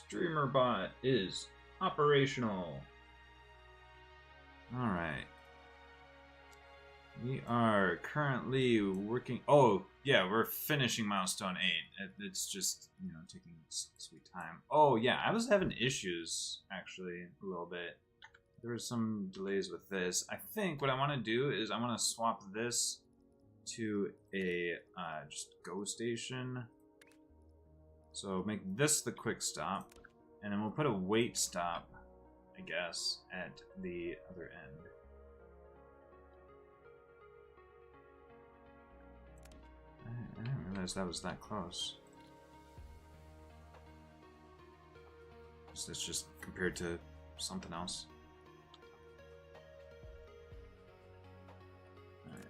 Streamer bot is operational. Alright. We are currently working... Oh, yeah, we're finishing Milestone 8. It's just, you know, taking sweet time. Oh, yeah, I was having issues, actually, a little bit. There were some delays with this. I think what I want to do is I want to swap this to a just go station. So make this the quick stop, and then we'll put a wait stop, I guess, at the other end. I didn't realize that was that close. So it's just compared to something else. Alright.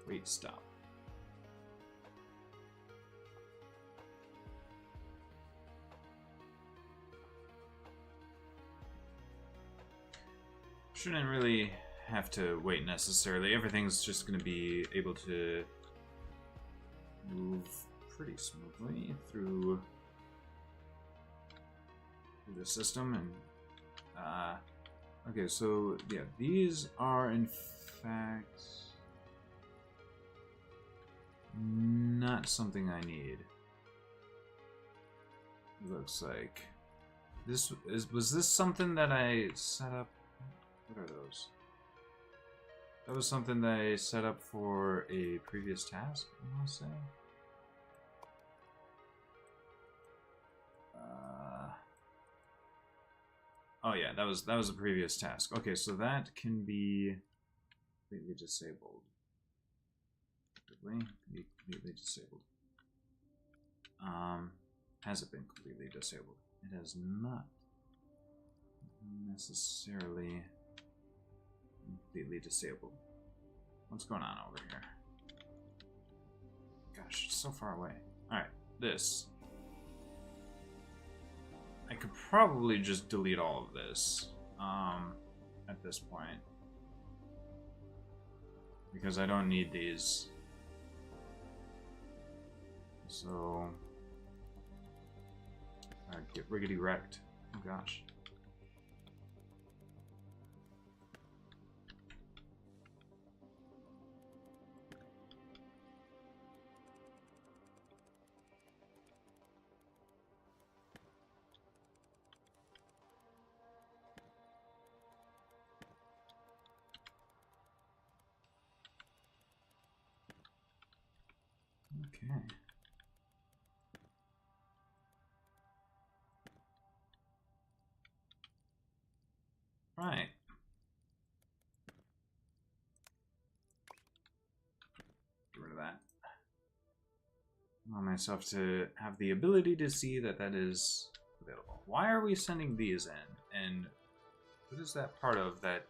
Wait stop. Shouldn't really have to wait necessarily. Everything's just going to be able to move pretty smoothly through the system. And okay, so yeah, these are in fact not something I need. Looks like was this something that I set up? What are those? That was something that I set up for a previous task, I want to say. Oh yeah, that was a previous task. Okay, so that can be completely disabled. Completely disabled. Has it been completely disabled? It has not necessarily completely disabled. What's going on over here? Gosh, it's so far away. Alright, this. I could probably just delete all of this at this point. Because I don't need these. So... get riggedy wrecked. Oh gosh. Okay. Right. Get rid of that. I want myself to have the ability to see that that is available. Why are we sending these in? And what is that part of that?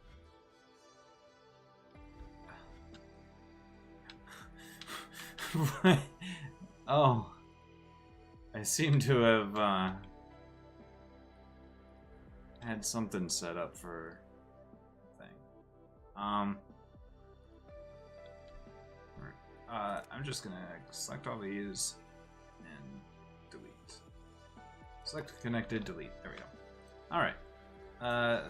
Oh, I seem to have had something set up for a thing. I'm just gonna select all these and delete. Select connected, delete. There we go. All right.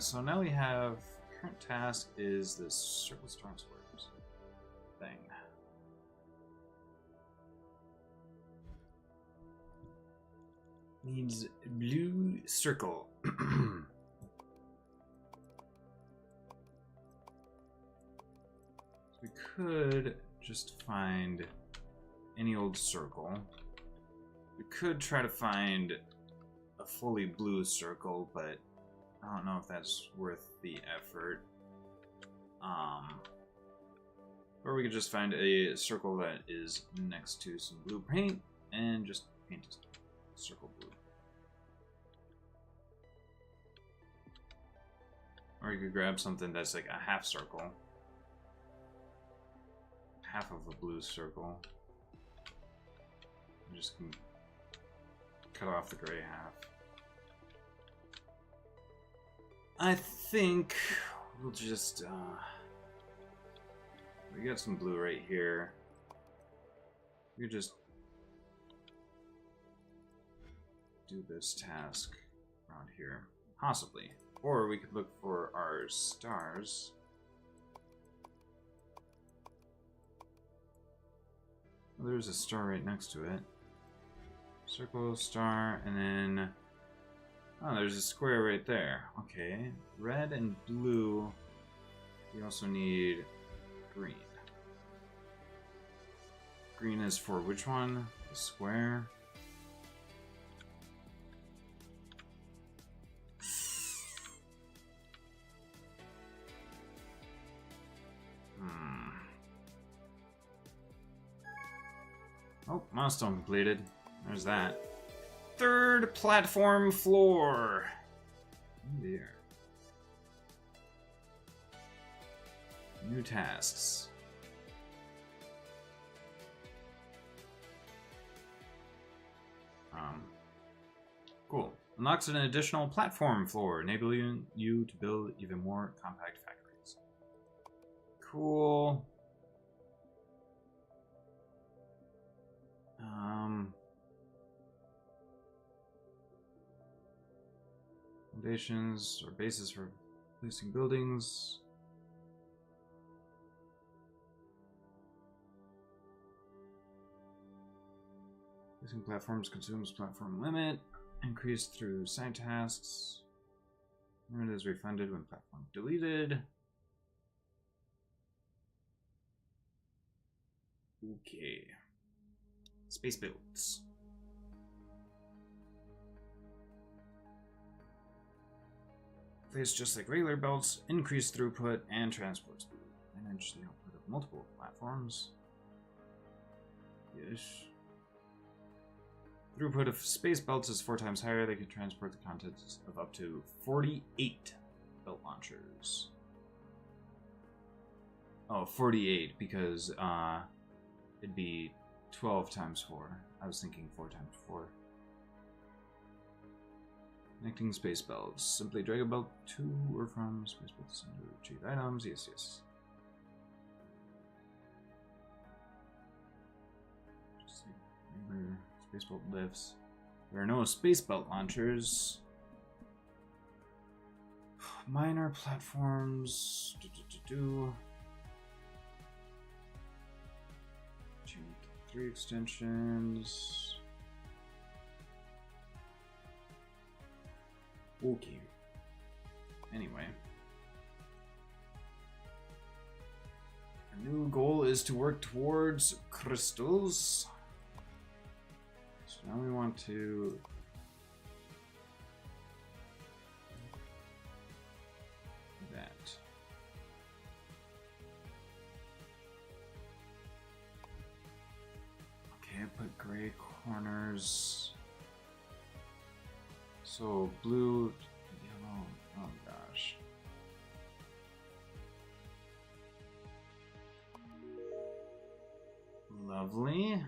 So now we have current task is this circle strong squares thing. Needs blue circle. We could just find any old circle. We could try to find a fully blue circle, but I don't know if that's worth the effort. Or we could just find a circle that is next to some blue paint and just paint it circle blue. Or you could grab something that's like a half circle. Half of a blue circle. You just can cut off the gray half. I think we'll just we got some blue right here. We just do this task. around here. Possibly. Or we could look for our stars. Well, there's a star right next to it. Circle, star, and then... Oh, there's a square right there. Okay. Red and blue. We also need green. Green is for which one? The square? Oh, milestone completed. There's that. Third platform floor. Oh dear. New tasks. Cool. Unlocks an additional platform floor, enabling you to build even more compact factories. Cool. Foundations or bases for placing buildings. Placing platforms consumes platform limit. Increased through side tasks. Limit is refunded when platform deleted. Okay. Space builds. Place just like regular belts, increase throughput and transport speed. Manage the output of multiple platforms. Yes. Throughput of space belts is 4 times higher. They can transport the contents of up to 48 belt launchers. Oh, 48 because it'd be 12 times 4. I was thinking 4 times 4. Connecting space belts. Simply drag a belt to or from space belts to retrieve items. Yes, yes. Just like regular space belt lifts. There are no space belt launchers. Minor platforms. 3 extensions. Okay. Anyway. Our new goal is to work towards crystals. So now we want to... that. Okay, I put gray corners. So blue, yellow, oh gosh. Lovely.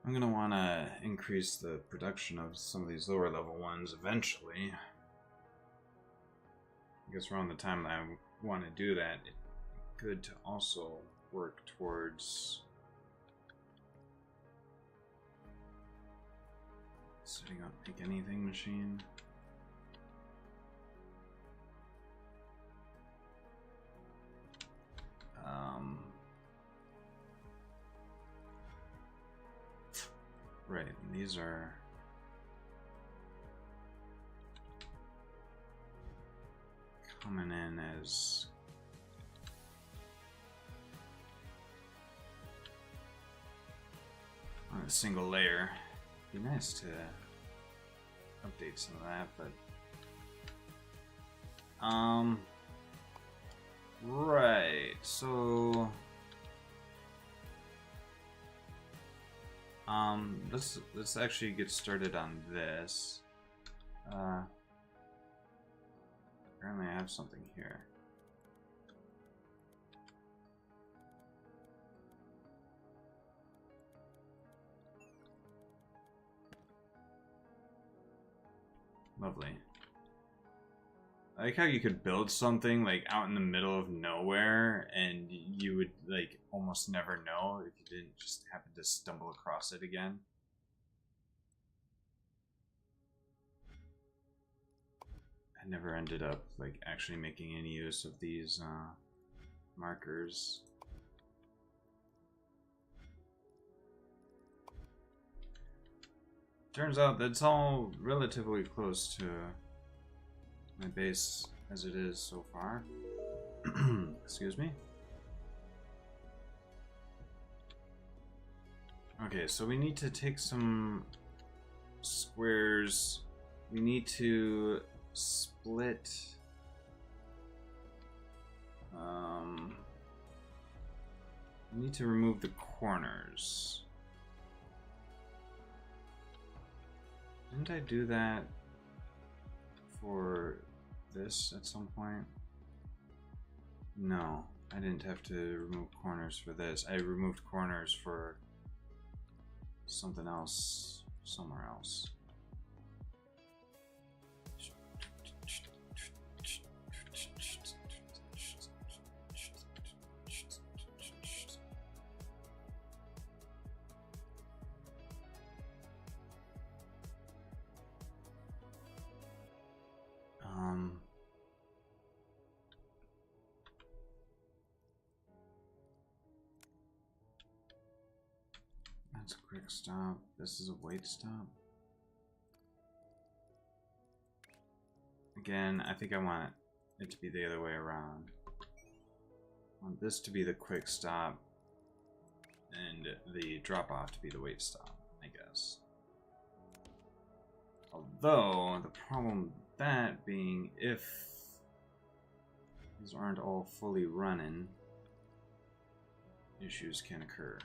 I'm gonna want to increase the production of some of these lower level ones eventually. I guess around the time that I want to do that, it's good to also work towards setting up Make Anything machine. Right, and these are coming in as on a single layer. It'd be nice to update some of that, but right, so let's actually get started on this. Apparently I have something here. Lovely. I like how you could build something like out in the middle of nowhere and you would like almost never know if you didn't just happen to stumble across it again. I never ended up like actually making any use of these markers. Turns out that's all relatively close to my base as it is so far. Excuse me. Okay, so we need to take some squares. We need to split. We need to remove the corners. Didn't I do that for this at some point? No, I didn't have to remove corners for this. I removed corners for something else somewhere else. That's a quick stop. This is a wait stop. Again, I think I want it to be the other way around. I want this to be the quick stop and the drop off to be the wait stop, I guess. Although, the problem with that being if these aren't all fully running, issues can occur.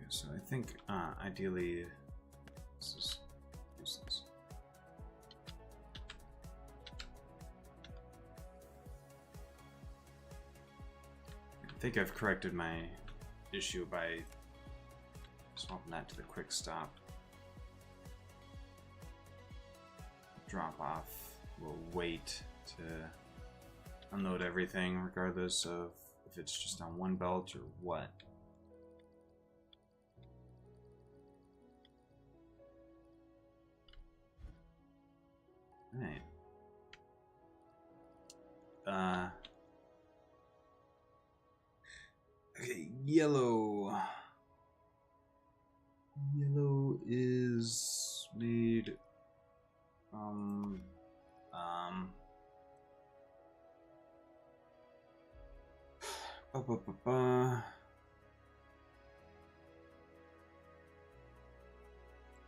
So I think ideally this is useless. I think I've corrected my issue by swapping that to the quick stop. Drop off will wait to unload everything regardless of if it's just on one belt or what. Right. Okay, yellow. Yellow is made from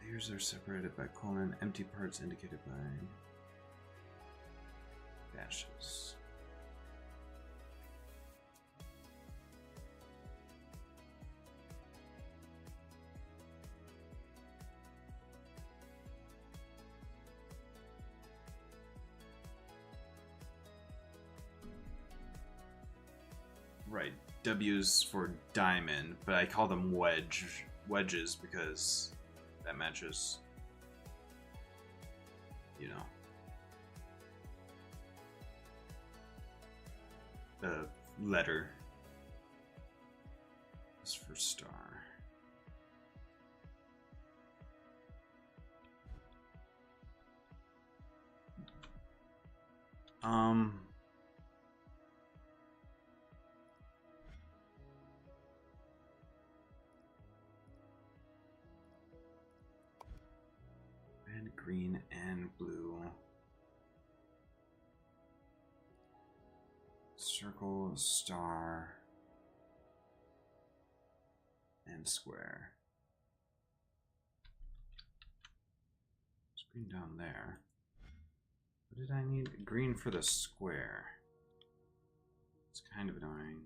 layers are separated by colon, empty parts indicated by dashes. Right, W's for diamond, but I call them wedges because that matches, you know, the letter is for star. Red, green, and blue. Circle, star, and square. There's green down there. What did I need? Green for the square. It's kind of annoying.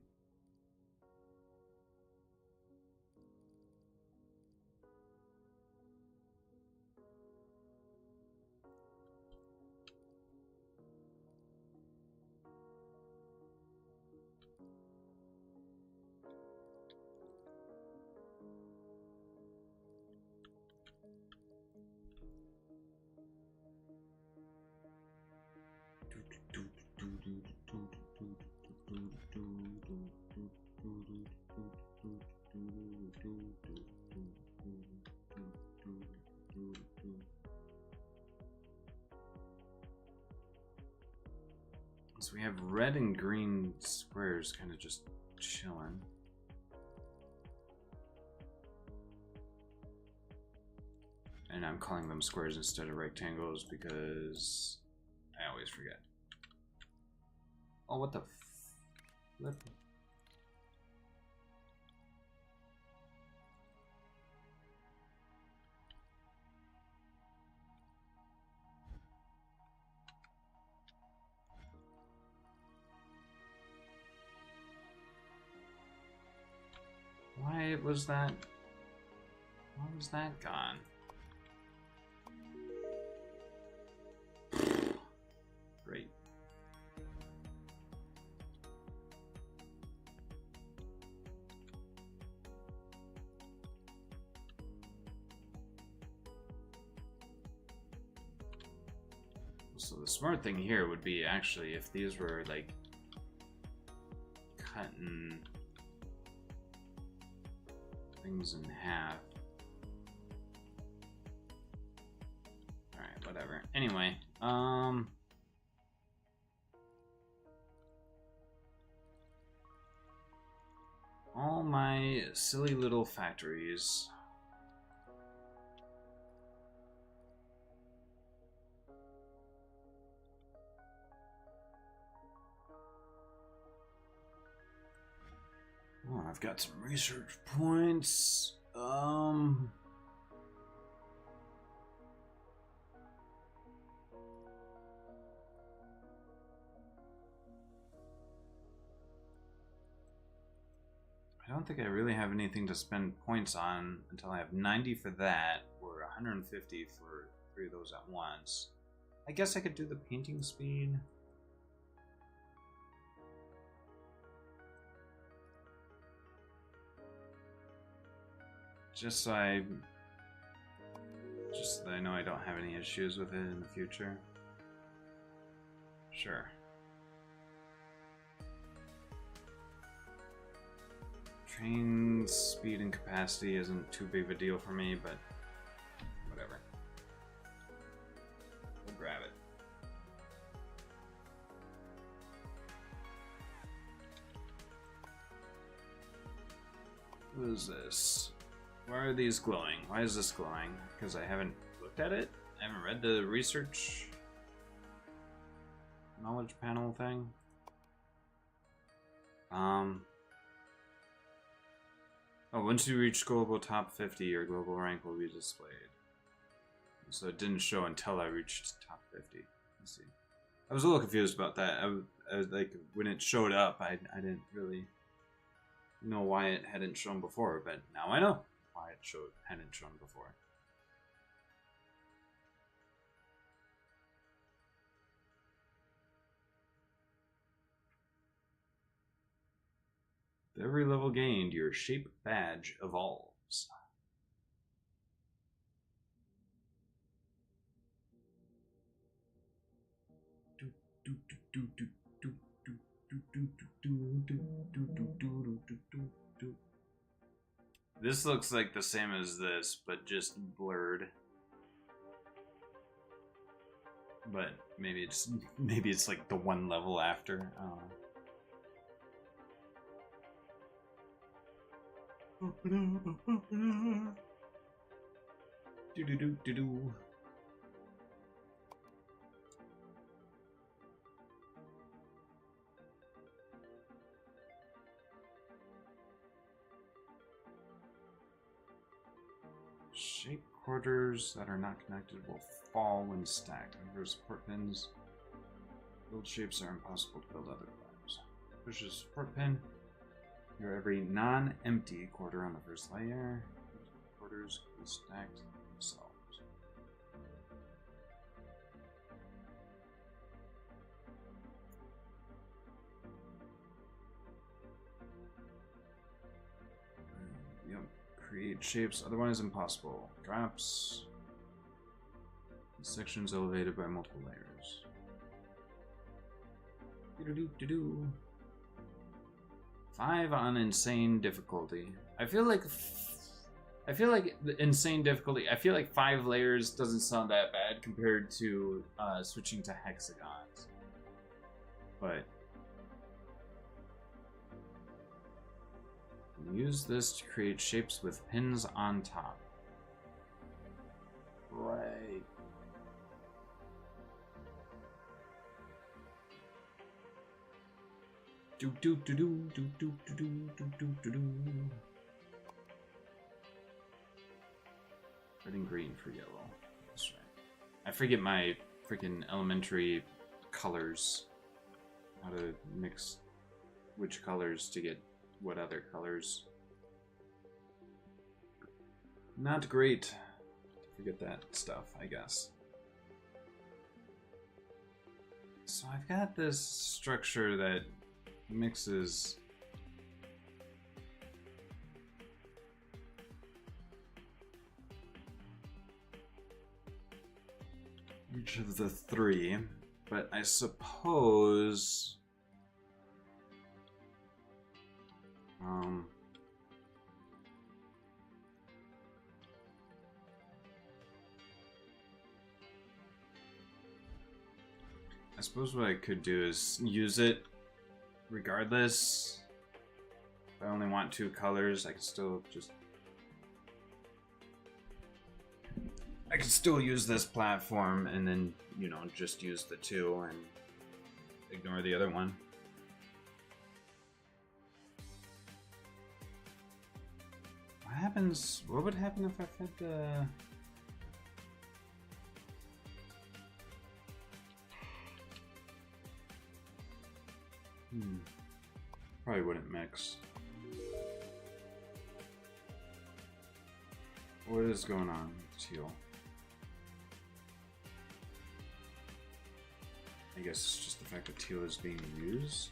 So we have red and green squares kind of just chilling. And I'm calling them squares instead of rectangles because I always forget. Oh, what the flip? Why was that? Why was that gone? Great. So the smart thing here would be actually if these were like cutting things in half. Alright, whatever. Anyway, all my silly little factories. Oh, I've got some research points. I don't think I really have anything to spend points on until I have 90 for that, or 150 for 3 of those at once. I guess I could do the painting speed. Just so that I know I don't have any issues with it in the future. Sure. Train speed and capacity isn't too big of a deal for me, but whatever. We'll grab it. What is this? Why are these glowing? Why is this glowing? Because I haven't looked at it? I haven't read the research knowledge panel thing. Oh, once you reach global top 50, your global rank will be displayed. So it didn't show until I reached top 50. Let's see. I was a little confused about that. I was like, when it showed up, I didn't really know why it hadn't shown before, but now I know why it hadn't shown before. With every level gained, your shape badge evolves. This looks like the same as this, but just blurred. But maybe it's like the one level after. Do. Shape quarters that are not connected will fall when stacked. Under support pins, Build shapes are impossible to build otherwise. Push a support pin. Your every non-empty quarter on the first layer. Quarters can be stacked themselves. Yep. Create shapes, otherwise impossible. Drops. Sections elevated by multiple layers. Do-do-do-do-do. 5 on insane difficulty. I feel like the insane difficulty. I feel like 5 layers doesn't sound that bad compared to switching to hexagons. But use this to create shapes with pins on top. Right. Do do do do do do do do do do do. Red and green for yellow. That's right. I forget my freaking elementary colors. How to mix which colors to get what other colors. Not great. Forget that stuff, I guess. So I've got this structure that mixes each of the 3, but I suppose what I could do is use it regardless. If I only want 2 colors, I can still use this platform and then, you know, just use the 2 and ignore the other one. What would happen if I fed the... Probably wouldn't mix. What is going on with teal? I guess it's just the fact that teal is being used.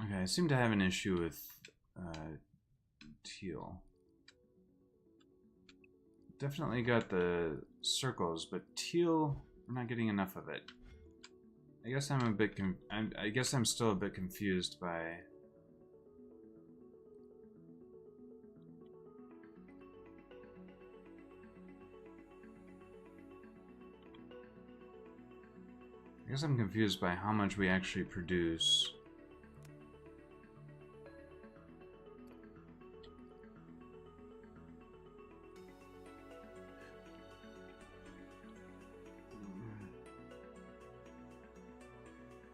Okay, I seem to have an issue with teal. Definitely got the circles, but teal, I'm not getting enough of it. I guess I'm a bit I guess I'm still a bit confused by how much we actually produce.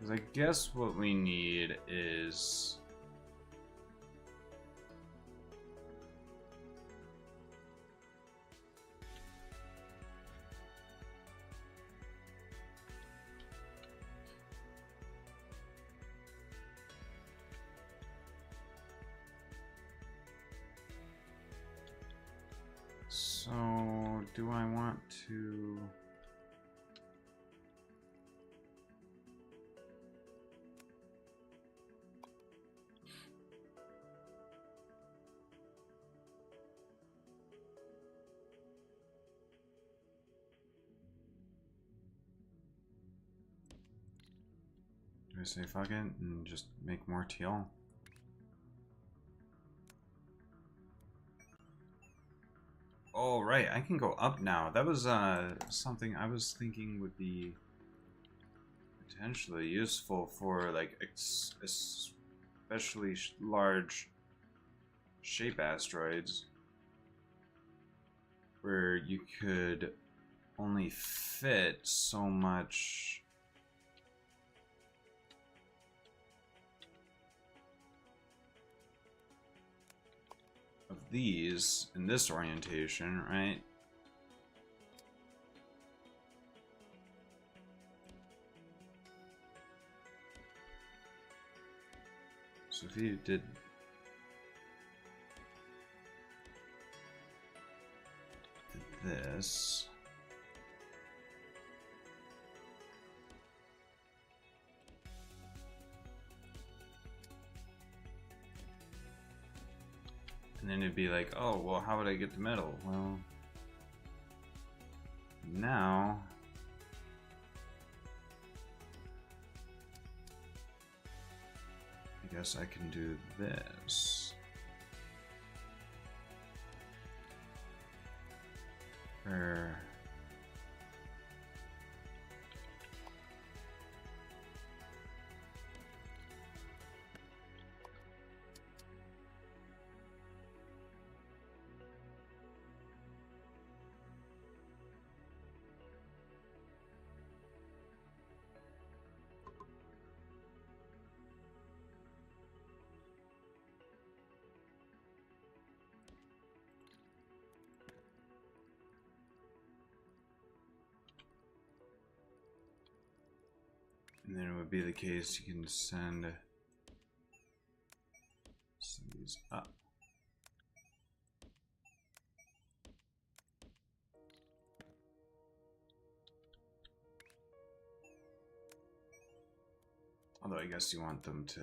I guess what we need is so do I want to say fuck it and just make more teal? Oh, right, I can go up now. That was something I was thinking would be potentially useful for like especially large shape asteroids, where you could only fit so much of these in this orientation, right? So if you did this, and then it'd be like, oh, well, how would I get the metal? Well, now I guess I can do this. Or and then it would be the case you can send these up. Although I guess you want them to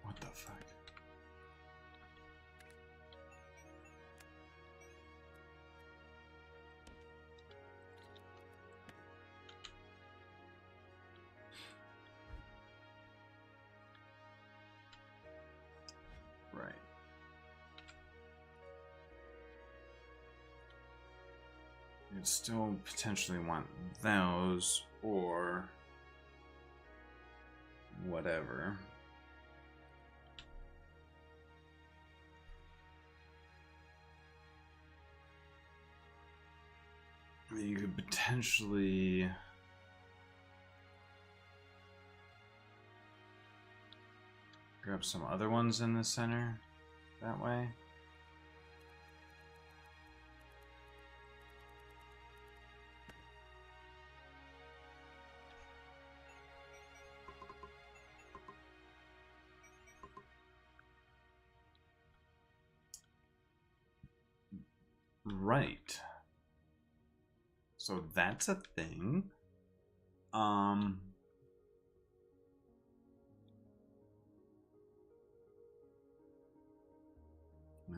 what the fuck? Right. You'd still potentially want those or whatever. You could potentially grab some other ones in the center that way. Right. So that's a thing. My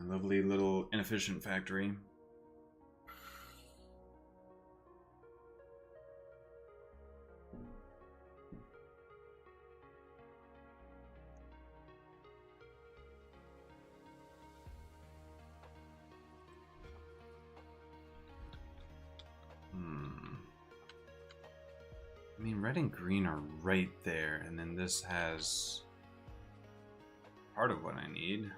lovely little inefficient factory. I mean, red and green are right there, and then this has part of what I need.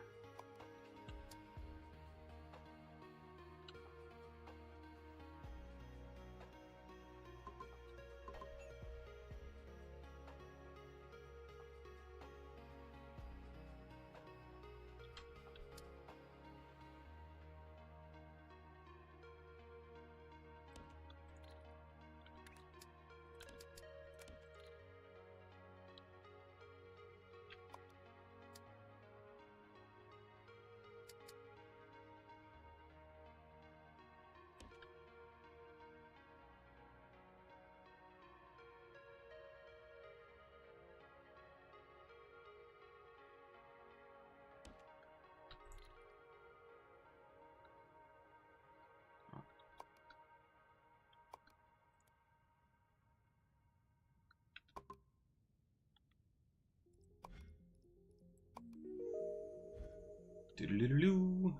Doodle-doodle-doo.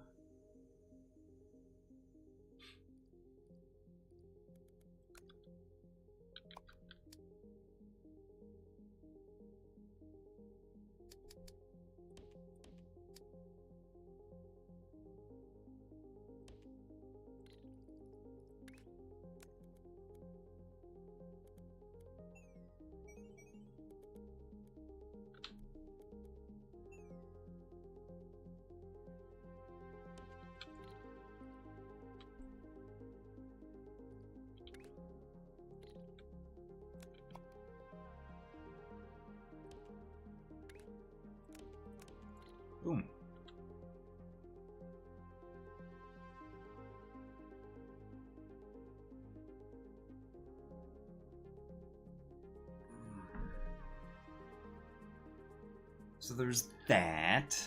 Boom. So there's that.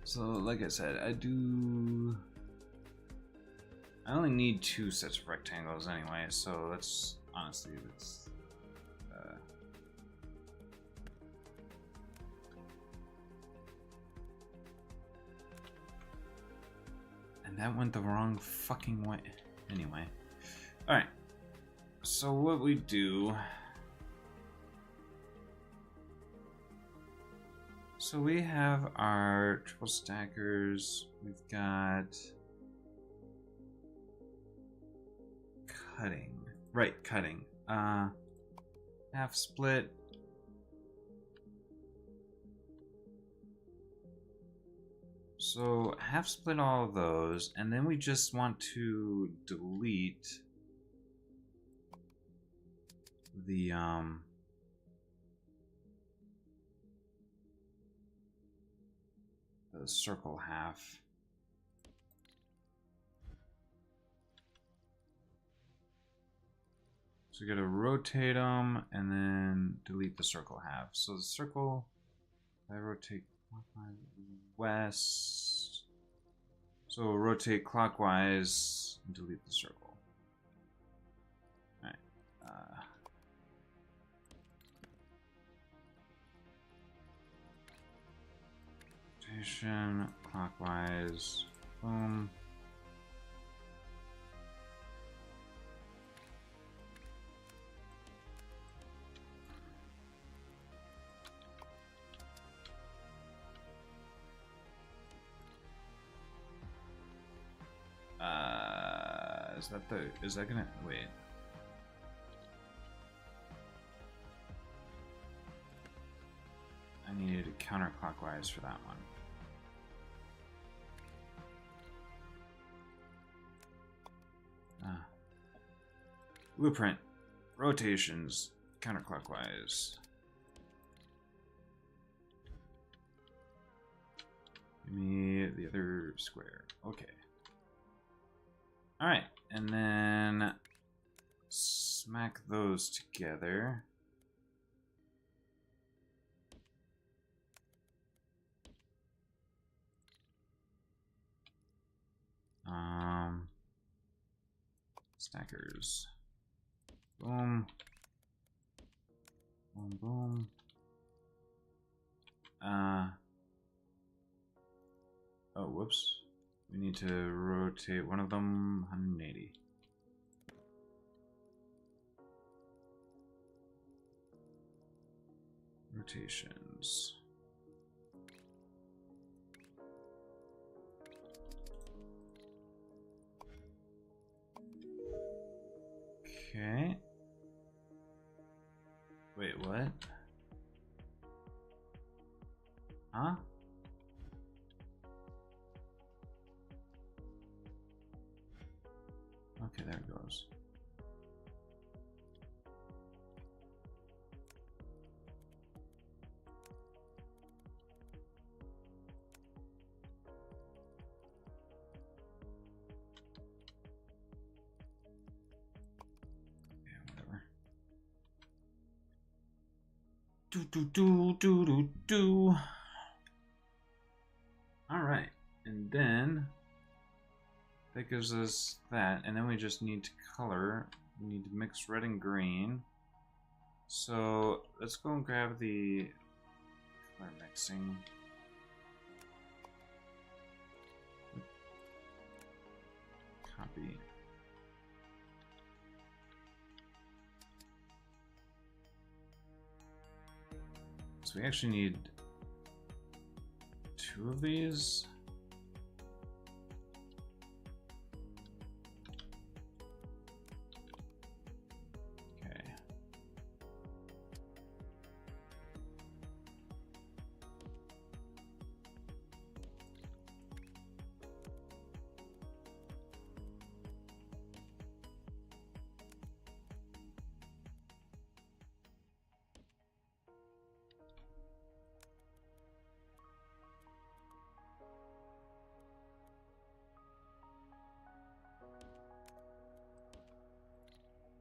So like I said, I only need 2 sets of rectangles anyway, so that's honestly and that went the wrong fucking way. Anyway. Alright. So what we do... So we have our triple stackers. We've got... Cutting. Right, cutting. Half split. So half split all of those, and then we just want to delete the circle half. So we gotta rotate them and then delete the circle half. So the circle, I rotate clockwise west. So we'll rotate clockwise and delete the circle. Alright. Rotation clockwise. Boom. Is that gonna, wait. I needed a counterclockwise for that one. Blueprint, rotations, counterclockwise. Give me the other square. Okay. Alright, and then smack those together. Stackers. Boom. Boom, boom. Oh, whoops. We need to rotate one of them 180. Rotations. Okay. Wait, what? Huh? Okay, there it goes. Do. All right, and then that gives us that, and then we just need to color. We need to mix red and green. So let's go and grab the We're mixing. Copy. So we actually need 2 of these.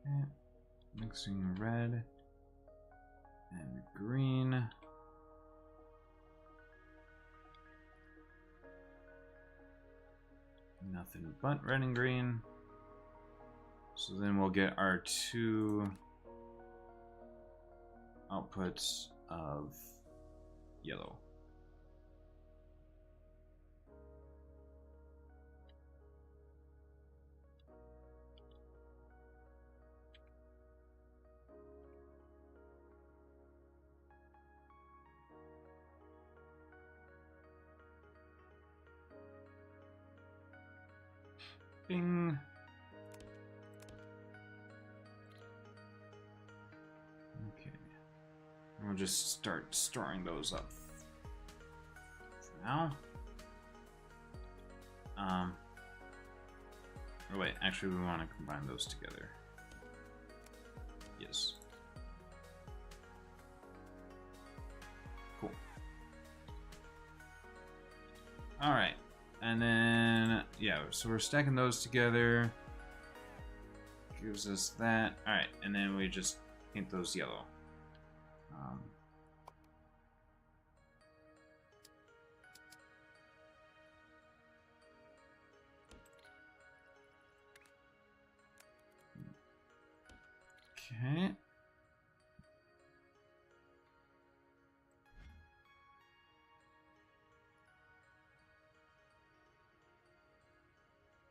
Okay. Mixing red and green. Nothing but red and green. So then we'll get our 2 outputs of yellow. Bing. Okay. We'll just start storing those up for now. Or wait, actually we want to combine those together. Yes. Cool. Alright. And then, yeah, so we're stacking those together. Gives us that. Alright, and then we just paint those yellow. Okay.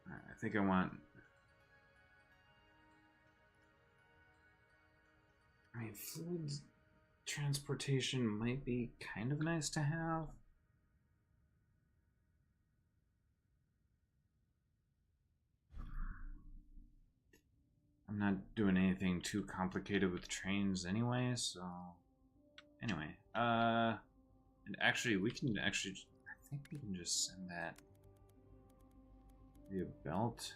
I think I want... I mean, fluid transportation might be kind of nice to have. I'm not doing anything too complicated with trains anyway, so... Anyway, and actually, we can actually... I think we can just send that via belt.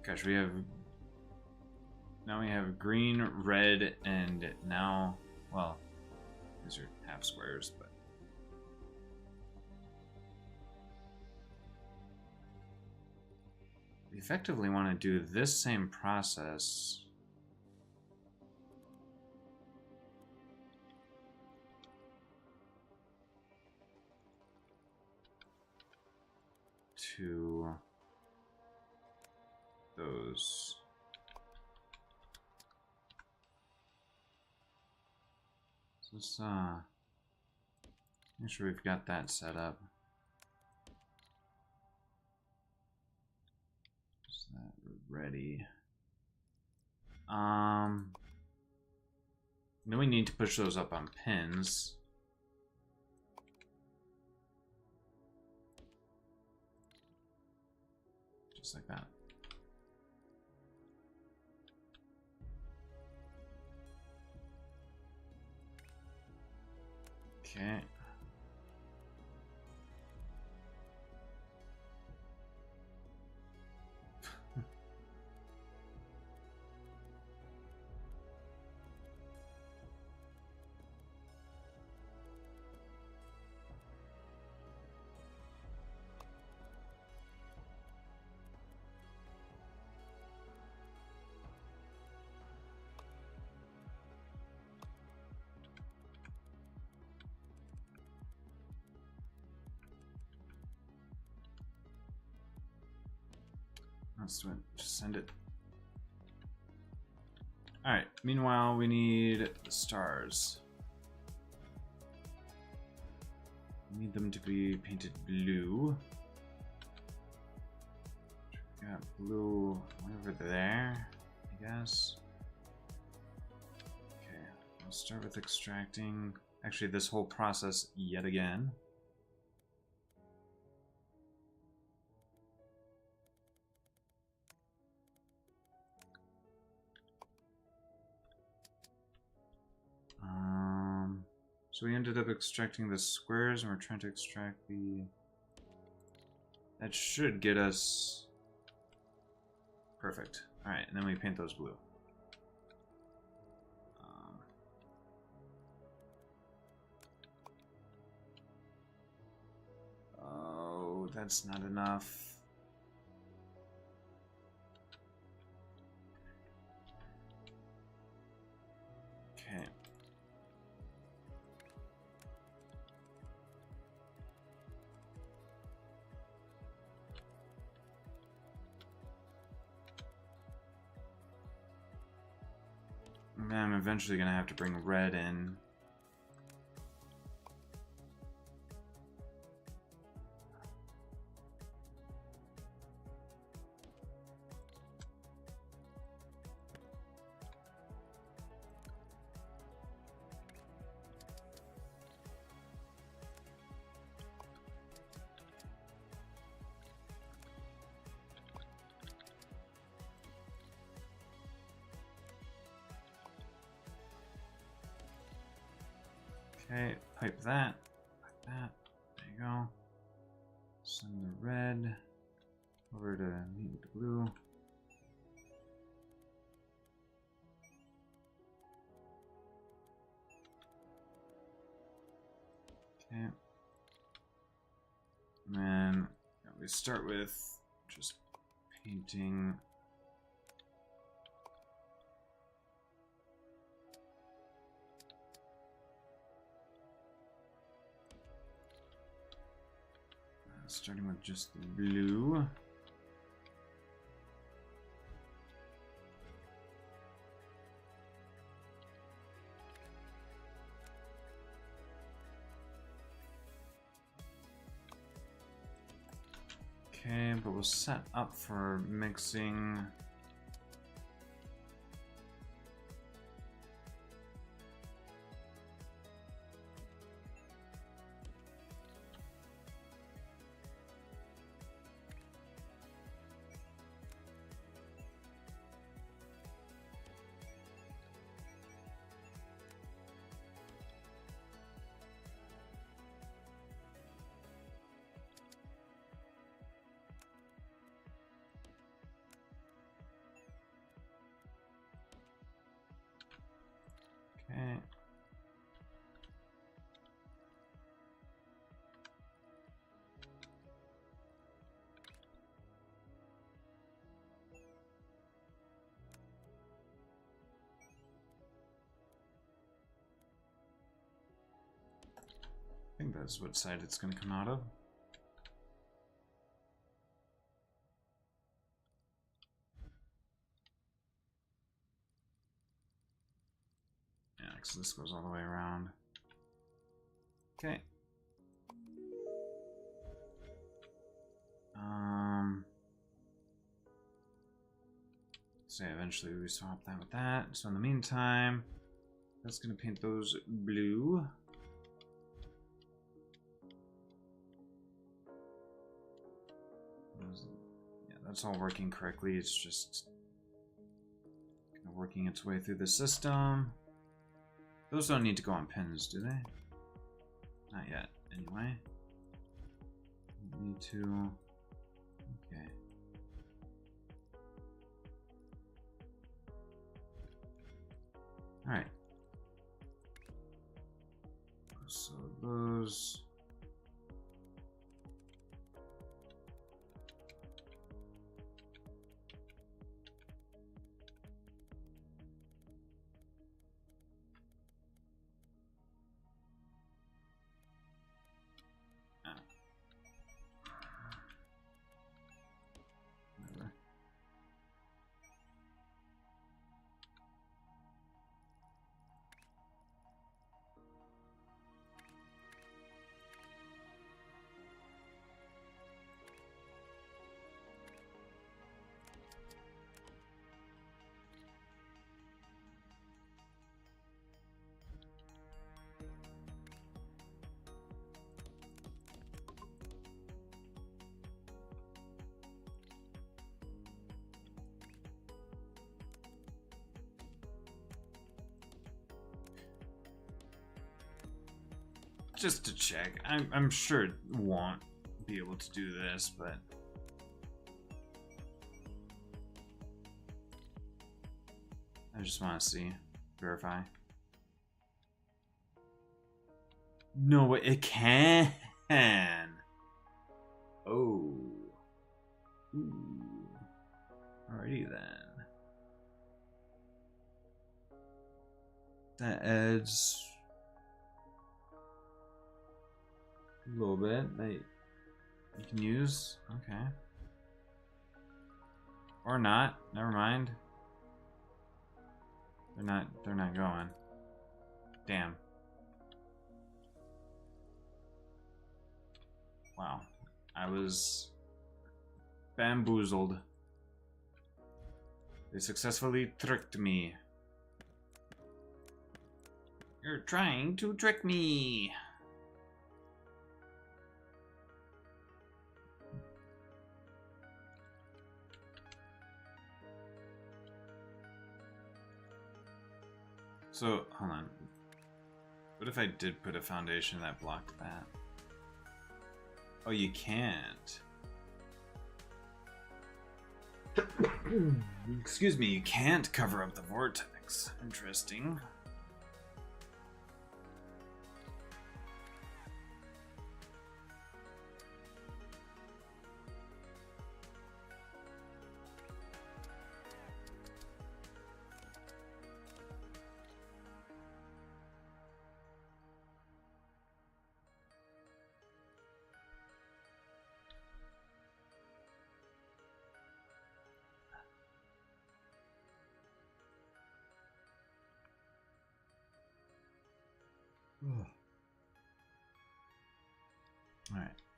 Gosh, we have... Now we have green, red, and now... Well, these are half squares, but... We effectively want to do this same process... to those. So let's make sure we've got that set up. Is that ready? Then we need to push those up on pins. Just like that. Okay. Let's do it. Just send it. Alright, meanwhile, we need the stars. We need them to be painted blue. We got blue over there, I guess. Okay, we'll start with extracting. Actually, this whole process yet again. So we ended up extracting the squares, and we're trying to extract the... That should get us... Perfect. Alright, and then we paint those blue. Oh, that's not enough. Okay. I'm eventually gonna have to bring red in. Okay, pipe that, like that, there you go. Send the red over to meet with the blue. Okay. And then we start with just painting. Starting with just the blue. Okay, but we'll set up for mixing. Okay. I think that's what side it's going to come out of. Yeah, because this goes all the way around. Okay. So eventually we swap that with that. So in the meantime, that's going to paint those blue. Yeah, that's all working correctly. It's just kind of working its way through the system. Those don't need to go on pins, do they? Not yet, anyway. Need to... Okay. Alright. So those... Whatever. just to check. I'm sure it won't be able to do this, but I just want to see, verify. No way, it can. Oh. Ooh. Alrighty then. That adds a little bit that you can use. Okay. Or not. Never mind. They're not going. Damn. Wow. I was bamboozled. They successfully tricked me. You're trying to trick me. So, hold on. What if I did put a foundation that blocked that? Oh, you can't. Excuse me, you can't cover up the vortex. Interesting.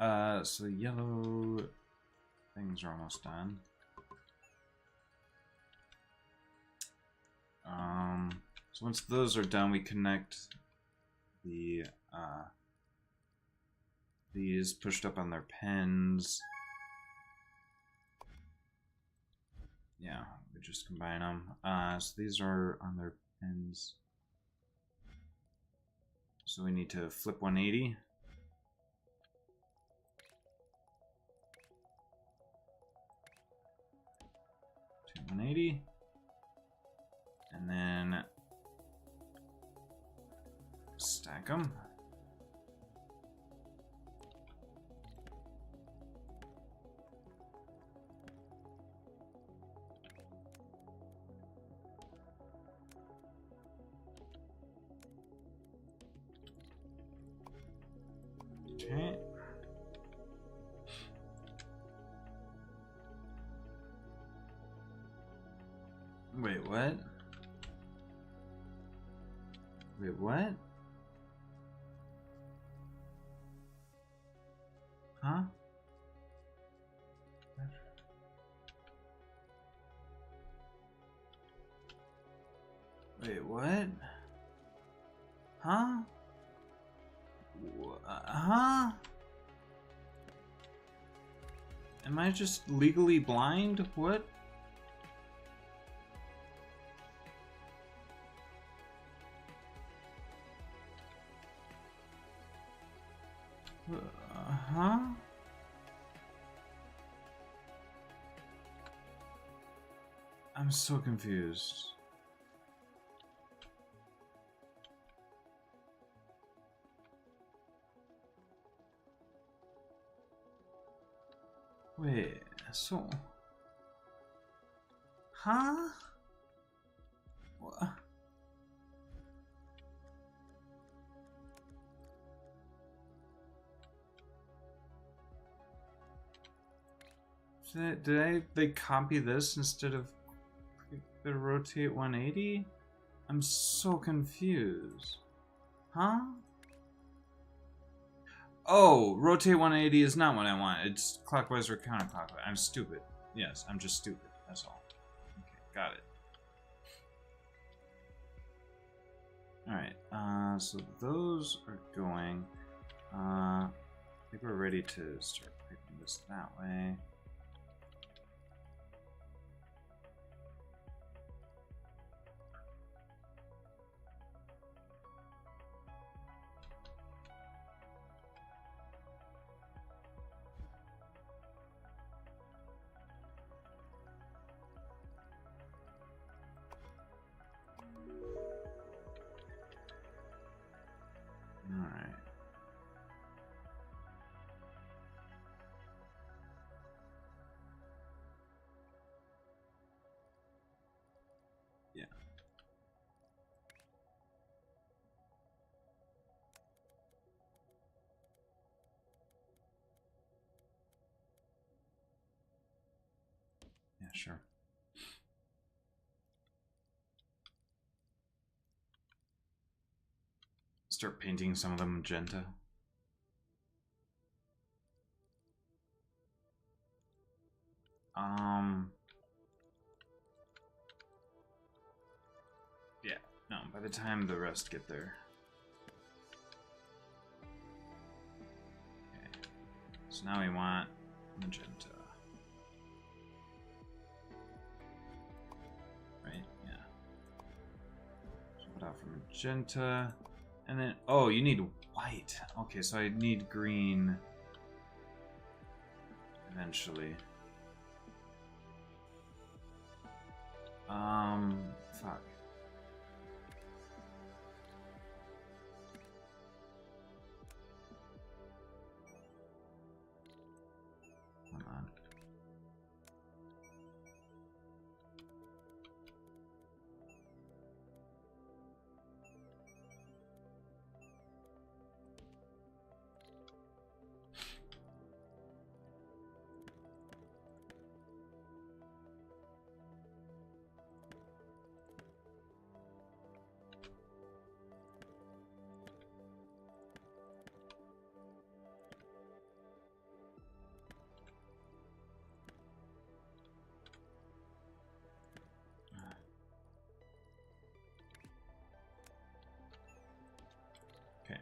Alright, so the yellow things are almost done. So once those are done, we connect the, these pushed up on their pins. Yeah, we just combine them. So these are on their pins. So we need to flip 180. To 180. And then stack them. Okay. Wait, what? Wait, what? Huh? Wait, what? Huh? Huh? Am I just legally blind? What? Huh? I'm so confused. Wait, so... Huh? What? They copy this instead of the rotate 180? I'm so confused. Huh? Oh, rotate 180 is not what I want. It's clockwise or counterclockwise. I'm stupid. Yes, I'm just stupid. That's all. Okay, got it. Alright, so those are going. I think we're ready to start picking this that way. sure. Start painting some of them magenta. Yeah, no, by the time the rest get there. Okay. So now we want magenta. Right? Yeah. So put out for magenta. And then, oh, you need white. Okay, so I need green eventually. Fuck. Hold on. Okay.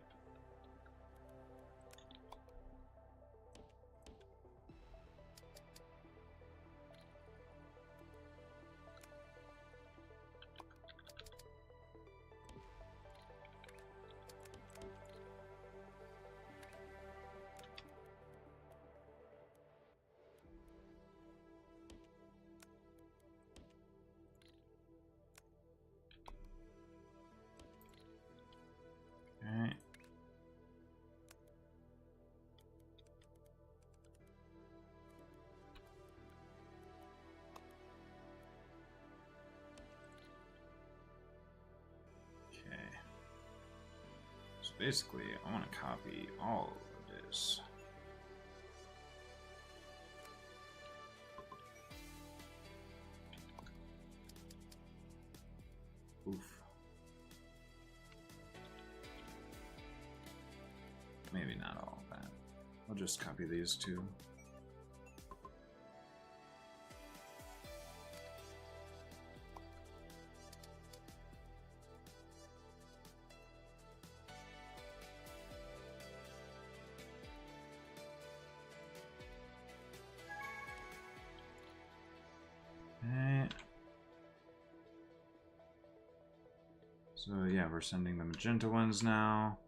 Alright. Okay. So basically, I want to copy all of this. Oof. Maybe not all of that. I'll just copy these two. Okay. So yeah, we're sending the magenta ones now.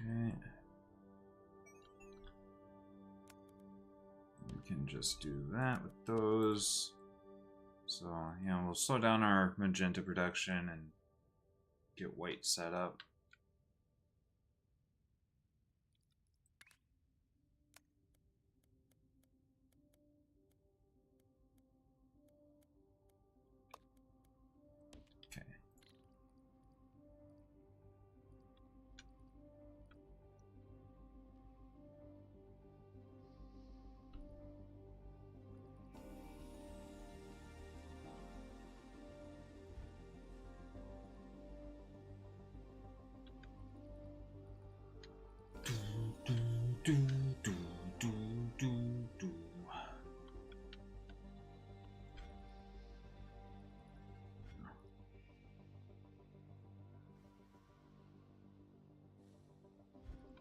Okay. We can just do that with those. So, yeah, we'll slow down our magenta production and get white set up. Okay.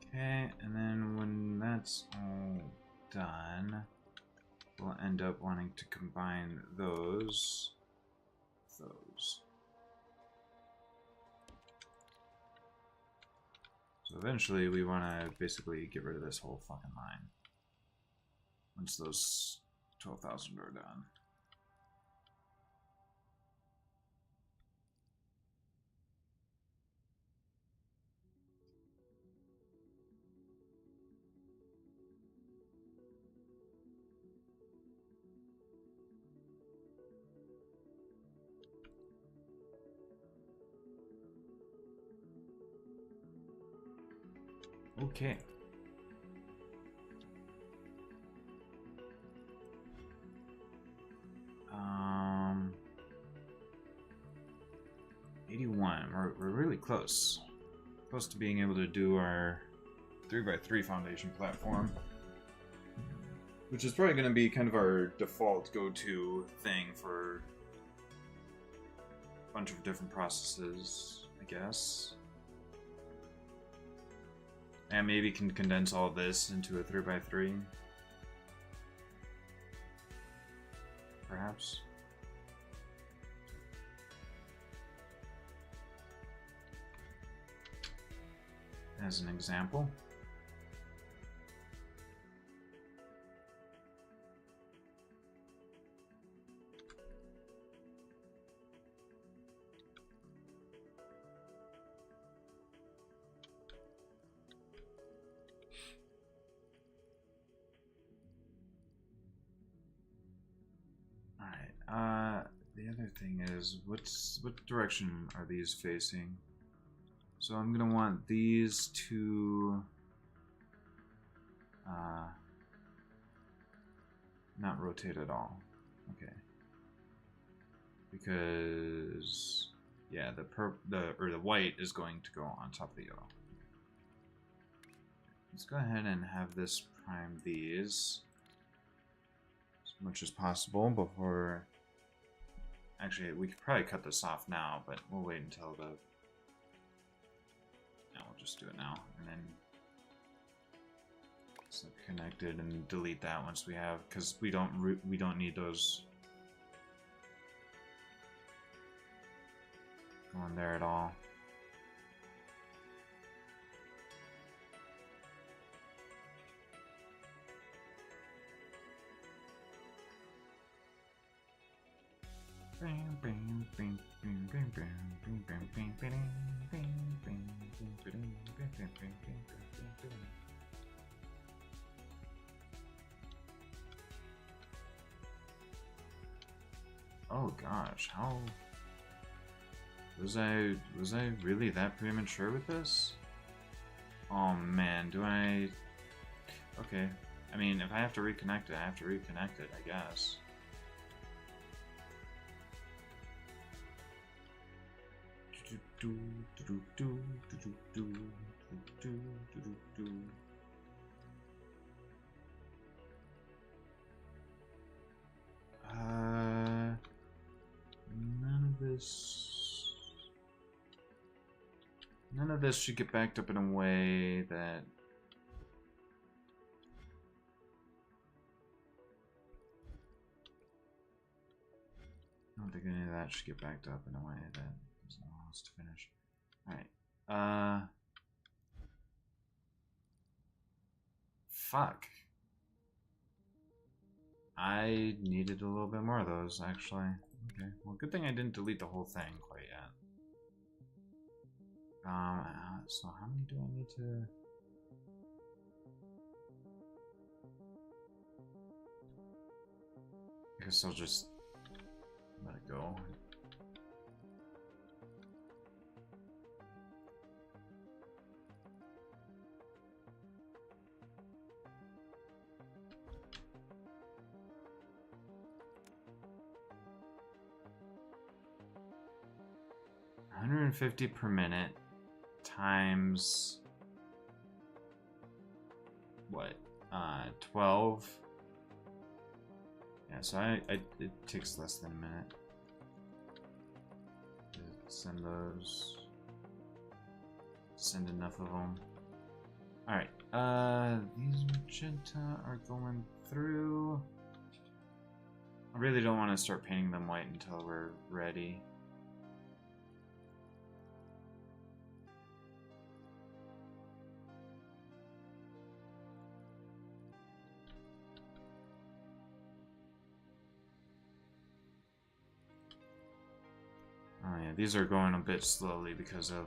Okay, and then when that's all done, we'll end up wanting to combine those with those. So eventually we want to basically get rid of this whole fucking line once those 12,000 are done. Okay. 81. We're really close. Close to being able to do our 3x3 foundation platform. Which is probably going to be kind of our default go-to thing for a bunch of different processes, I guess. And maybe can condense all this into a 3x3. Perhaps. As an example. The other thing is, what direction are these facing? So I'm gonna want these to not rotate at all. Okay. Because yeah, the white is going to go on top of the yellow. Let's go ahead and have this prime these as much as possible before. Actually, we could probably cut this off now, but we'll wait until the. No, we'll just do it now, and then it's connected, and delete that once we have, because we don't need those going there at all. Oh gosh, how was I really that premature with this? Oh man, do I? Okay, I mean, if I have to reconnect it, I have to reconnect it, I guess. None of this should get backed up in a way that I don't think any of that should get backed up in a way that doesn't allow us to finish. Alright. Fuck. I needed a little bit more of those, actually. Okay. Well, good thing I didn't delete the whole thing quite yet. So how many do I need to... I guess I'll just let it go. $150 per minute times what? 12. Yeah, so it takes less than a minute to send those. Send enough of them. Alright, these magenta are going through. I really don't want to start painting them white until we're ready. Oh yeah, these are going a bit slowly because of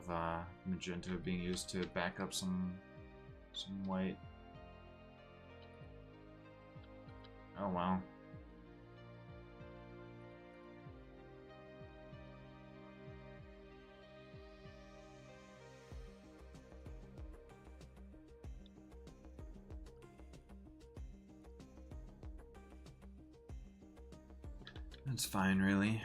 magenta being used to back up some white. Oh wow. That's fine, really.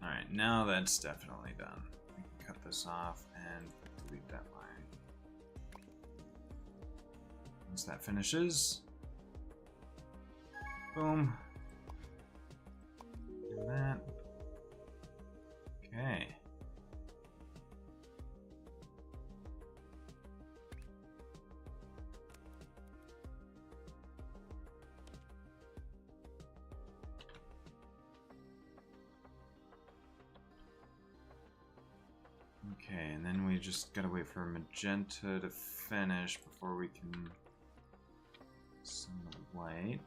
Alright, now that's definitely done. We can cut this off and delete that line. Once that finishes, boom. Do that. Okay. Okay, and then we just gotta wait for magenta to finish before we can send the white.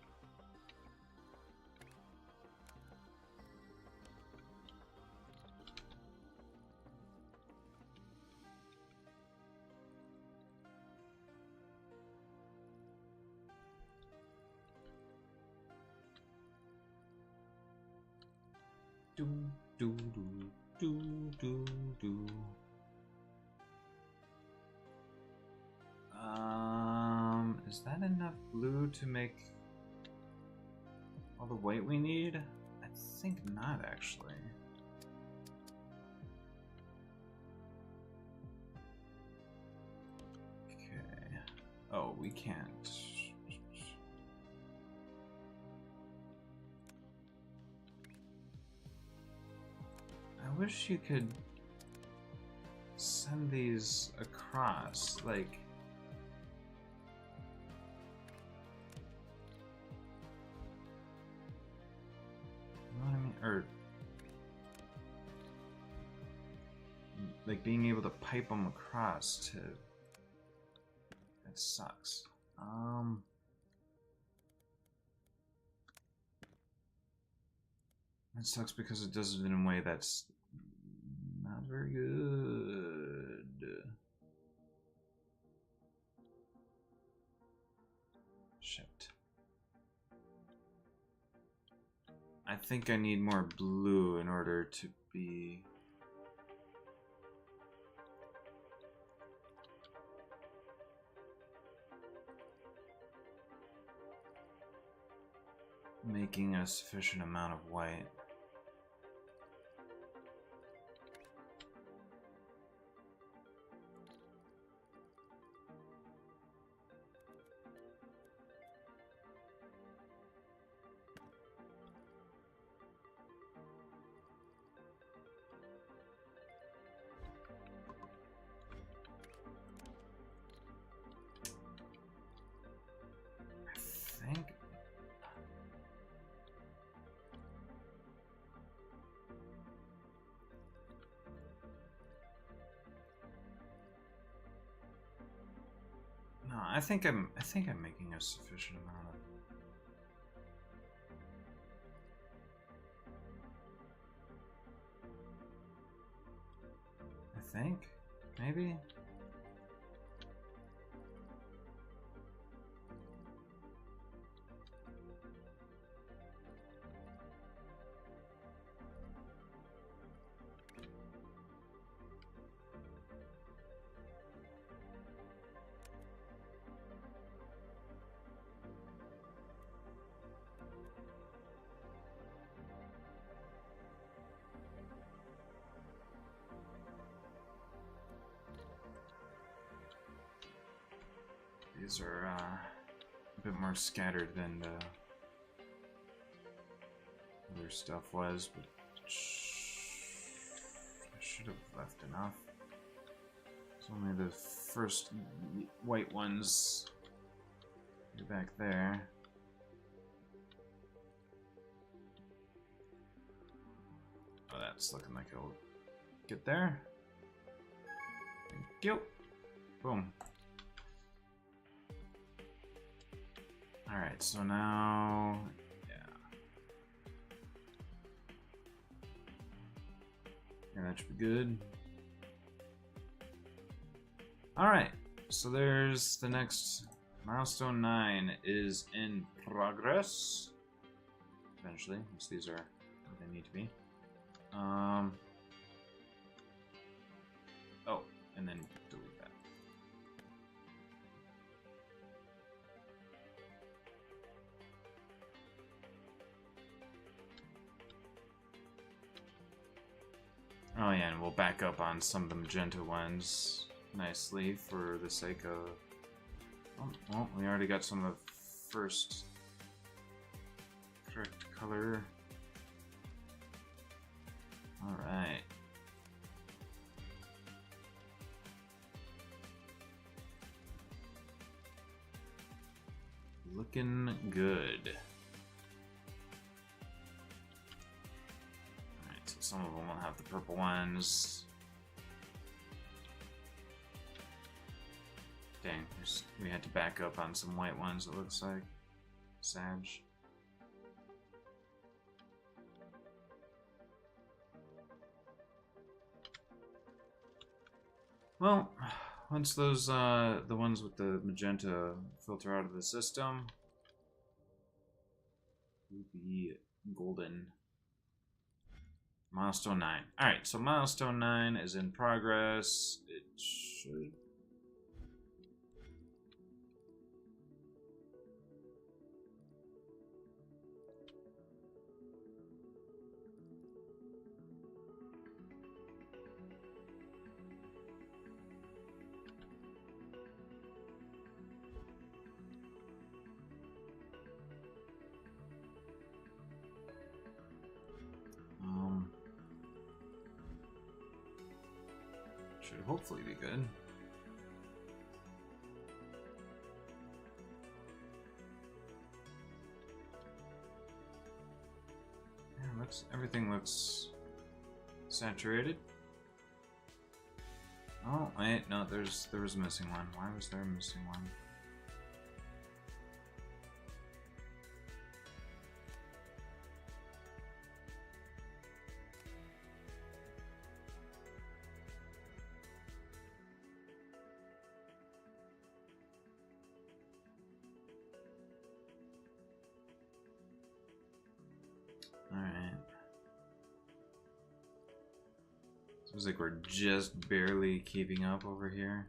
Do do do do do do. Is that enough blue to make all the white we need? I think not, actually. Okay. Oh, we can't. I wish you could send these across, like... You know what I mean? Or... like being able to pipe them across to... That sucks. That sucks because it does it in a way that's not very good. Shit. I think I need more blue in order to be... making a sufficient amount of white. I think... No, I think I'm making a sufficient amount of... I think, maybe? These are a bit more scattered than the other stuff was, but I should have left enough. It's only the first white ones. Get back there. Oh, that's looking like it'll get there. Thank you. Boom. Alright, so now... yeah. Yeah, that should be good. Alright, so there's the next milestone 9 is in progress. Eventually, once these are where they need to be. Oh, and then delete that. Oh yeah, and we'll back up on some of the magenta ones nicely for the sake of... Oh, well, we already got some of the first correct color. Alright. Looking good. So some of them will have the purple ones. Dang, we had to back up on some white ones, it looks like. Sag. Well, once those, the ones with the magenta filter out of the system, will be golden. Milestone 9. Alright, so Milestone 9 is in progress. It should... should hopefully be good. Yeah, everything looks saturated. Oh wait, no, there was a missing one. Why was there a missing one? Alright. Seems like we're just barely keeping up over here.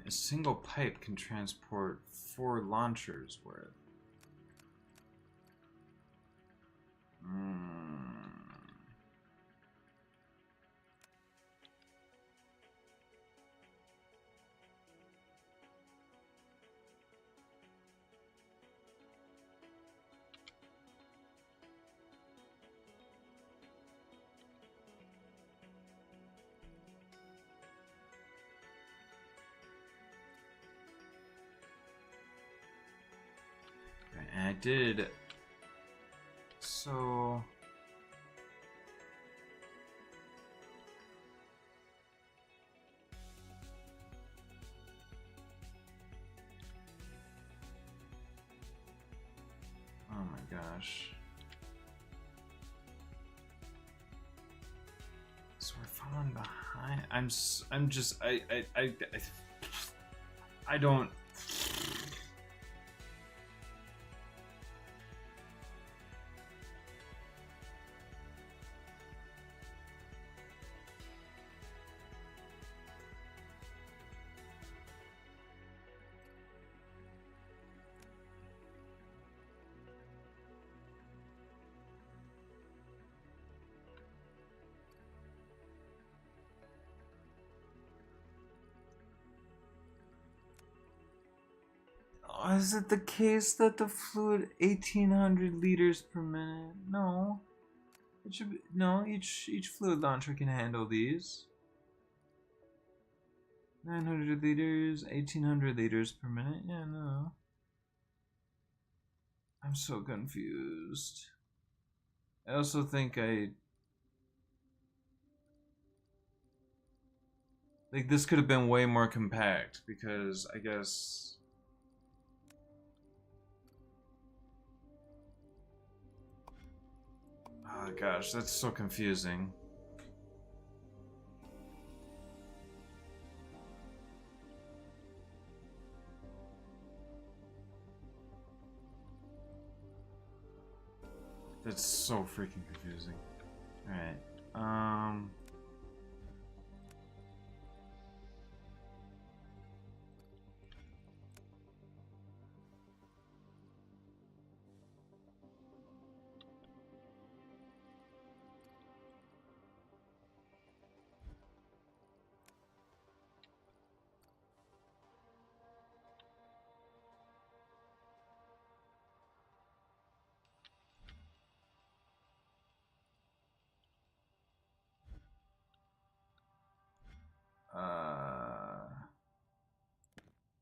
A single pipe can transport 4 launchers worth. And I did, so oh my gosh, so we're falling behind. I don't. Is it the case that the fluid 1800 liters per minute? No. It should be, no, each fluid launcher can handle these. 900 liters, 1800 liters per minute. Yeah, no. I'm so confused. I also think Like, this could have been way more compact, because I guess... Oh gosh, that's so confusing. That's so freaking confusing. Alright,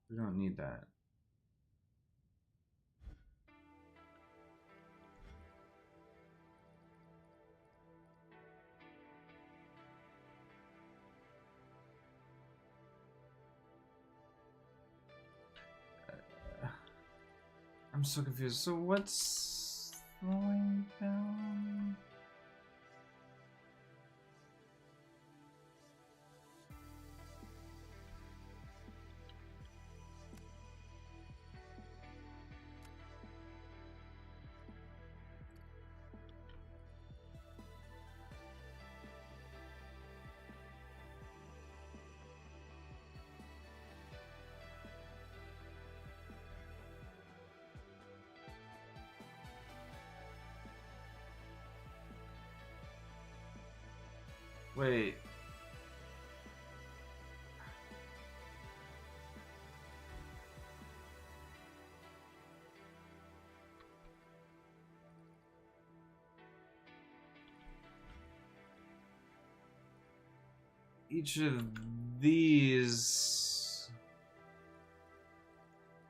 we don't need that. I'm so confused. So what's slowing down? Wait. Each of these...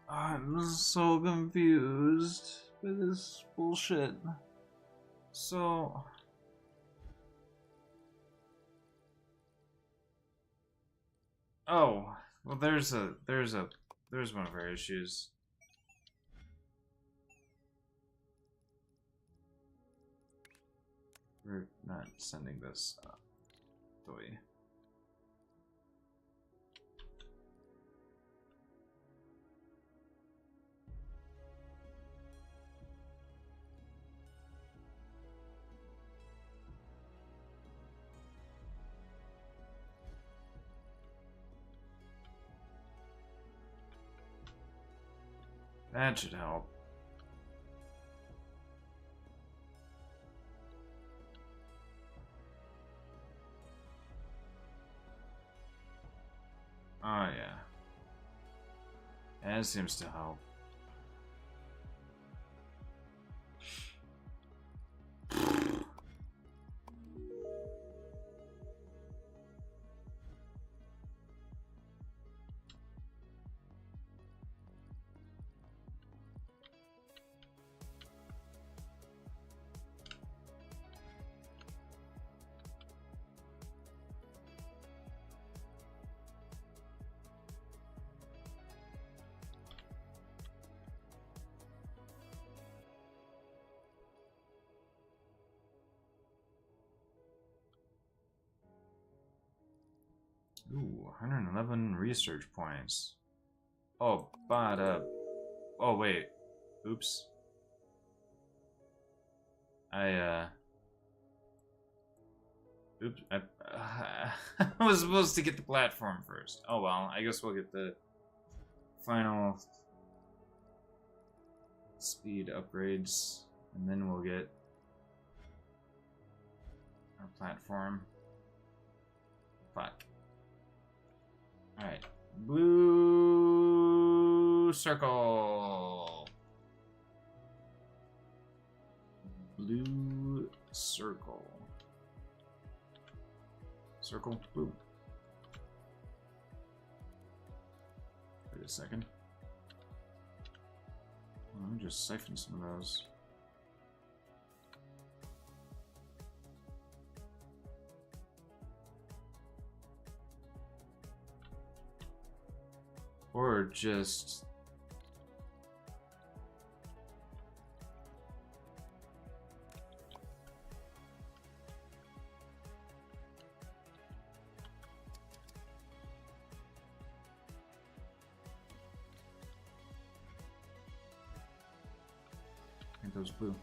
I'm so confused by this bullshit. So... Oh, well there's one of our issues. We're not sending this toy. That should help. Oh yeah. That seems to help. Ooh, 111 research points. Oh, but, oh, wait. Oops. Oops. I was supposed to get the platform first. Oh, well, I guess we'll get the final speed upgrades, and then we'll get our platform. Fuck. Alright. Blue circle. Blue circle. Circle. Blue. Wait a second. Let me just siphon some of those. Or just... I think those blue.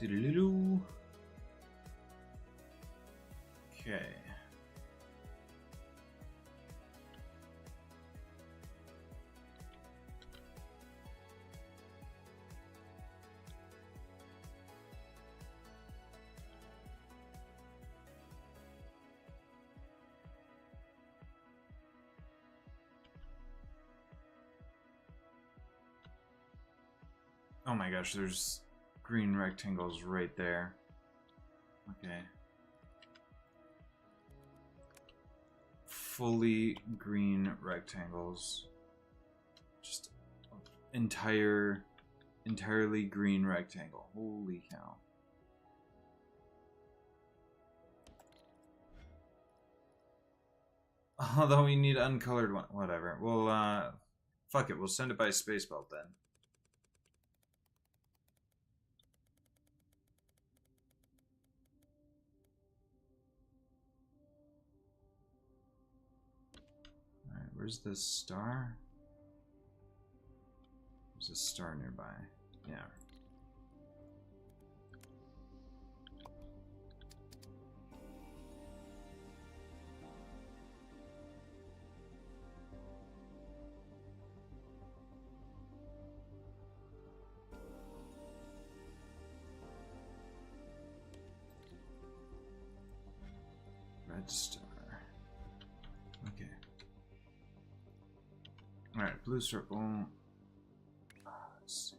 Doodaloo. Okay. Oh my gosh, there's green rectangles right there. Okay. Fully green rectangles. Just entirely green rectangle. Holy cow. Although we need uncolored one. Whatever. Well, fuck it. We'll send it by space belt then. Alright, where's the star? There's a star nearby. Yeah. Red star. Okay. Alright, blue circle. Let's see.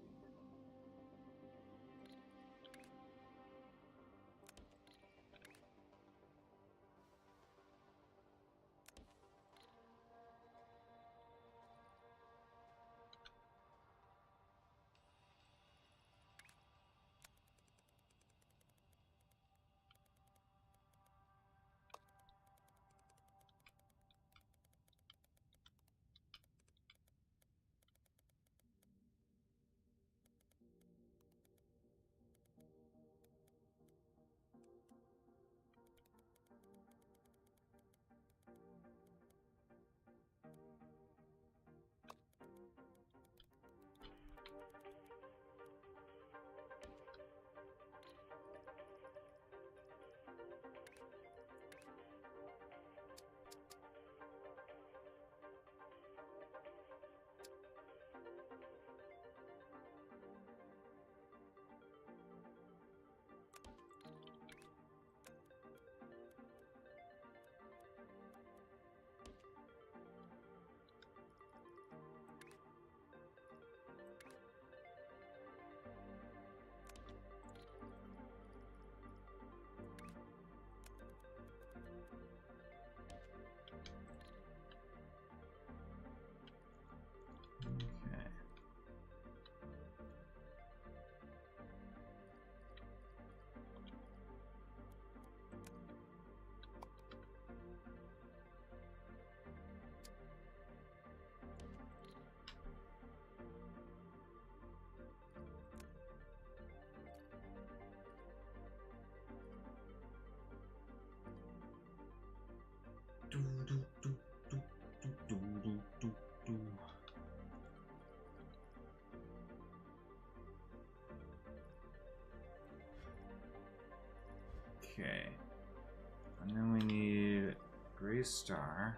star.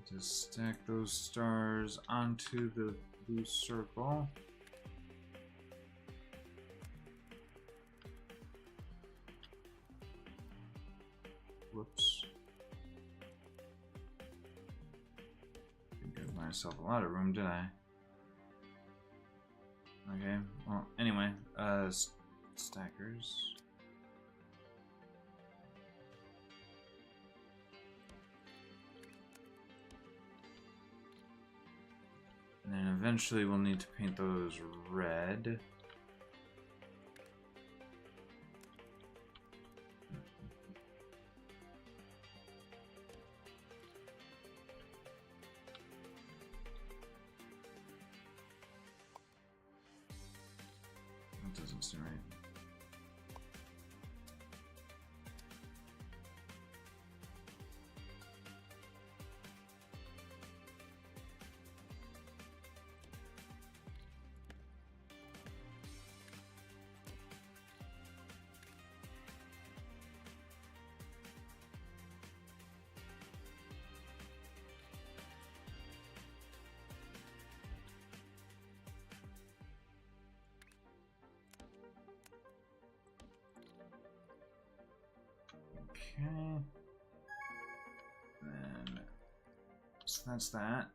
Just stack those stars onto the blue circle. Whoops. Didn't give myself a lot of room, did I? Okay, well, anyway, stackers. And then eventually we'll need to paint those red. That doesn't seem right. Okay. Then, so that's that.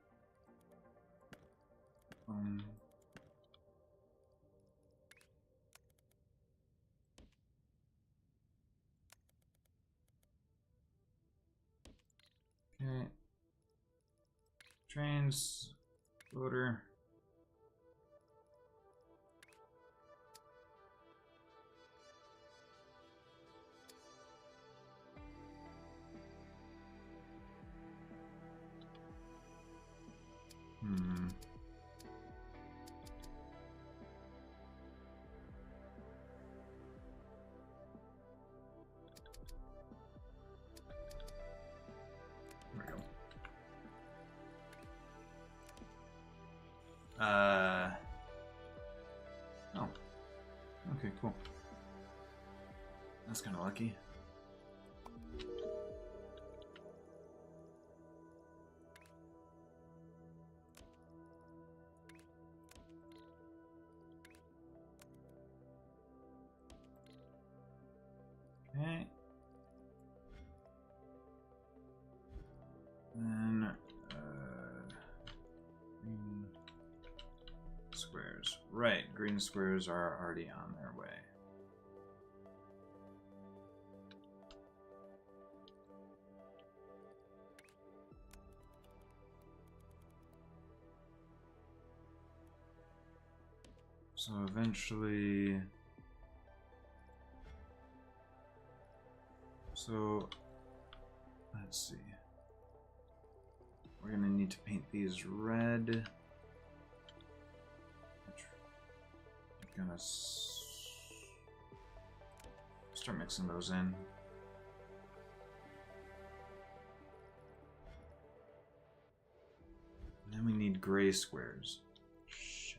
Okay. Trains, loader. There we go. Oh. Okay, cool. That's kind of lucky. Okay. Then, green squares. Right, green squares are already on their way. So eventually... So, let's see. We're gonna need to paint these red. I'm gonna start mixing those in. And then we need gray squares. Shit.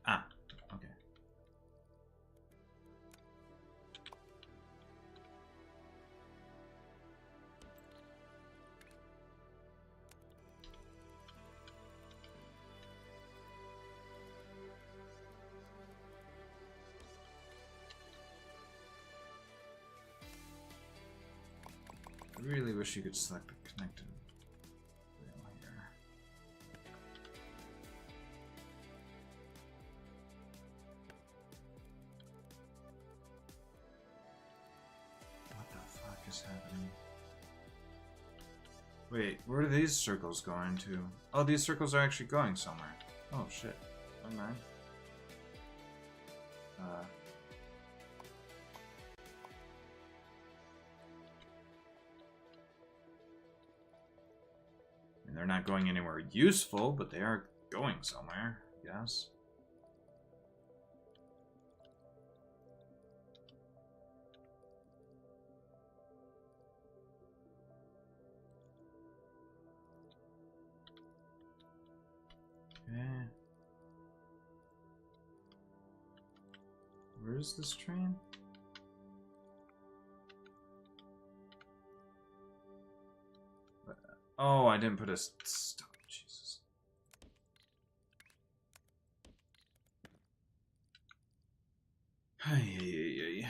Ah, okay. I really wish you could select the connected rail here. What the fuck is happening? Wait, where do these circles go into? Oh, these circles are actually going somewhere. Oh shit. Never mind. I mean, they're not going anywhere useful, but they are going somewhere, I guess. Okay. Where is this train? Oh, I didn't put a stop. Jesus. Hey.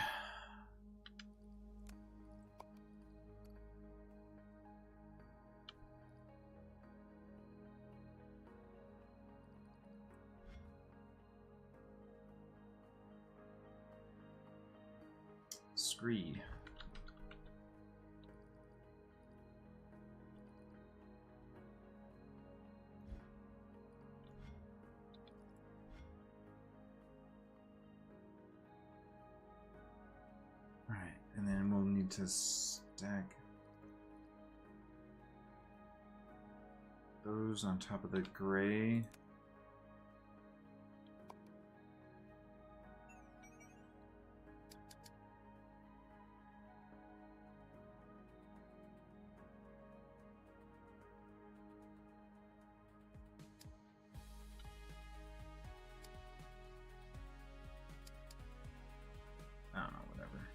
Screed. Alright, and then we'll need to stack those on top of the gray. I don't know, whatever.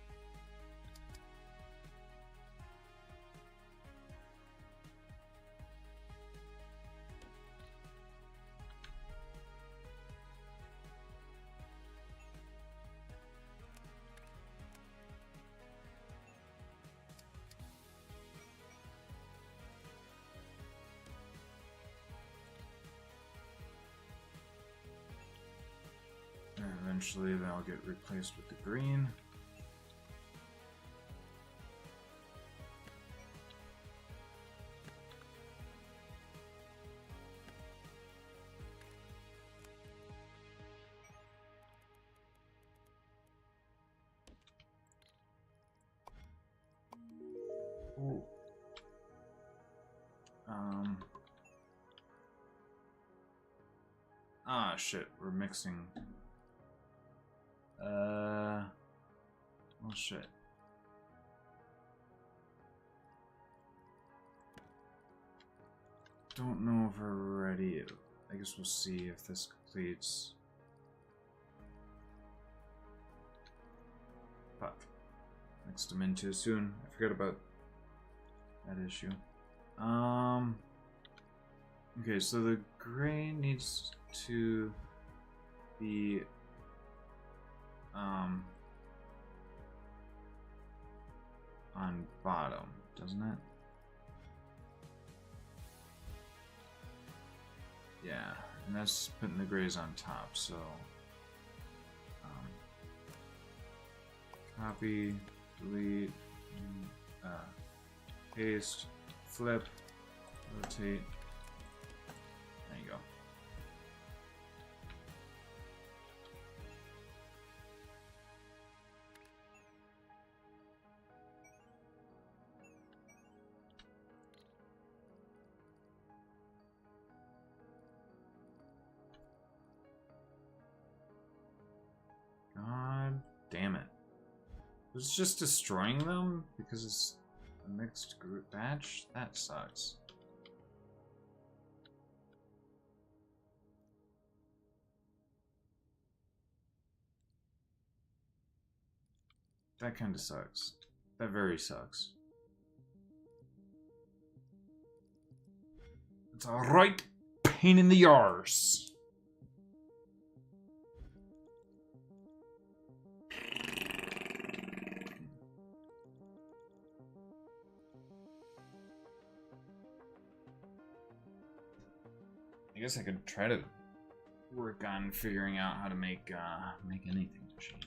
And eventually they'll get replaced with the green. Ooh. Ah, shit, we're mixing. Well, shit. Don't know if we're ready. I guess we'll see if this completes. Fuck. Mixed them in too soon. I forgot about that issue. Okay, so the gray needs to be on bottom, doesn't it? Yeah, and that's putting the grays on top, so copy, delete, paste, flip, rotate. There you go. God damn it. Was it just destroying them because it's a mixed group batch? That sucks. That kind of sucks. That very sucks. It's a right pain in the arse. I guess I could try to work on figuring out how to make anything machine.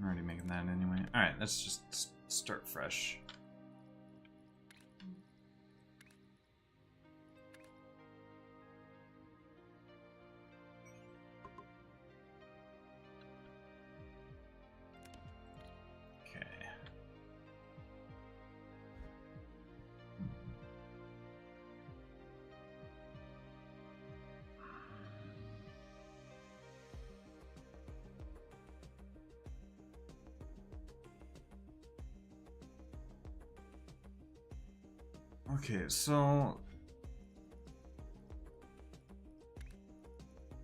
I'm already making that anyway. Alright, let's just start fresh. Okay, so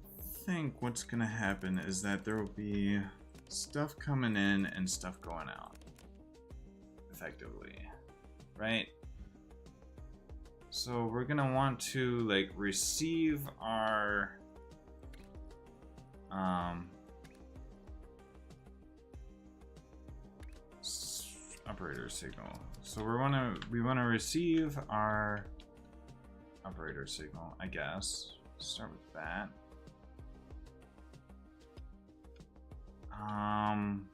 I think what's gonna happen is that there will be stuff coming in and stuff going out, effectively, right? So we're gonna want to like receive our operator signal. So we want to receive our operator signal, I guess. Start with that. And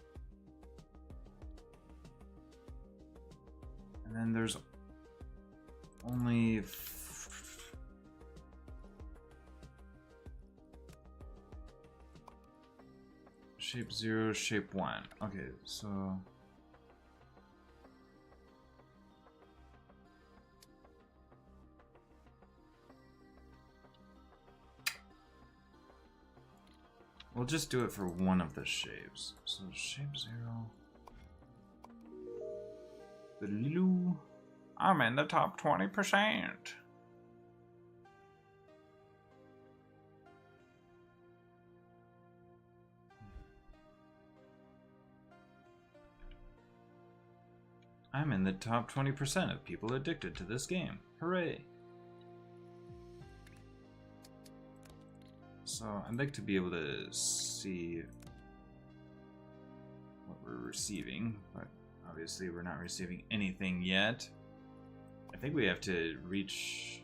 then there's only shape 0, shape 1. Okay, so we'll just do it for one of the shapes. So shape 0. I'm in the top 20%. I'm in the top 20% of people addicted to this game. Hooray! So I'd like to be able to see what we're receiving, but obviously we're not receiving anything yet. I think we have to reach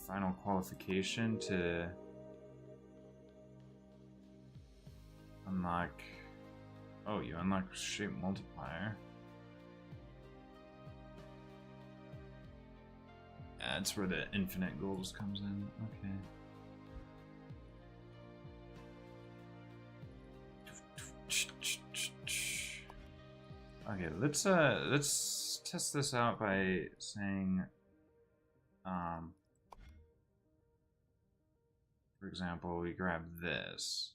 final qualification to unlock. Oh, you unlock shape multiplier. That's where the infinite goals comes in. Okay. Okay, let's test this out by saying, for example, we grab this.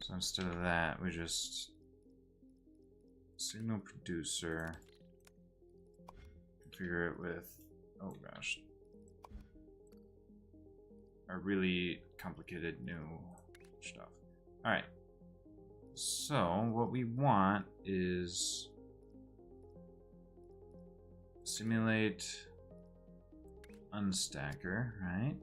So instead of that, we just signal producer, configure it with, oh gosh, a really complicated new stuff. Alright, so what we want is simulate unstacker, right?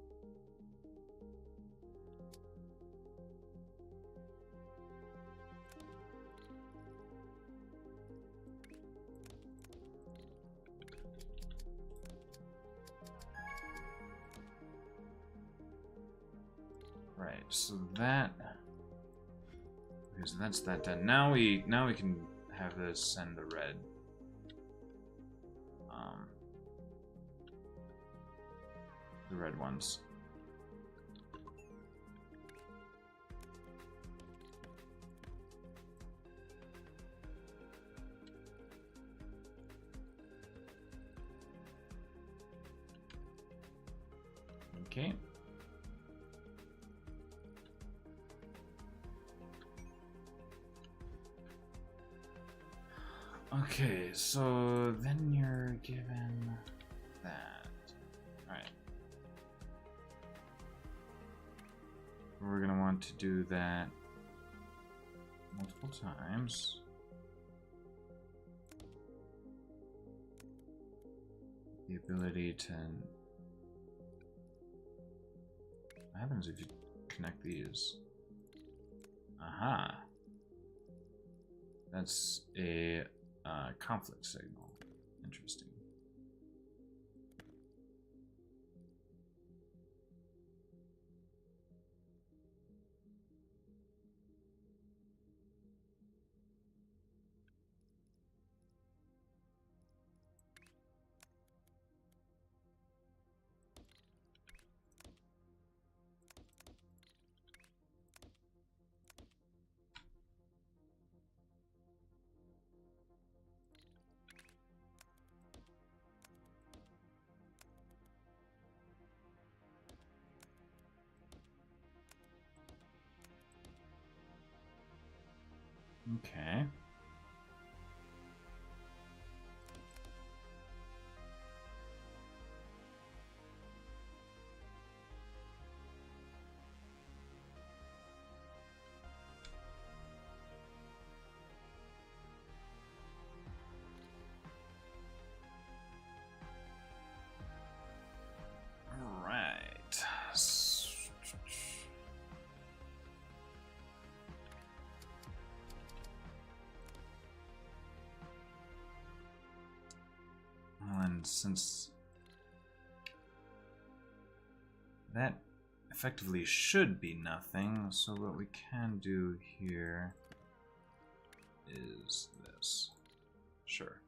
Right, so that, okay, so that's that done. Now we can have this send the red. The red ones. Okay. Okay, so then you're given that. Alright. We're gonna want to do that multiple times. The ability to... What happens if you connect these? Aha! That's a conflict signal. Interesting. Okay. And since that effectively should be nothing, so what we can do here is this. Sure.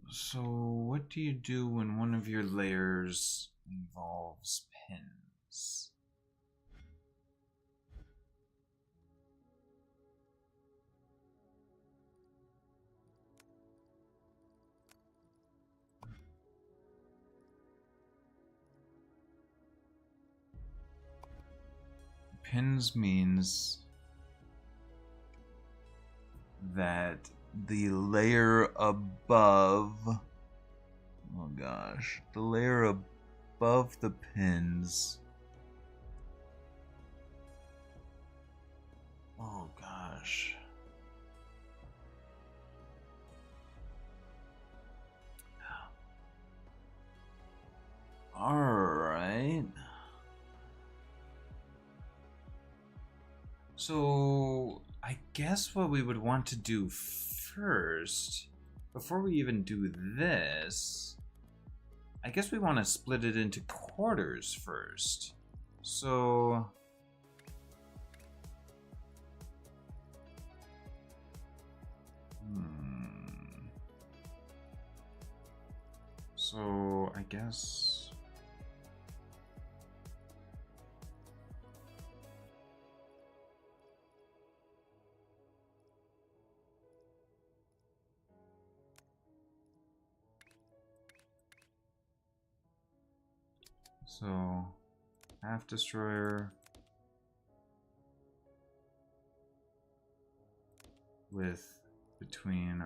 So, what do you do when one of your layers involves pins? Pins means that the layer above, oh gosh, the layer above the pins, oh gosh, all right. So I guess what we would want to do first, before we even do this, I guess we want to split it into quarters first. So so I guess so half destroyer with between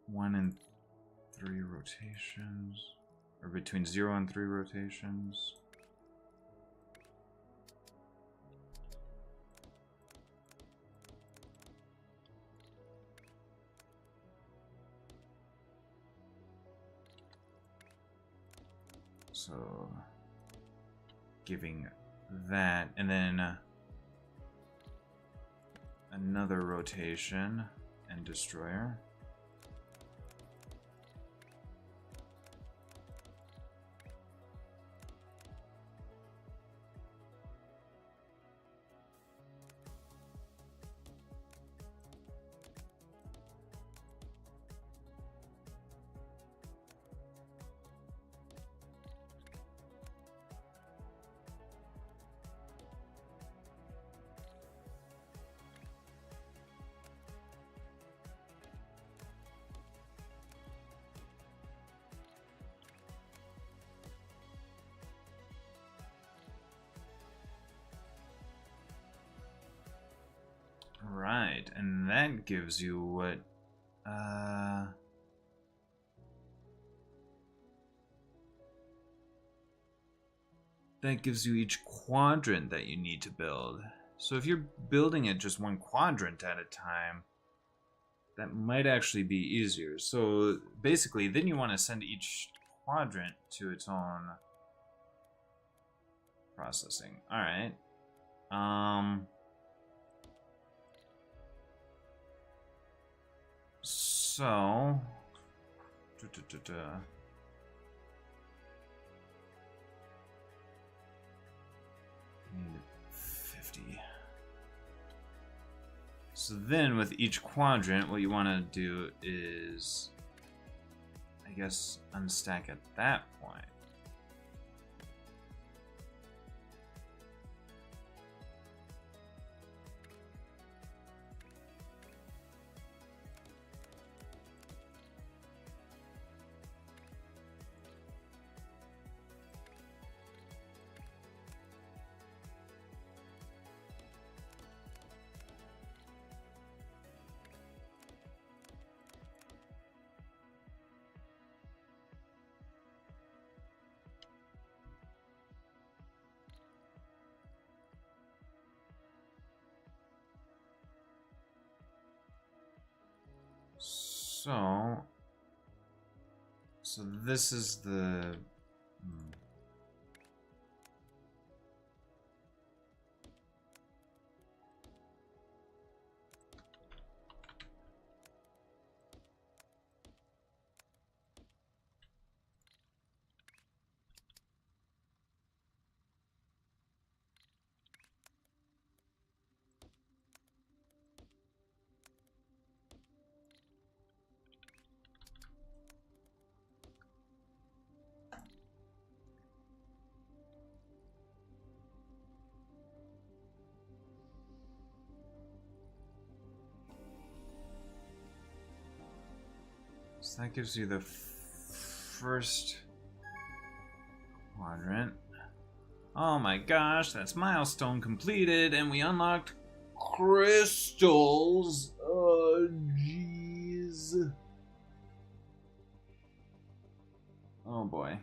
1 and 3 rotations, or between 0 and 3 rotations. So giving that, and then another rotation and destroyer. Right, and that gives you what, that gives you each quadrant that you need to build. So if you're building it just one quadrant at a time, that might actually be easier. So basically, then you want to send each quadrant to its own processing. All right. So, need 50. So then with each quadrant, what you want to do is, I guess, unstack at that point. So this is the... So that gives you the first quadrant. Oh my gosh, that's milestone completed, and we unlocked crystals. Oh, jeez. Oh boy.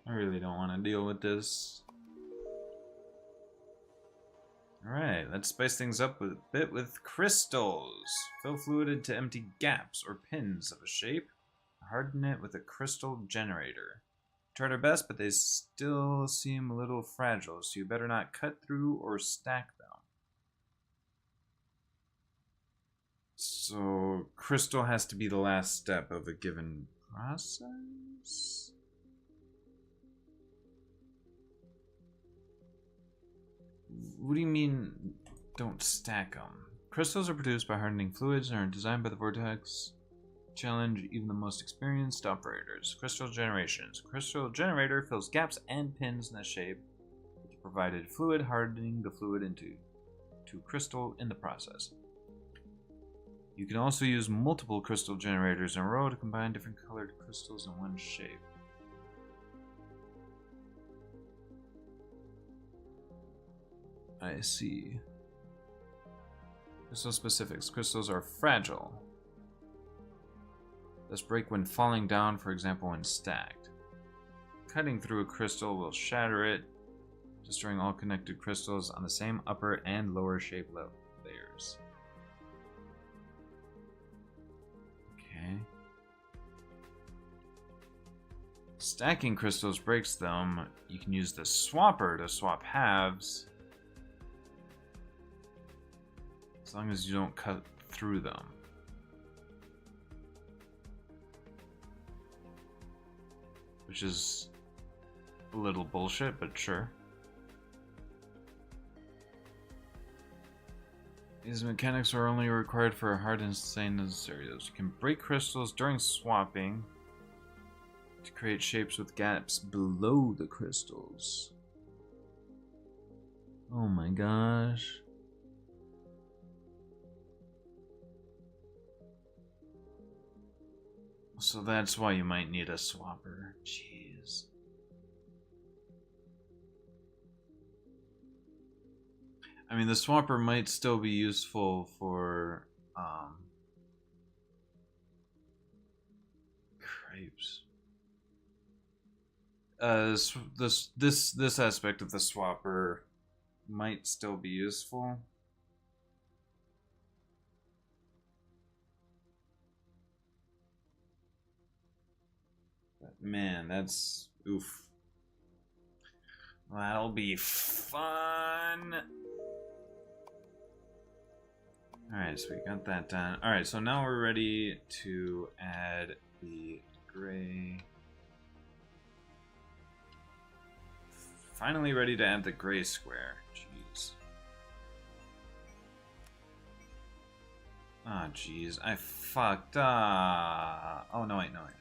I really don't want to deal with this. Alright, let's spice things up a bit with crystals. Fill fluid into empty gaps or pins of a shape. Harden it with a crystal generator. Tried our best, but they still seem a little fragile, so you better not cut through or stack them. So, crystal has to be the last step of a given process? What do you mean, don't stack them? Crystals are produced by hardening fluids and are designed by the Vortex. Challenge even the most experienced operators. Crystal generations. A crystal generator fills gaps and pins in the shape with the provided fluid, hardening the fluid into crystal in the process. You can also use multiple crystal generators in a row to combine different colored crystals in one shape. I see. Crystal specifics. Crystals are fragile. Thus break when falling down, for example, when stacked. Cutting through a crystal will shatter it, destroying all connected crystals on the same upper and lower shape layers. Okay. Stacking crystals breaks them. You can use the swapper to swap halves, as long as you don't cut through them. Which is a little bullshit, but sure. These mechanics are only required for hardened scenarios. You can break crystals during swapping to create shapes with gaps below the crystals. Oh my gosh. So that's why you might need a swapper. Jeez. I mean, the swapper might still be useful for crepes. This aspect of the swapper might still be useful. Man, that's oof. That'll be fun. Alright, so we got that done. Alright, so now we're ready to add the gray. Finally ready to add the gray square. Jeez. Oh, jeez. I fucked up. Oh, no, wait, no, I didn't.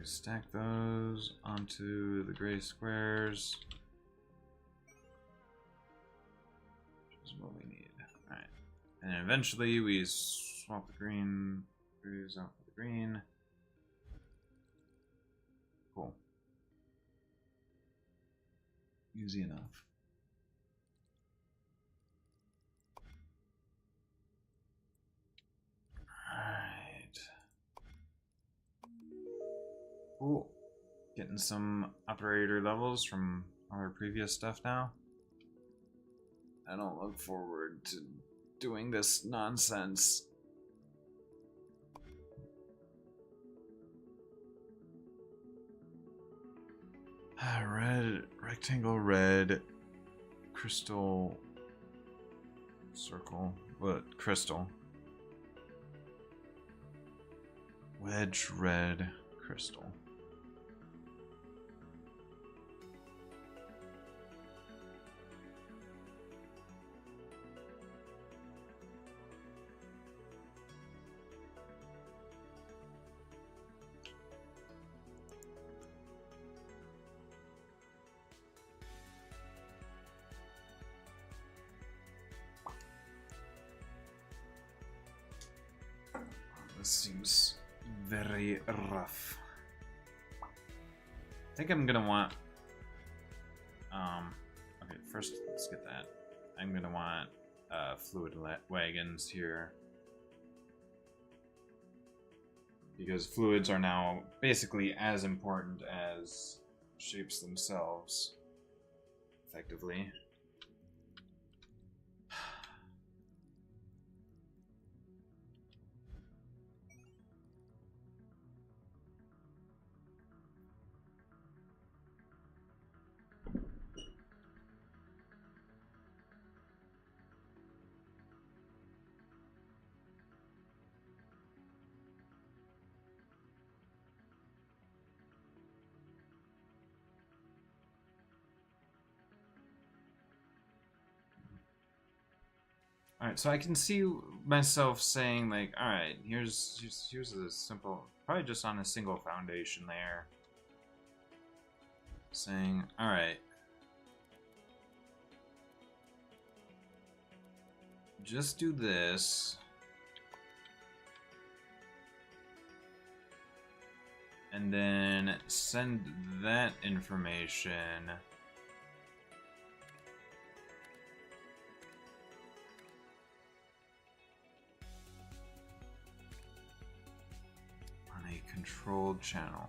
Stack those onto the gray squares. Which is what we need. Alright. And then eventually we swap the green blues out for the green. Cool. Easy enough. Alright. Cool. Getting some operator levels from our previous stuff now. I don't look forward to doing this nonsense. Red, rectangle, red, crystal, circle, what? Crystal. Wedge, red, crystal. This seems very rough. I think I'm gonna want okay, first let's get that. I'm gonna want fluid wagons here, because fluids are now basically as important as shapes themselves, effectively. Alright, so I can see myself saying, like, alright, here's a simple, probably just on a single foundation layer. Saying, alright, just do this. And then send that information on a controlled channel.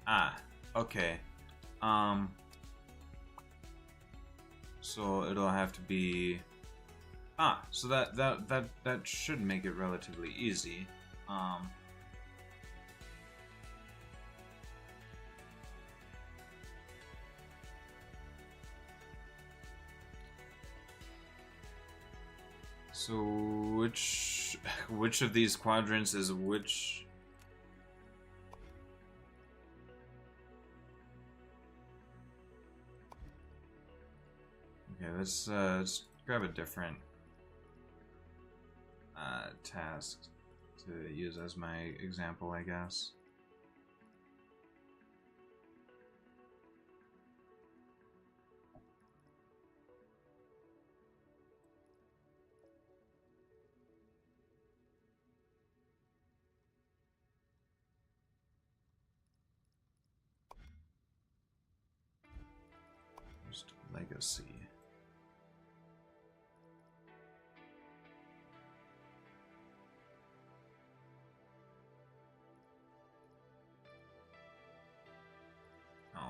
Ah, okay. So it'll have to be so that should make it relatively easy. So which of these quadrants is which? Okay, let's grab a different task to use as my example, I guess. Just legacy. Oh.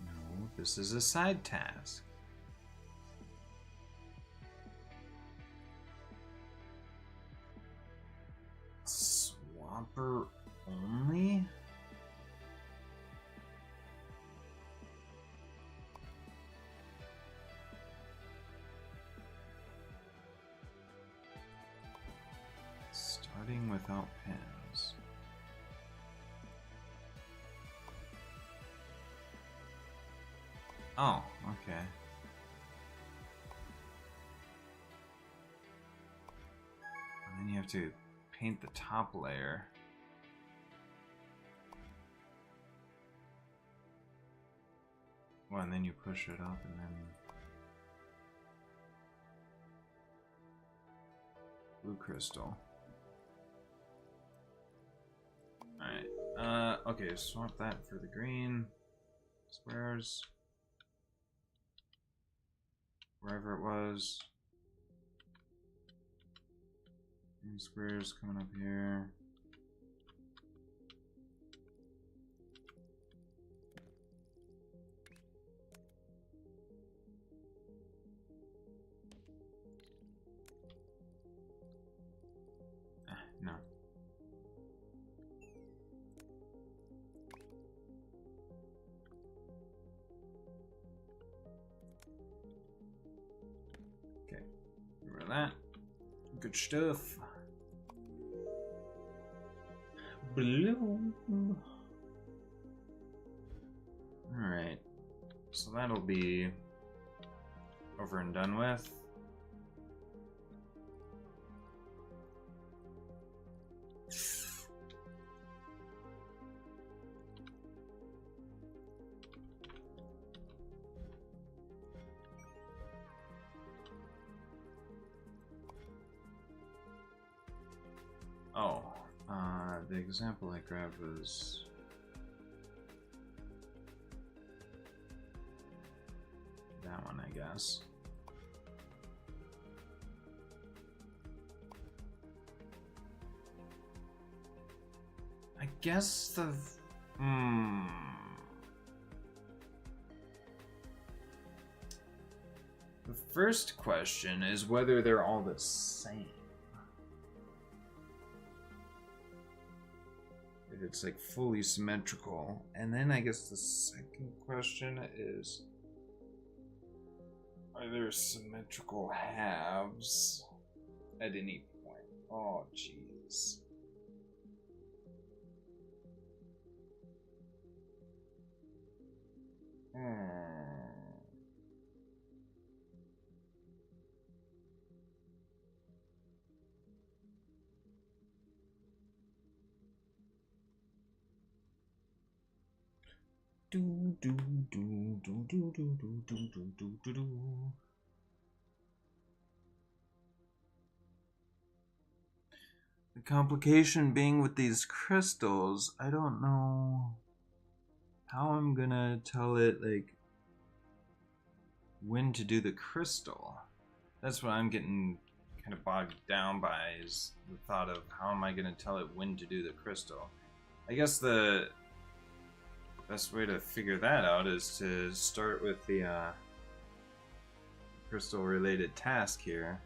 No, this is a side task. Swapper only? Starting without pins. Oh, okay. And then you have to paint the top layer. Well, and then you push it up and then... Blue crystal. Alright, okay, swap that for the green. Squares. Wherever it was. Green squares coming up here. No. Okay, get rid of that. Good stuff. Blue. Alright. So that'll be over and done with. Oh, the example I grabbed was that one, I guess. I guess the the first question is whether they're all the same. If it's like fully symmetrical. And then I guess the second question is, are there symmetrical halves at any point? Oh, jeez. Do do do do do do do do do do do. The complication being with these crystals, I don't know how I'm gonna tell it like when to do the crystal. That's what I'm getting kind of bogged down by, is the thought of how am I gonna tell it when to do the crystal. I guess the best way to figure that out is to start with the crystal related task here.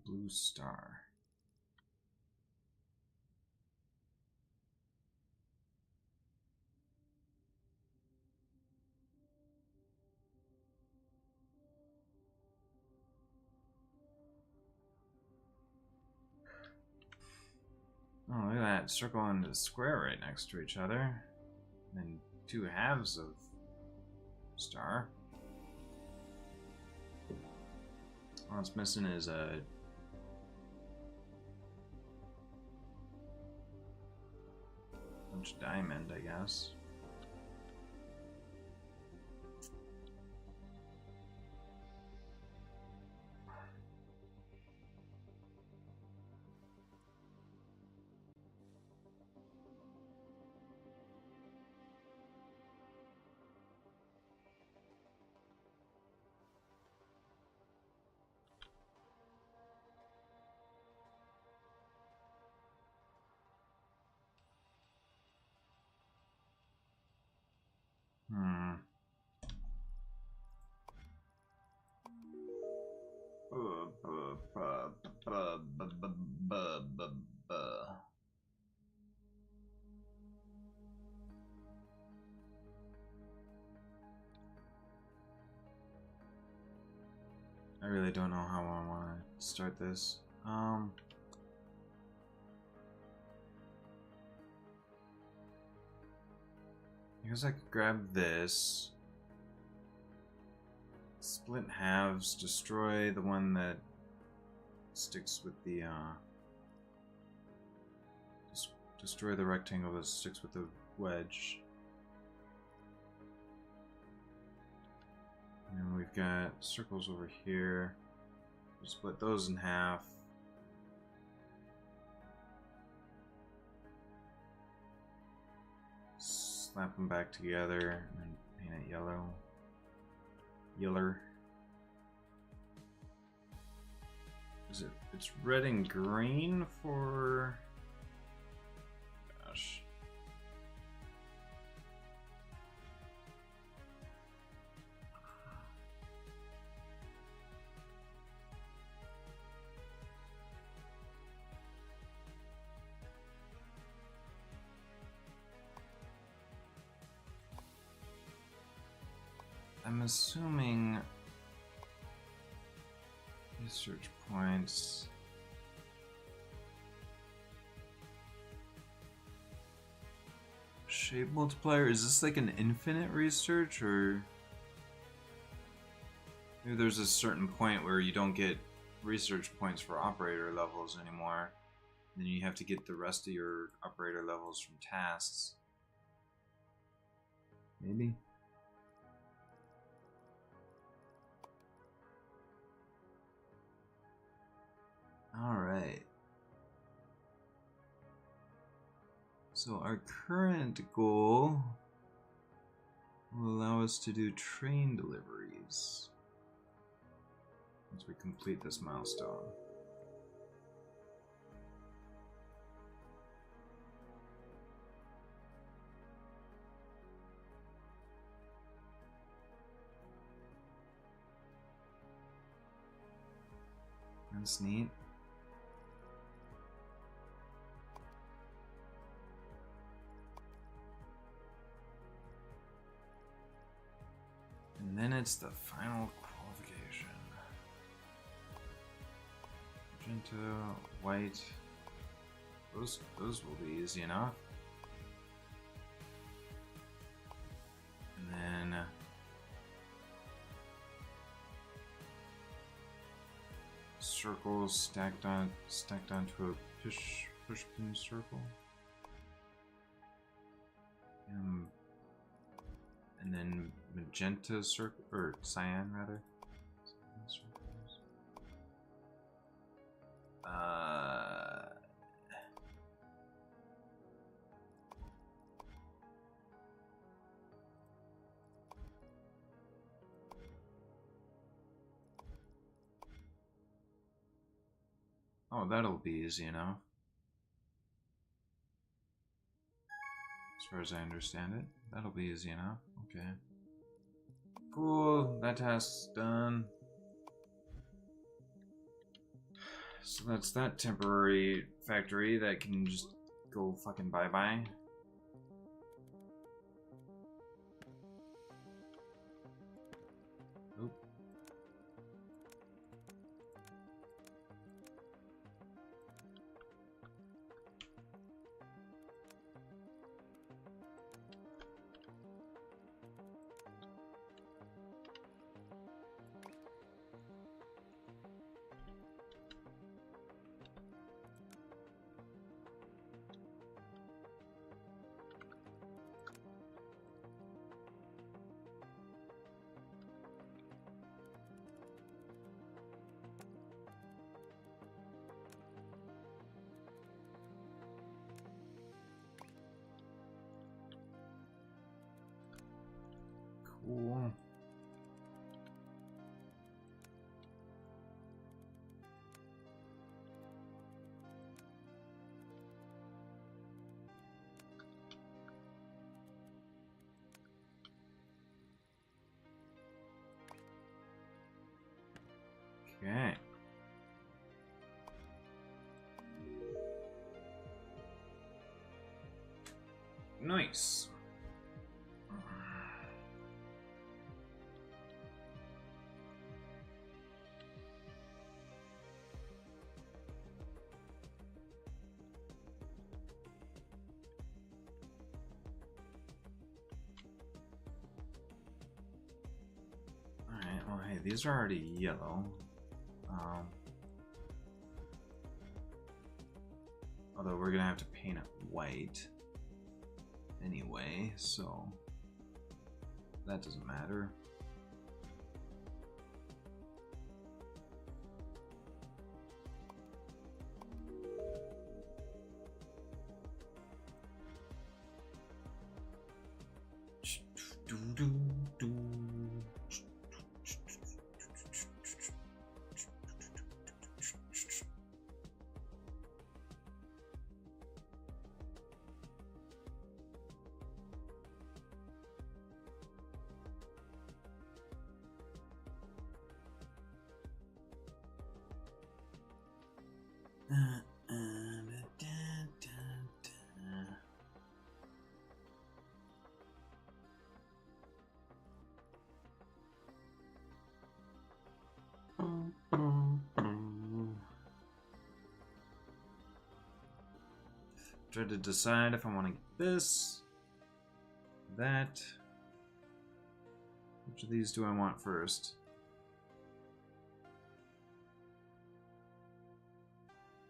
Blue star. Oh, look at that. Circle and the square right next to each other. And two halves of star. All it's missing is a bunch of diamond, I guess. I really don't know how I want to start this. I guess I could grab this, split in halves, destroy the one that sticks with the destroy the rectangle that sticks with the wedge. And we've got circles over here. We'll split those in half. Slap them back together and paint it yellow. Yeller. Is it? It's red and green for. Gosh. I'm assuming research points. Shape multiplier, is this like an infinite research, or maybe there's a certain point where you don't get research points for operator levels anymore, then you have to get the rest of your operator levels from tasks. Maybe. Alright. So our current goal will allow us to do train deliveries once we complete this milestone. That's neat. And then it's the final qualification. Magenta, white. Those will be easy enough. And then circles stacked onto a pushpin circle. And then magenta circle, or cyan rather. Oh, that'll be easy enough. As far as I understand it, that'll be easy enough. Okay. Cool, that task's done. So that's that temporary factory that can just go fucking bye-bye. Oop. Cool. Okay. Nice. Alright, well, hey, these are already yellow. Although we're gonna have to paint it white anyway, so that doesn't matter. Try to decide if I want to get this, that. Which of these do I want first?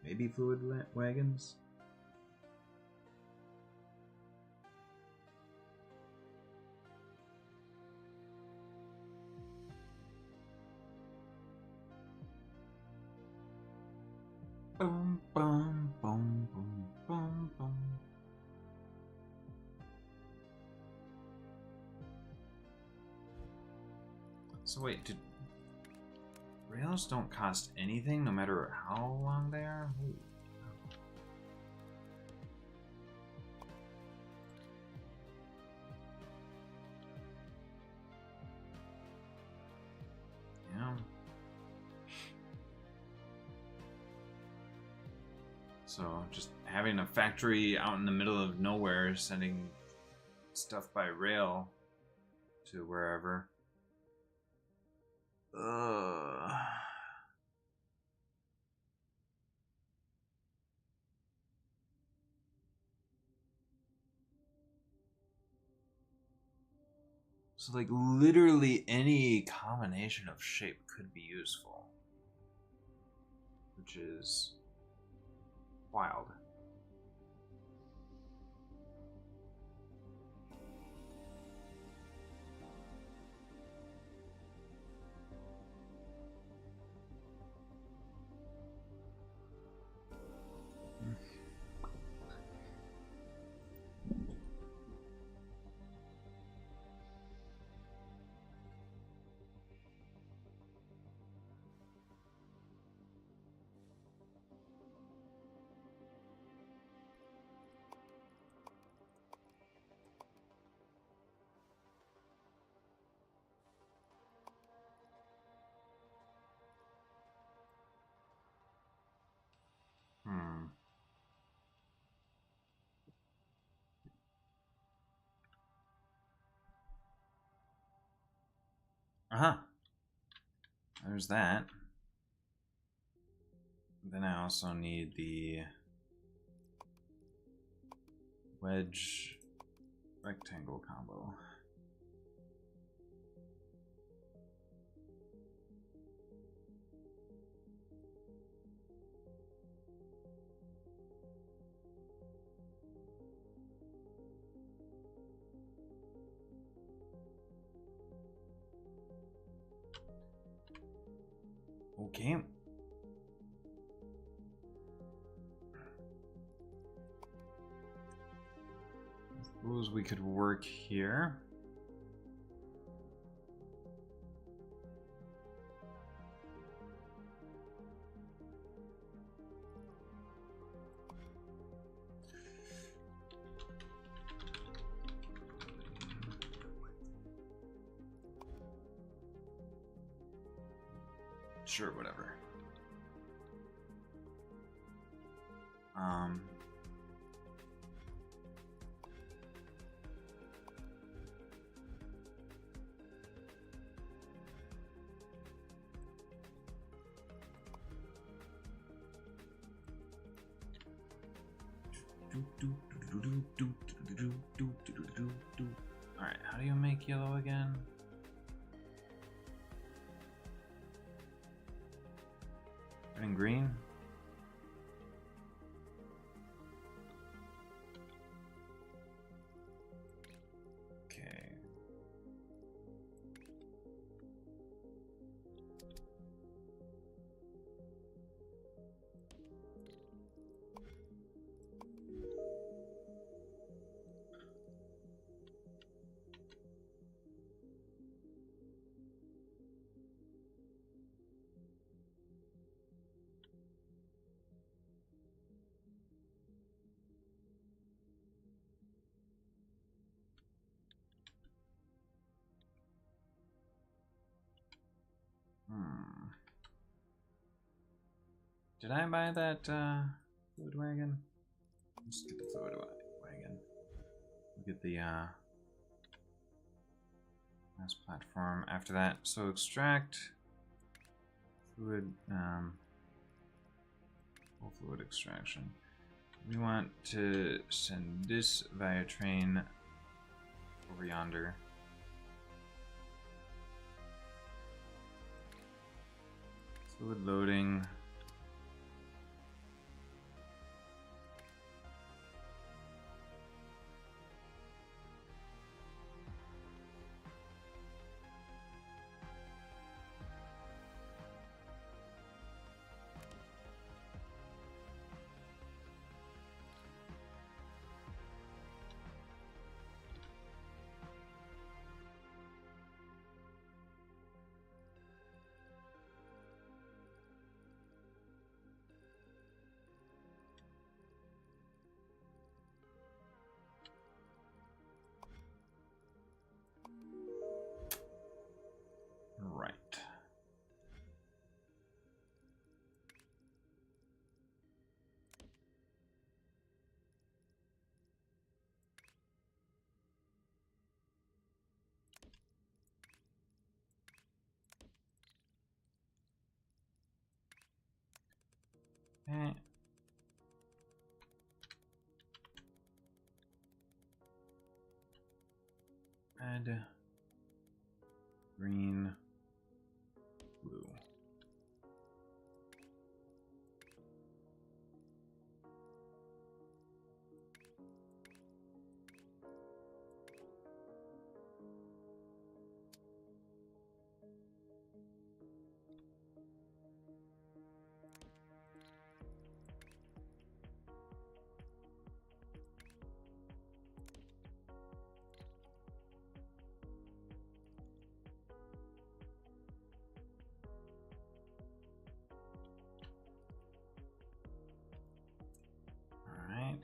Maybe fluid wagons? Boom, boom, boom, boom, boom, boom. So wait, did rails don't cost anything no matter how long they are? Ooh. Yeah. So just having a factory out in the middle of nowhere sending stuff by rail to wherever. So like literally any combination of shape could be useful, which is wild. Uh-huh. There's that. Then I also need the wedge rectangle combo. Okay. I suppose we could work here. Sure, whatever. Alright, how do you make yellow again? Red and green? Okay. Did I buy that fluid wagon? Let's get the fluid wagon. We'll get the mass platform after that. So extract fluid, full fluid extraction. We want to send this via train over yonder. Fluid loading. Right. Okay. Red, green, blue. All right.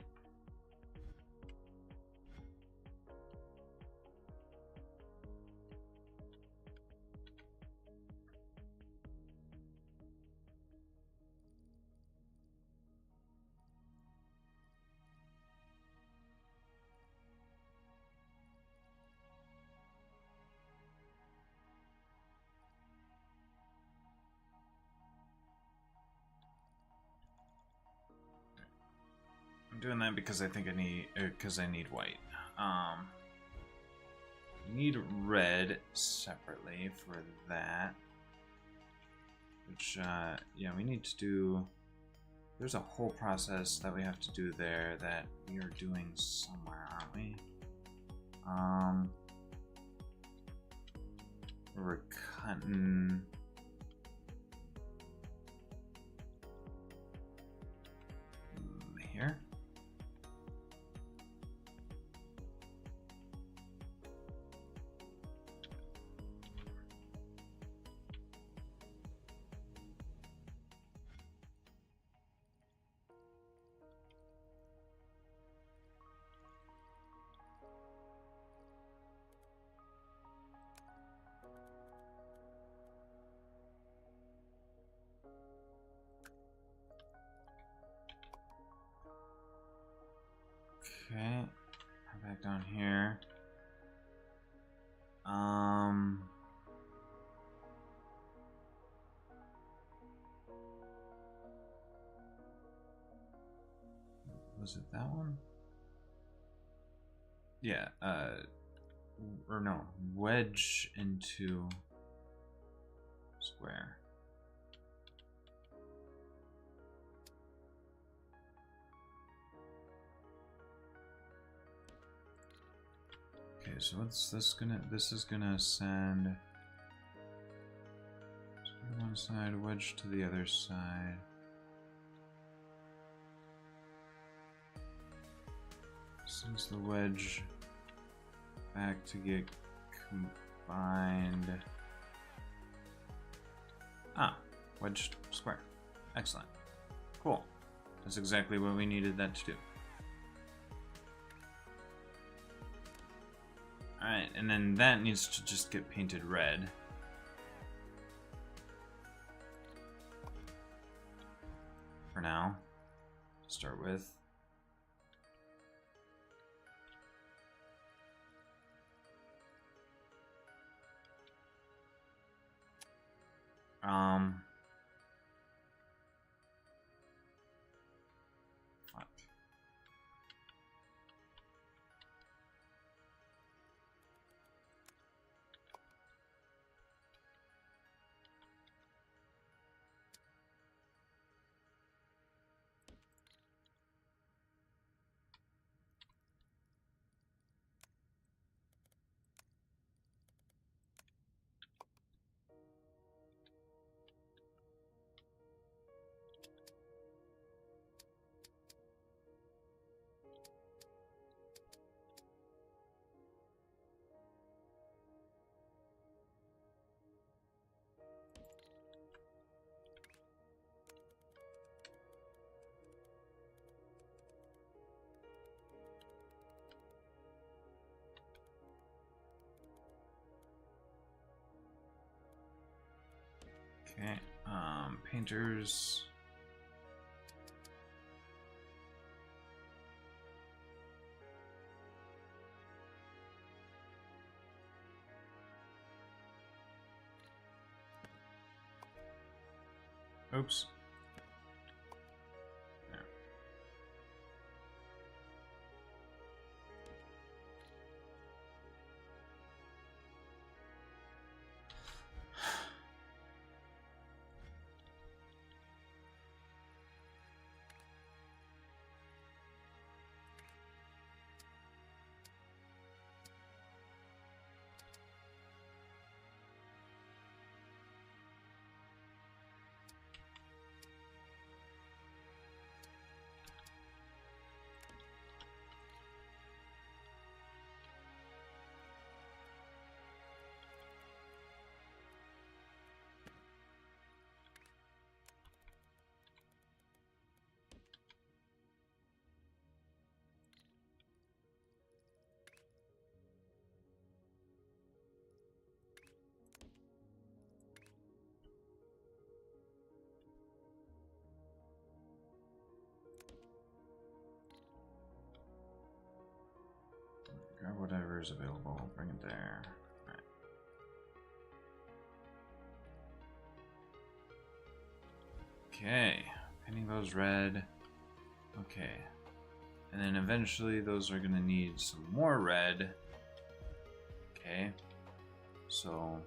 I'm doing that because I think I need white. Need red separately for that. Which, yeah, we need to do... There's a whole process that we have to do there that we are doing somewhere, aren't we? We're cutting... Here? Okay, back down here. Was it that one? Yeah, or no, wedge into square. Okay, so what's this gonna, this is gonna send one side, wedge to the other side. Sends the wedge back to get combined. Ah, wedge square. Excellent. Cool. That's exactly what we needed that to do. Alright, and then that needs to just get painted red. For now, to start with. Fuck. Okay, painters. Oops. There. Grab whatever is available, bring it there. Alright. Okay, painting those red. Okay. And then eventually those are gonna need some more red. Okay. So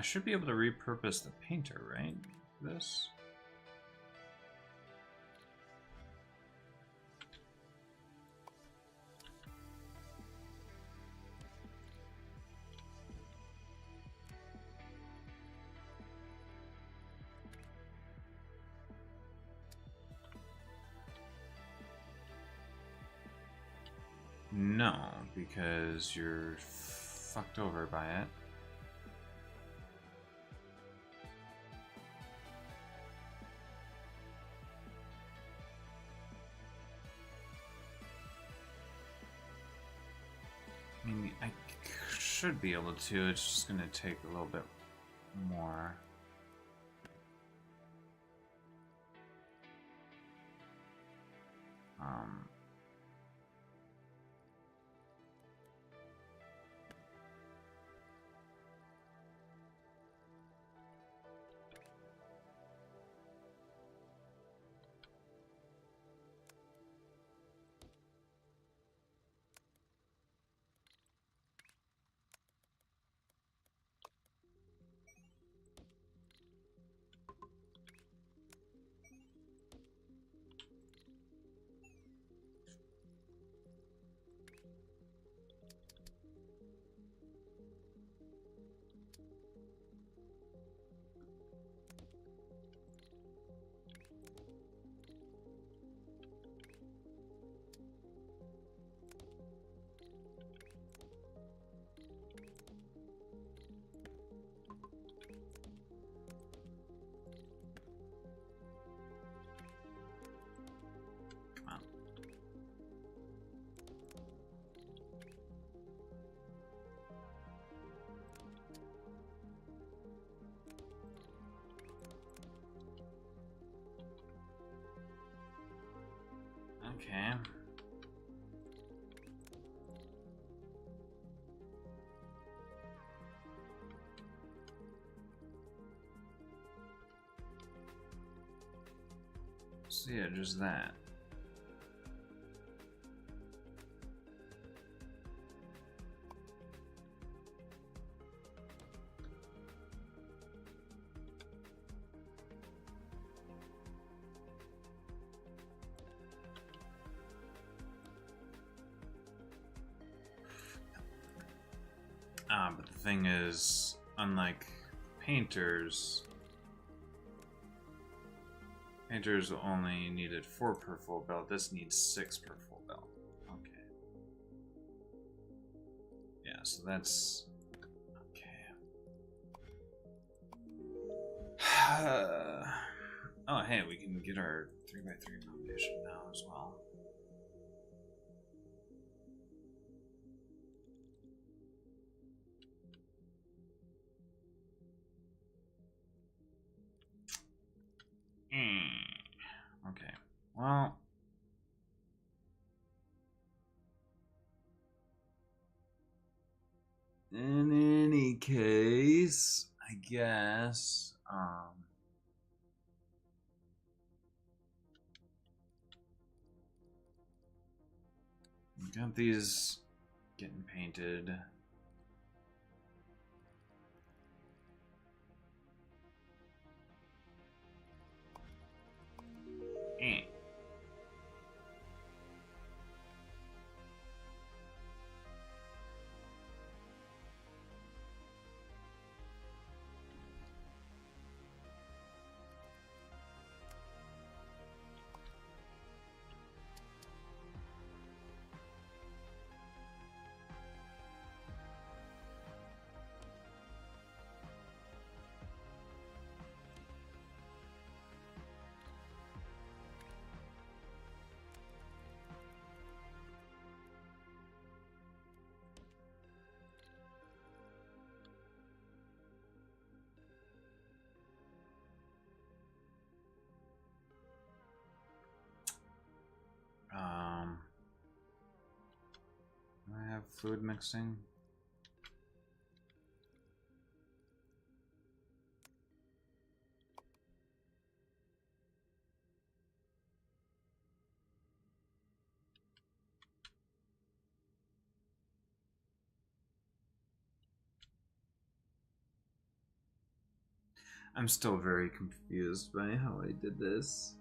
I should be able to repurpose the painter, right? This? No, because you're fucked over by it. I mean, I should be able to, it's just gonna take a little bit more. Okay. So yeah, just that. But the thing is, unlike painters only needed 4 per full belt. This needs 6 per full belt. Okay. Yeah, so that's okay. Oh, hey, we can get our 3x3 foundation now as well. Okay, well, in any case, I guess, we got these getting painted. Do I have fluid mixing? I'm still very confused by how I did this.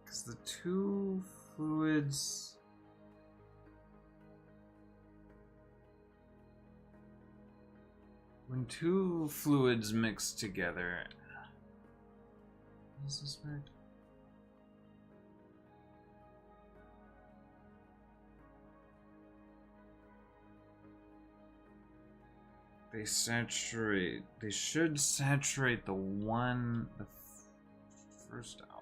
Because the two fluids... When two fluids mix together... Is this right? They saturate. They should saturate the first output.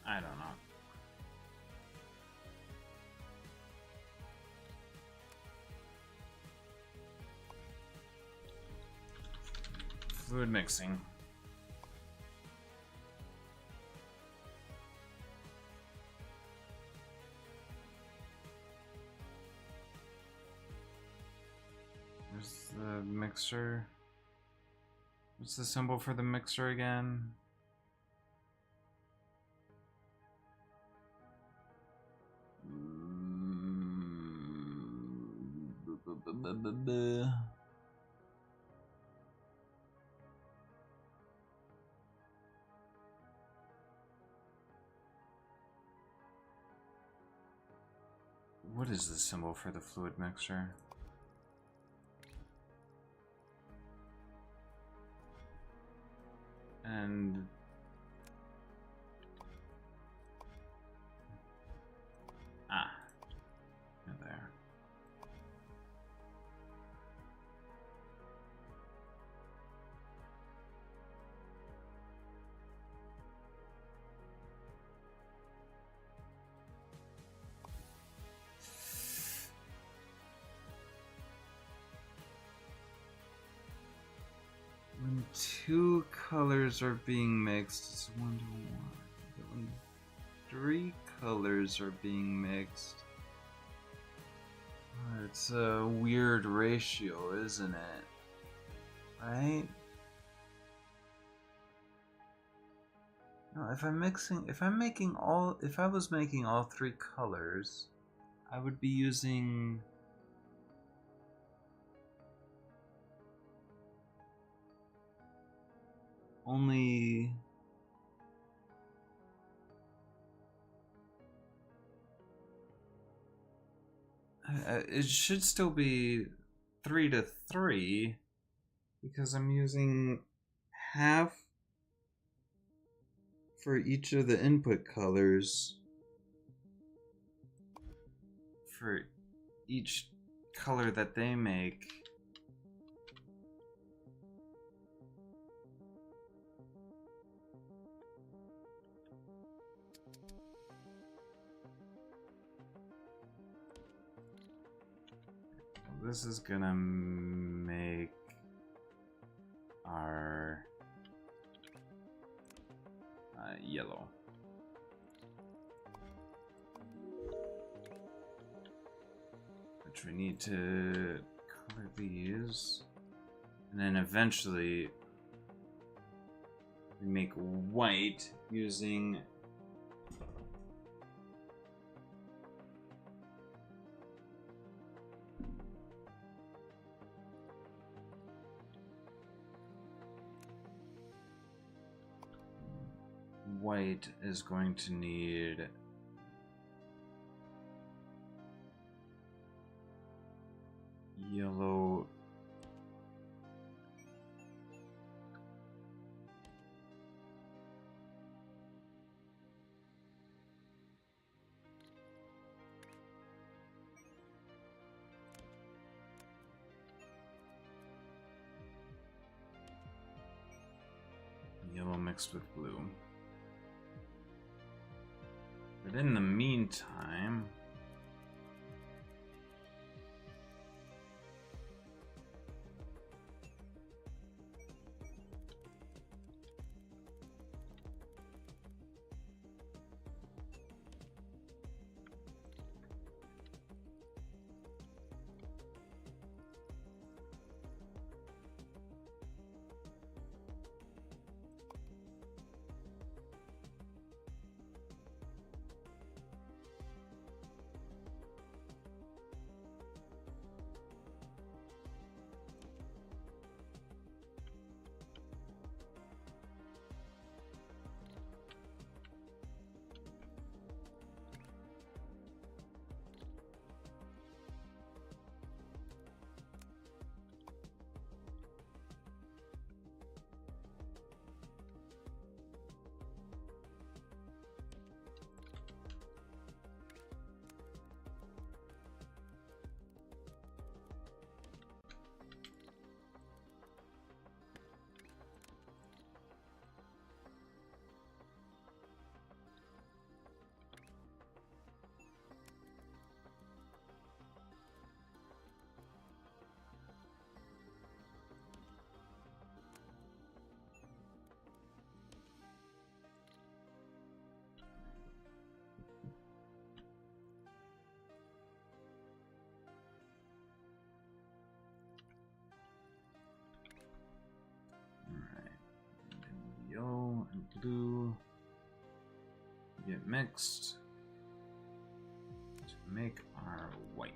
I don't know. Fluid mixing. Where's the mixer? What's the symbol for the mixer again? What is the symbol for the fluid mixer? And there. When two colors are being mixed, it's 1 to 1. But when 3 colors are being mixed, it's a weird ratio, isn't it? Right? No, if I was making all 3 colors, I would be using only it should still be 3 to 3 because I'm using half for each of the input colors for each color that they make. This is gonna make our yellow. Which we need to color these. And then eventually we make white using white is going to need yellow. Yellow mixed with blue. But in the meantime... Yellow and blue get mixed to make our white.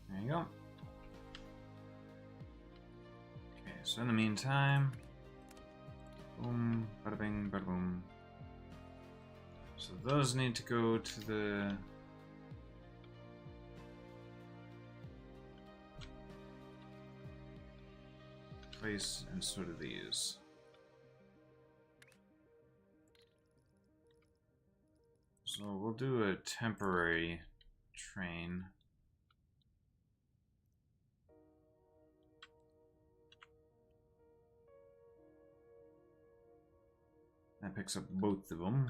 There you go. So in the meantime, boom, bada bing, bada boom. So those need to go to the place, and so do these. So we'll do a temporary train. That picks up both of them.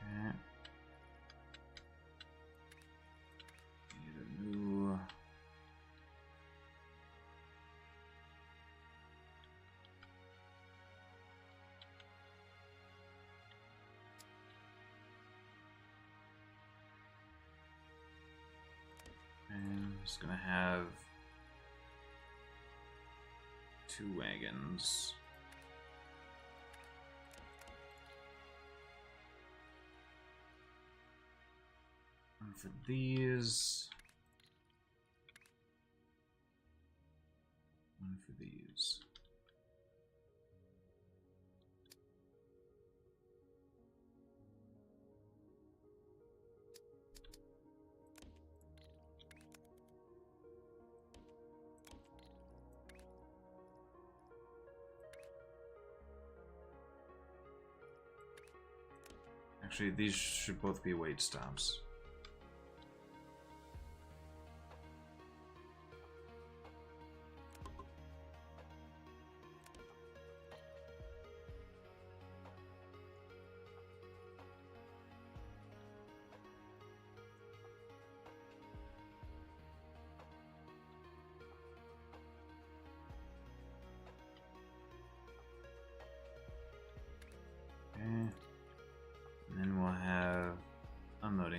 Okay. Need a new. And just gonna have 2 wagons. One for these. One for these. Actually, these should both be wait stops.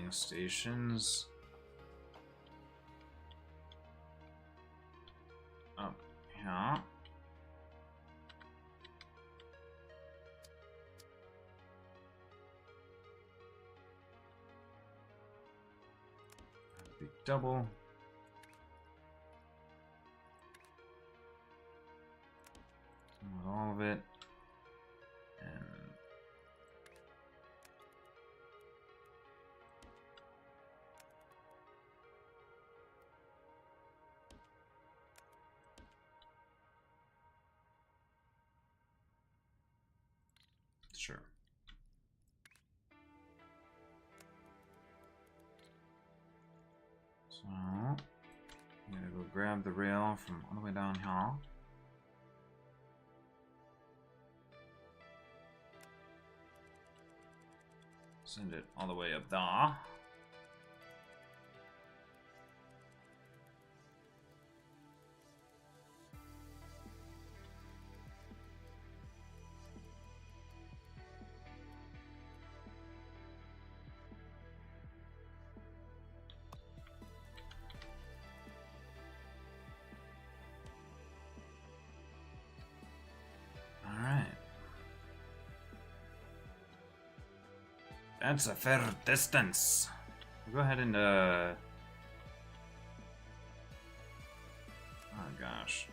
building stations. Up here. Big double. Not all of it. And sure. So I'm gonna go grab the rail from all the way down here. Send it all the way up there. That's a fair distance. We'll go ahead and oh gosh.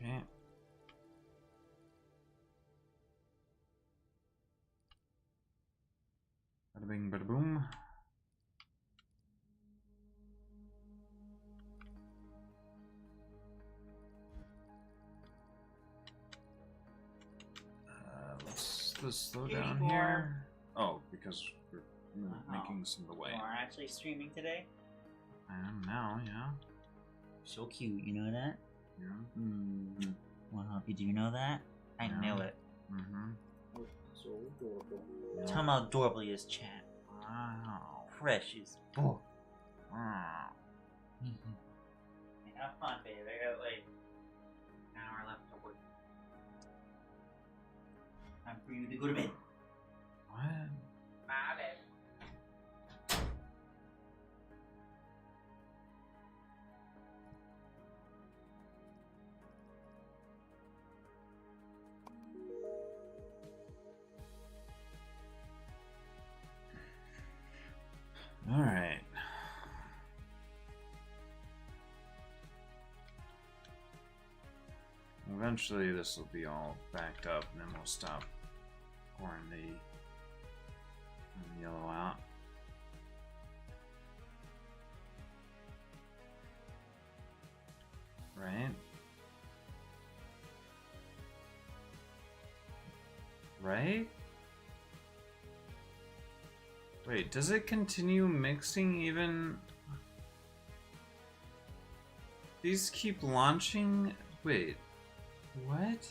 Okay. Bada bing, bada boom. Let's slow down here. Oh, because we're making some of the way. You are actually streaming today? I am now, yeah. So cute, you know that? Yeah. Mm-hmm. Well, you do know that? I knew it. Mm-hmm. So adorable. Tell him how adorable he is, chat. Wow. Precious. Wow. Have fun, babe. I got like an hour left to work. Time for you to go to bed. What? My bed. All right. Eventually, this will be all backed up, and then we'll stop pouring the yellow out. Right? Right? Wait, does it continue mixing even? These keep launching? Wait, what?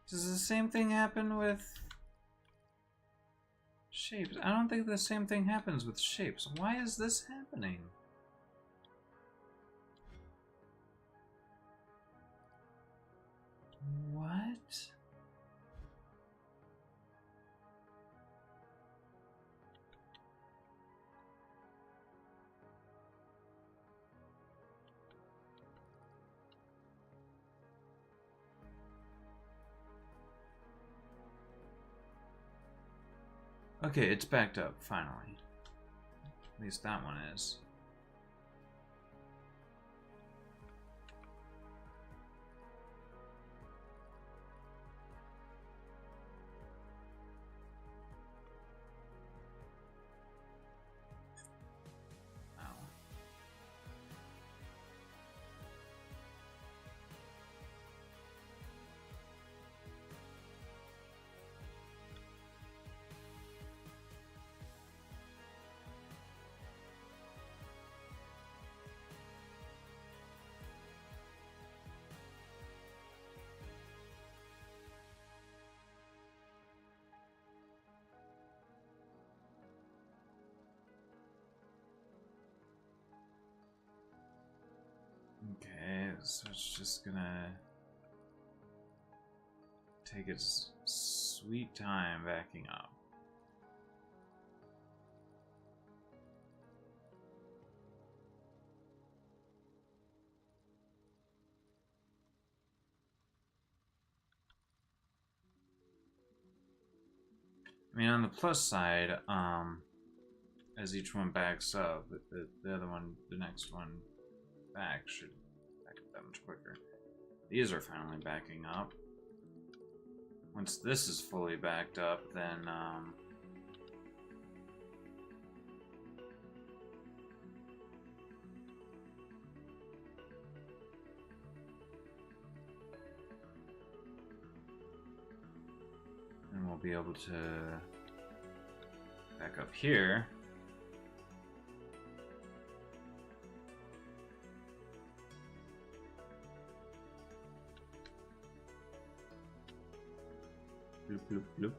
Does the same thing happen with shapes? I don't think the same thing happens with shapes. Why is this happening? What? Okay, it's backed up, finally. At least that one is. Okay, so it's just gonna take its sweet time backing up. I mean, on the plus side, as each one backs up, the other one, the next one back should back up that much quicker. These are finally backing up. Once this is fully backed up, then, and we'll be able to back up here. Bloop, bloop, bloop.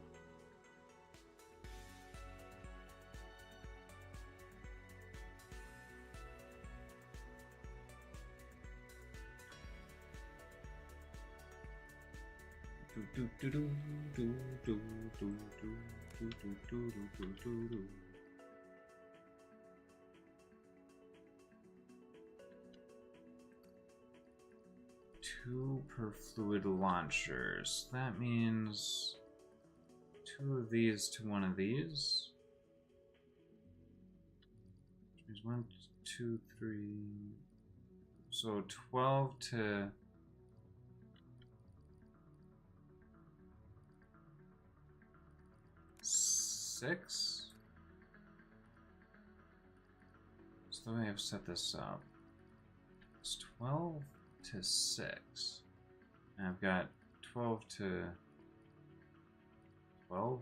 Two per fluid launchers. That means two of these to one of these. There's 1, 2, 3. So 12 to 6. So the way I've set this up, it's 12 to 6. And I've got 12 to 12.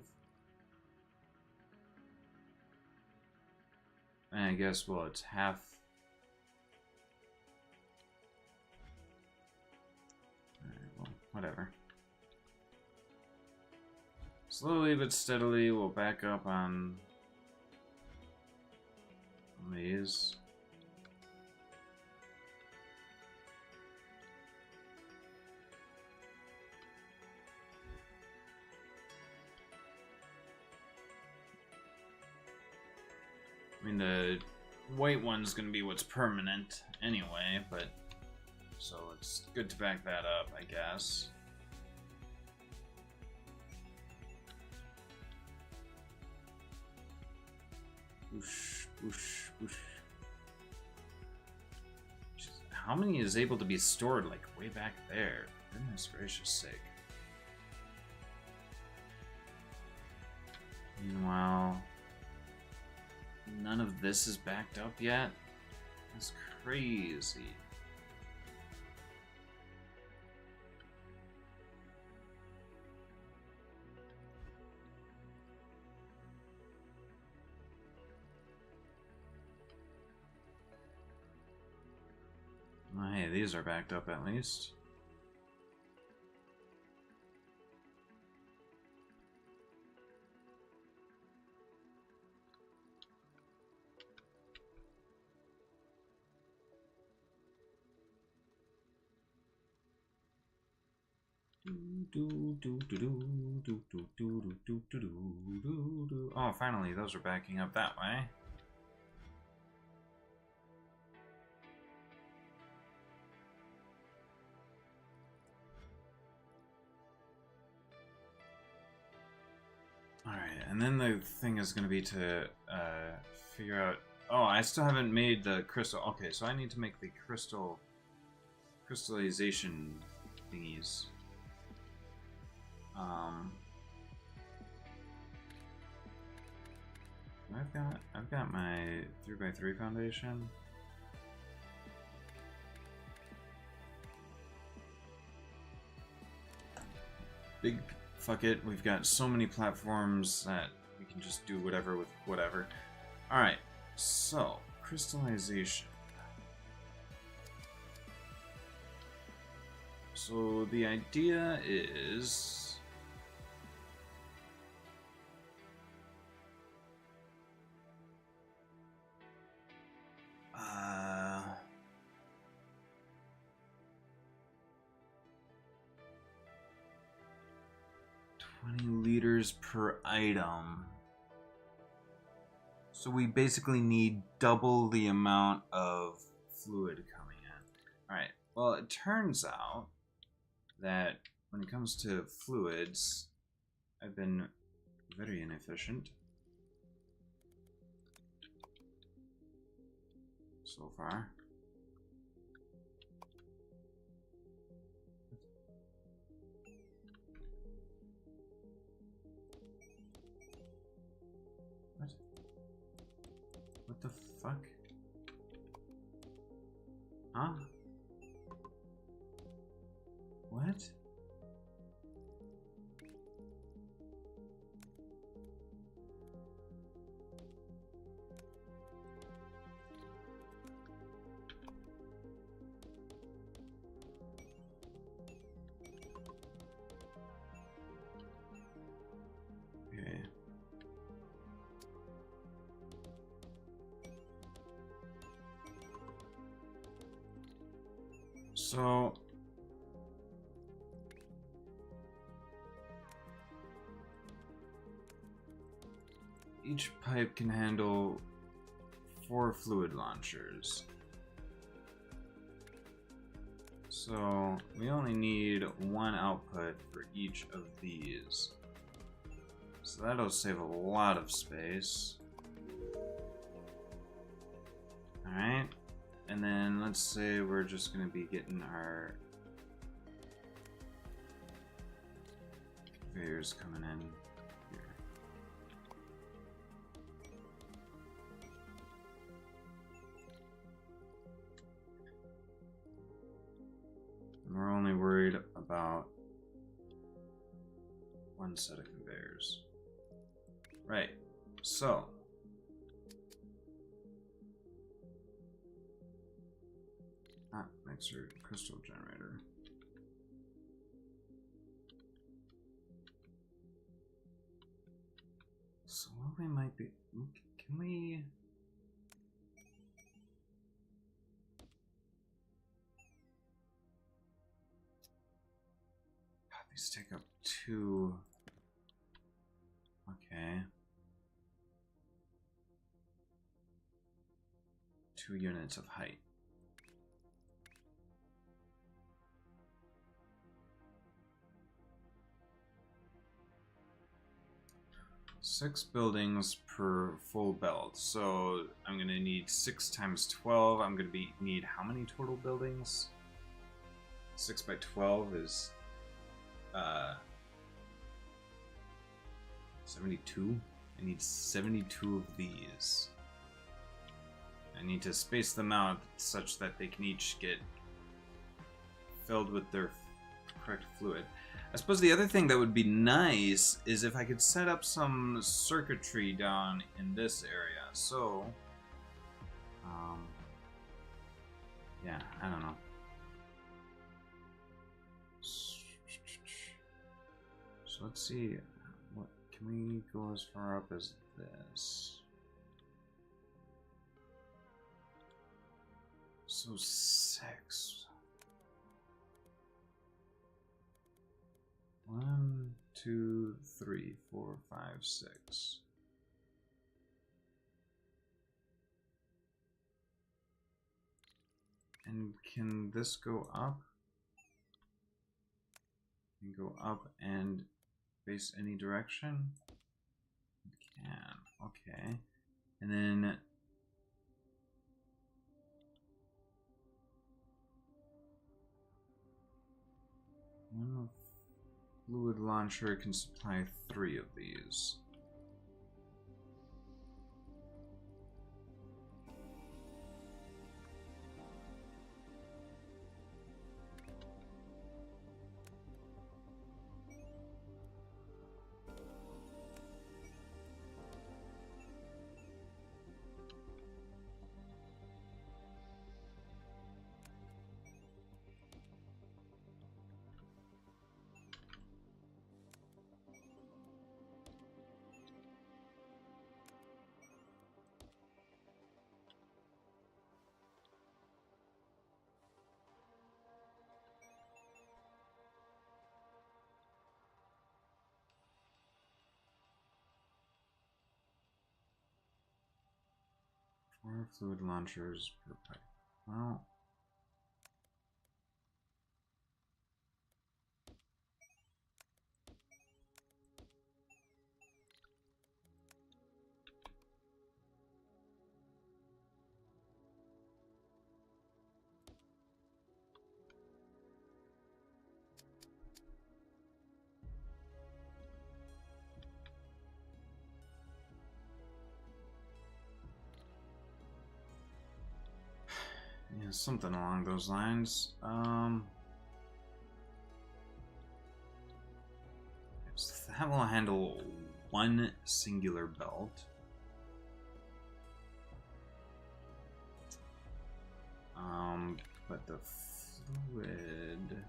And I guess, well, it's half. Alright, well, whatever. Slowly but steadily, we'll back up on these. I mean, the white one's gonna be what's permanent anyway, but so it's good to back that up, I guess. Whoosh, whoosh, whoosh. How many is able to be stored, like, way back there? Goodness gracious sake. Meanwhile, none of this is backed up yet? That's crazy. Oh, hey, these are backed up at least. Oh, finally, those are backing up that way. Alright, and then the thing is going to be to figure out... Oh, I still haven't made the crystal... Okay, so I need to make the crystallization thingies. I've got my 3x3 foundation. Big fuck it, we've got so many platforms that we can just do whatever with whatever. Alright, so crystallization. So the idea is 20 liters per item. So we basically need double the amount of fluid coming in. Alright, well, it turns out that when it comes to fluids, I've been very inefficient so far. What the fuck? Huh? What? Okay. So each pipe can handle 4 fluid launchers. So we only need 1 output for each of these. So that'll save a lot of space. Alright. And then let's say we're just going to be getting our conveyors coming in here. And we're only worried about 1 set of conveyors. Right, so mixer crystal generator. So what we might be, can we? God, these take up 2. Okay. 2 units of height. Six buildings per full belt. So I'm gonna need 6 times 12. I'm gonna need how many total buildings? 6 by 12 is 72. I need 72 of these. I need to space them out such that they can each get filled with their correct fluid. I suppose the other thing that would be nice is if I could set up some circuitry down in this area. So, yeah, I don't know. So let's see, what can we go as far up as this? So 6. 1, 2, 3, 4, 5, 6. And can this go up? Can go up and face any direction? It can. Okay. And then one fluid launcher can supply 3 of these. 4 fluid launchers per pipe. Well, yeah, something along those lines. That will handle one singular belt. But the fluid.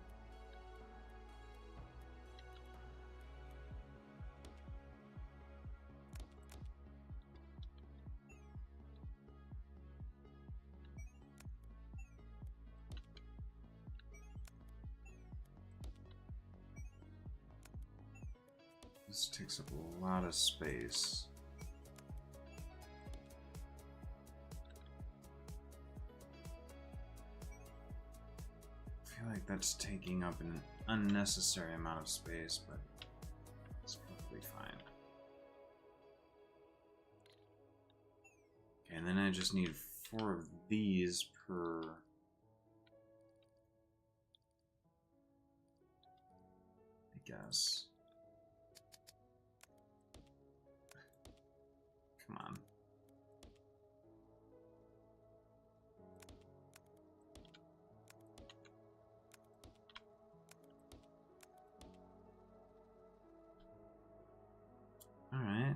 This takes up a lot of space. I feel like that's taking up an unnecessary amount of space, but it's probably fine. Okay, and then I just need 4 of these per... I guess. Come on. Alright.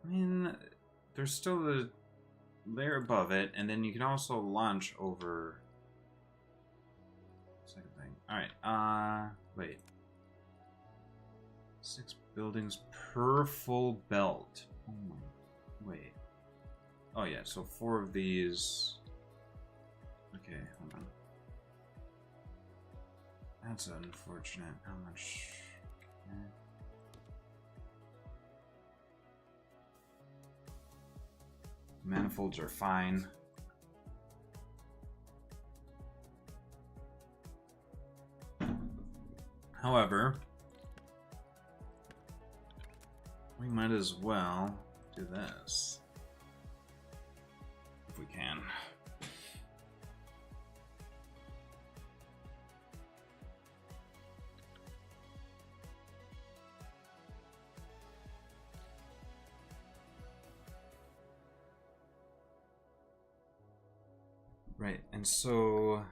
I mean, there's still the layer above it, and then you can also launch over... Second thing. Alright, wait. 6 buildings per full belt. Oh my... Wait. Oh yeah, so 4 of these... Okay, hold on. That's unfortunate. How much... Okay. Manifolds are fine. However, we might as well do this. If we can. Right, and so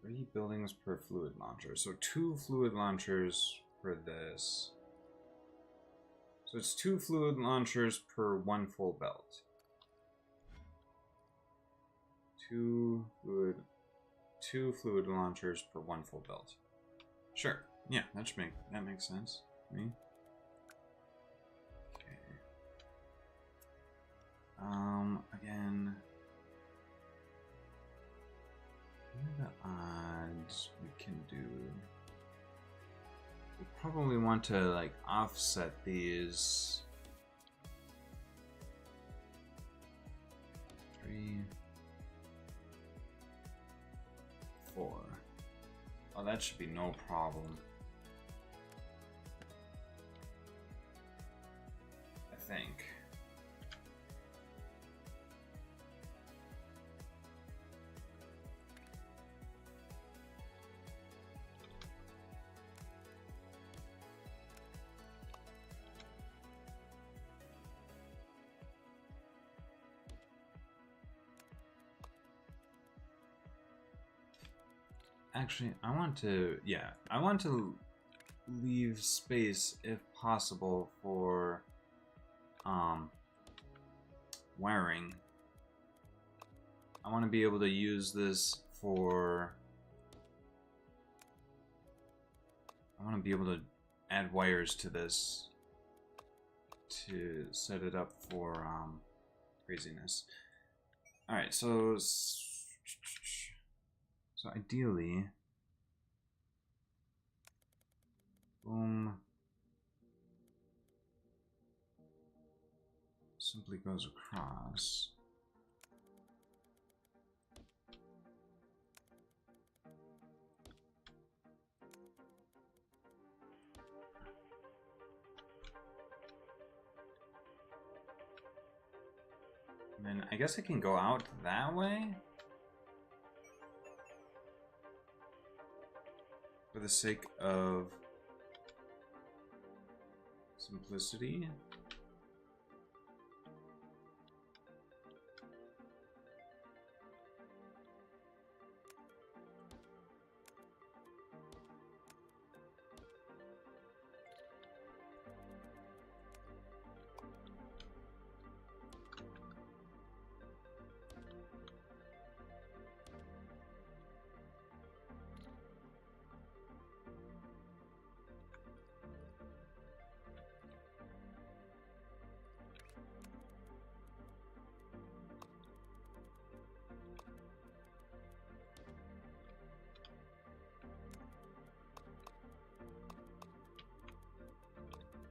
3 buildings per fluid launcher. So 2 fluid launchers for this. So it's 2 fluid launchers per 1 full belt. 2 fluid launchers per 1 full belt. Sure. Yeah, that makes sense to me. Again, what are the odds we can do? We probably want to, like, offset these. 3, 4. Oh, that should be no problem. I think. Actually, I want to leave space, if possible, for wiring. I want to be able to use this for... I want to be able to add wires to this to set it up for craziness. Alright, so ideally, boom, simply goes across. And then I guess I can go out that way? For the sake of simplicity.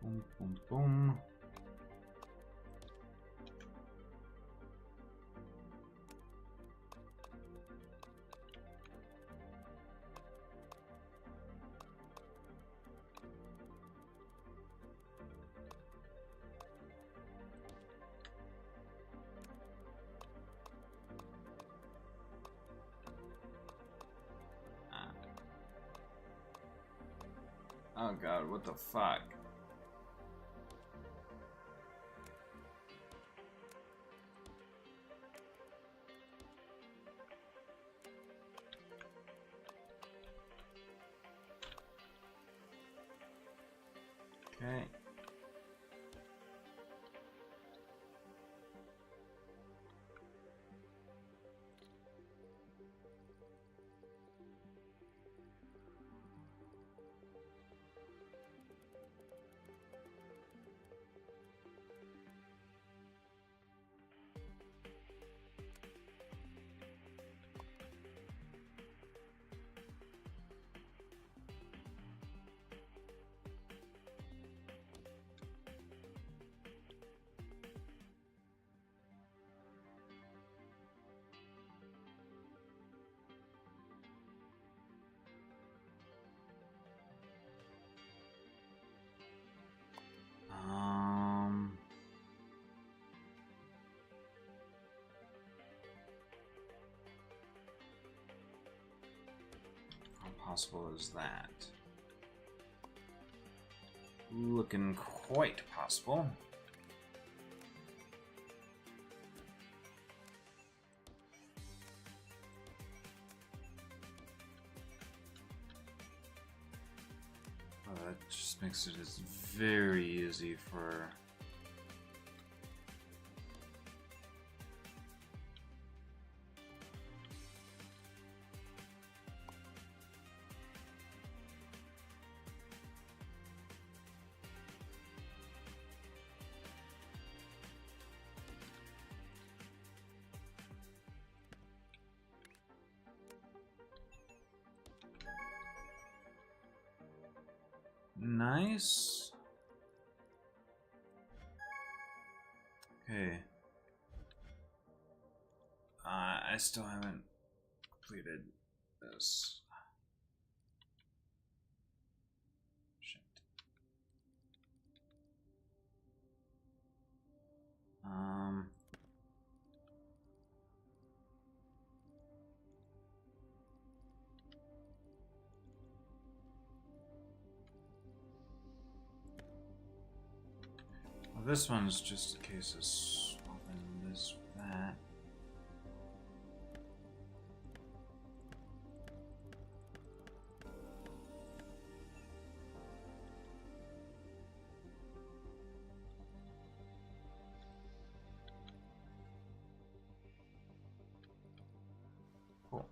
Boom, boom, boom. Oh god, what the fuck? Okay. How possible is that? Looking quite possible. Oh, that just makes it as very easy for... Nice. Okay. I still haven't completed this. Shit. Well, this one's just a case of swapping this with that. Cool.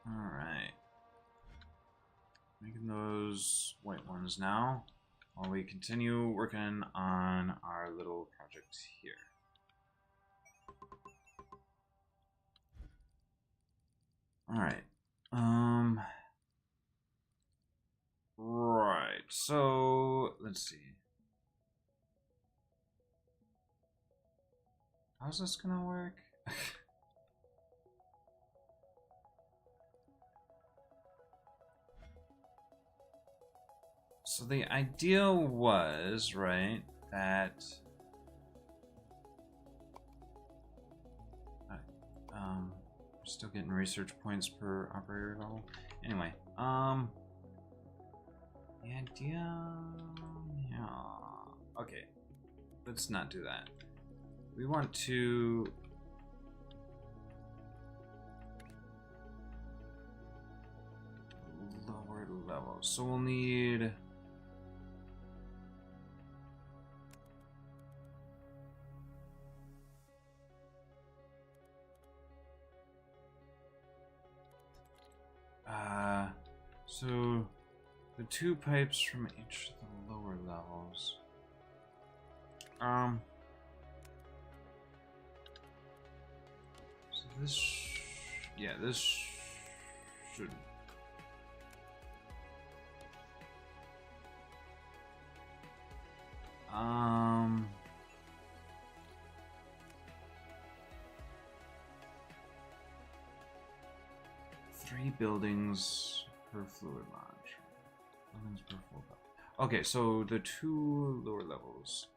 Alright. Making those white ones now while we continue working on our little project here. All right. Right. So let's see. How's this gonna work? So the idea was, right, that we're still getting research points per operator level. Anyway, the idea, yeah. Okay, let's not do that. We want to lower levels, so we'll need. So the 2 pipes from each of the lower levels. So this, yeah, this should. Three buildings per fluid launch. Buildings per full level. Okay, so the 2 lower levels.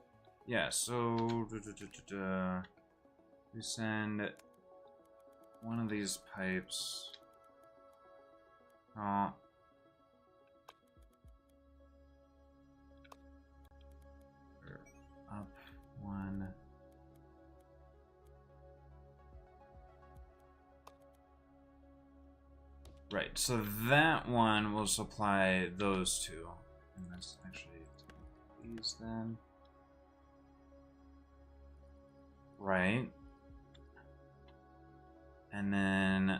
Yeah, so we send one of these pipes. Oh. Up 1. Right, so that one will supply those 2. And that's actually these then. Right. And then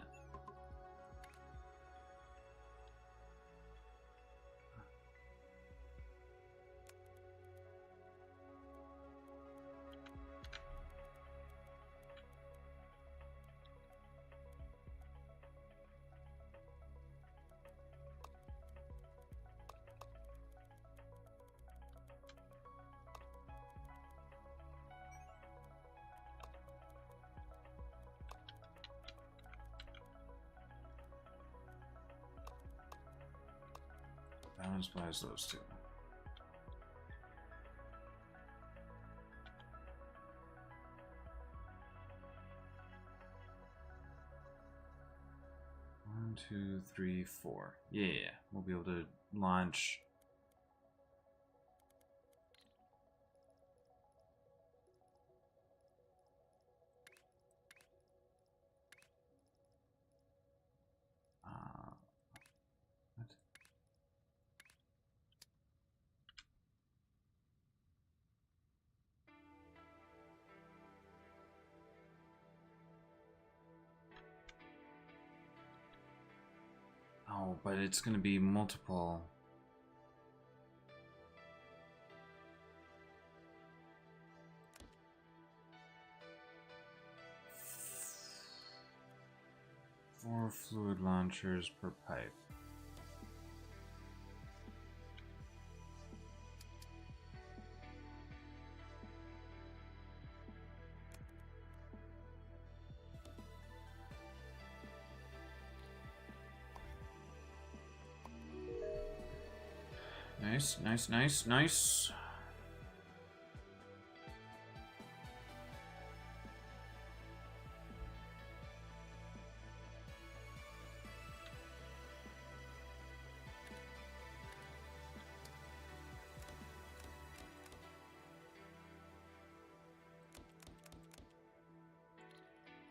balance buys those 2. One, 2, 3, 4. Yeah, we'll be able to launch. What? Oh, but it's going to be multiple. Four fluid launchers per pipe. Nice, nice, nice, nice.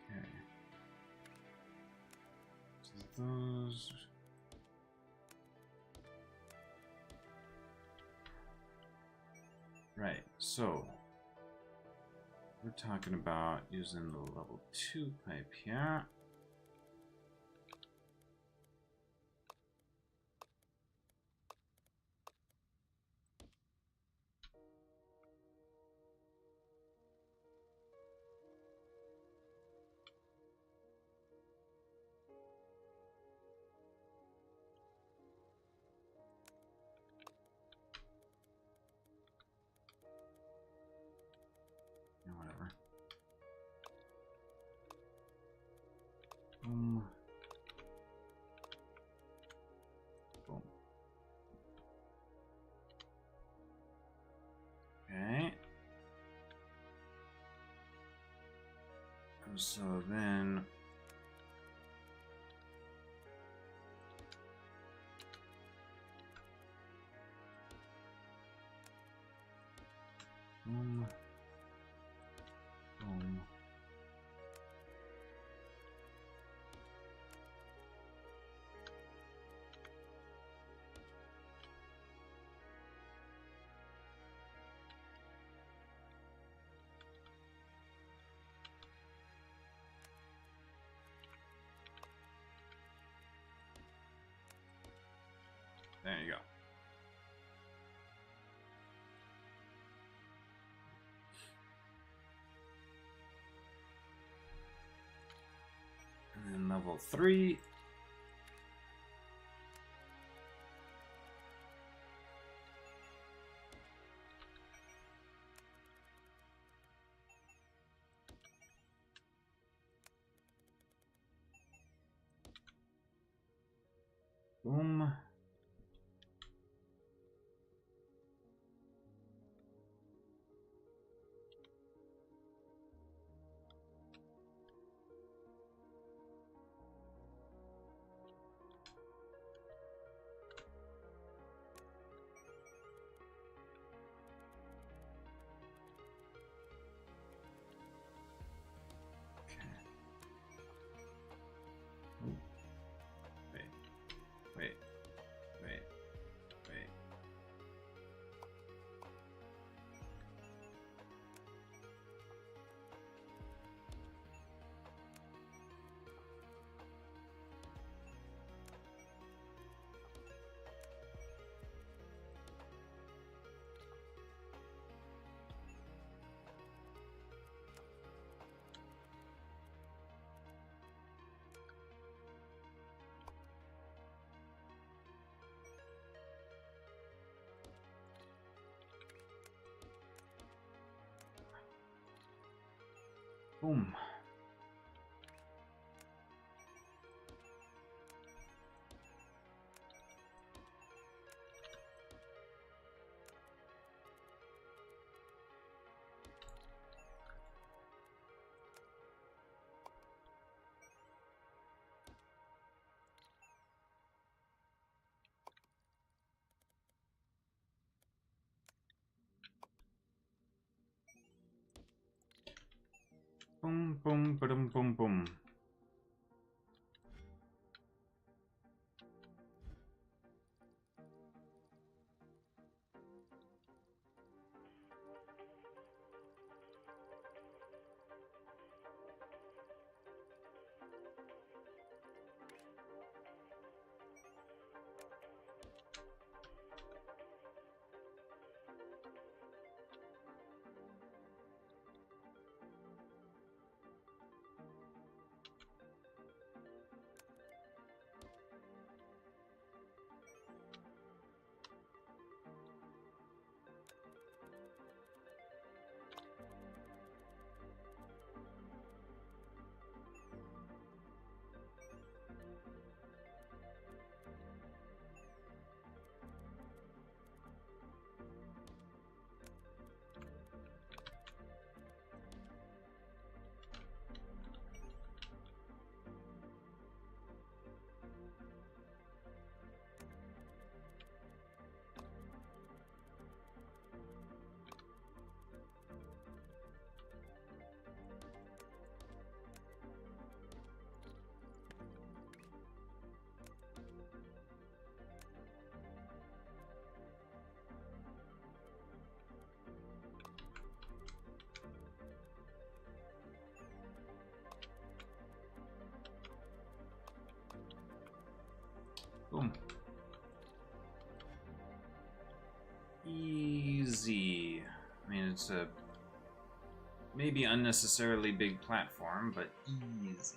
Okay. So those. Right, so we're talking about using the level 2 pipe here. So then... Boom. Boom. There you go. And then level 3. Boom. Wait, wait, wait, wait. Boom. Boom, boom, boom, boom, boom. Boom. Easy. I mean, it's a maybe unnecessarily big platform, but easy.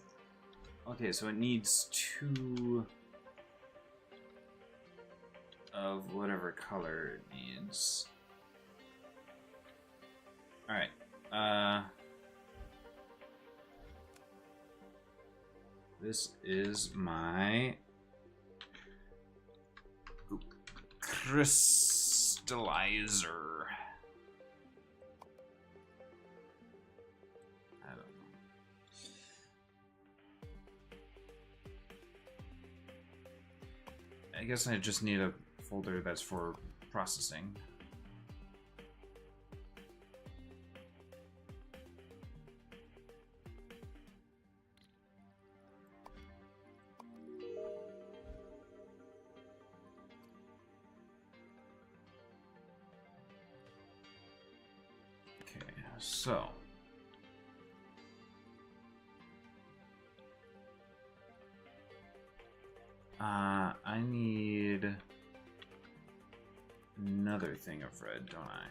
Okay, so it needs 2 of whatever color it needs. Alright. This is my crystallizer. I don't know. I guess I just need a folder that's for processing. Okay, so I need another thing of red, don't I?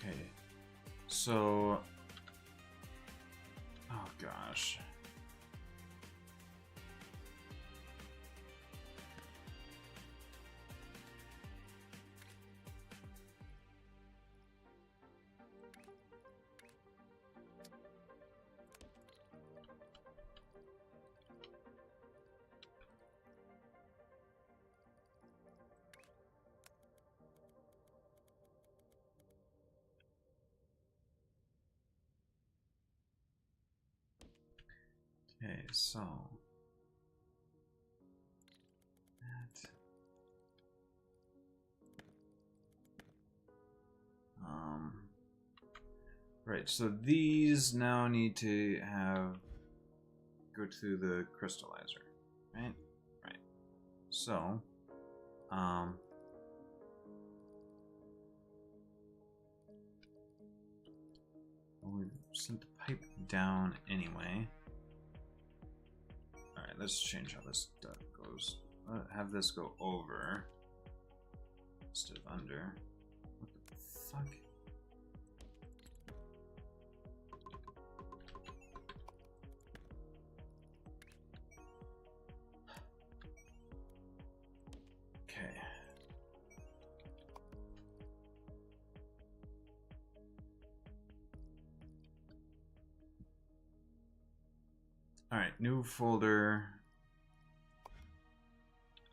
Okay, so, oh gosh. Okay, so that right, so these now need to go to the crystallizer, right? Right. So we sent the pipe down anyway. Alright, let's change how this goes. Have this go over instead of under. What the fuck? Okay. Alright, new folder.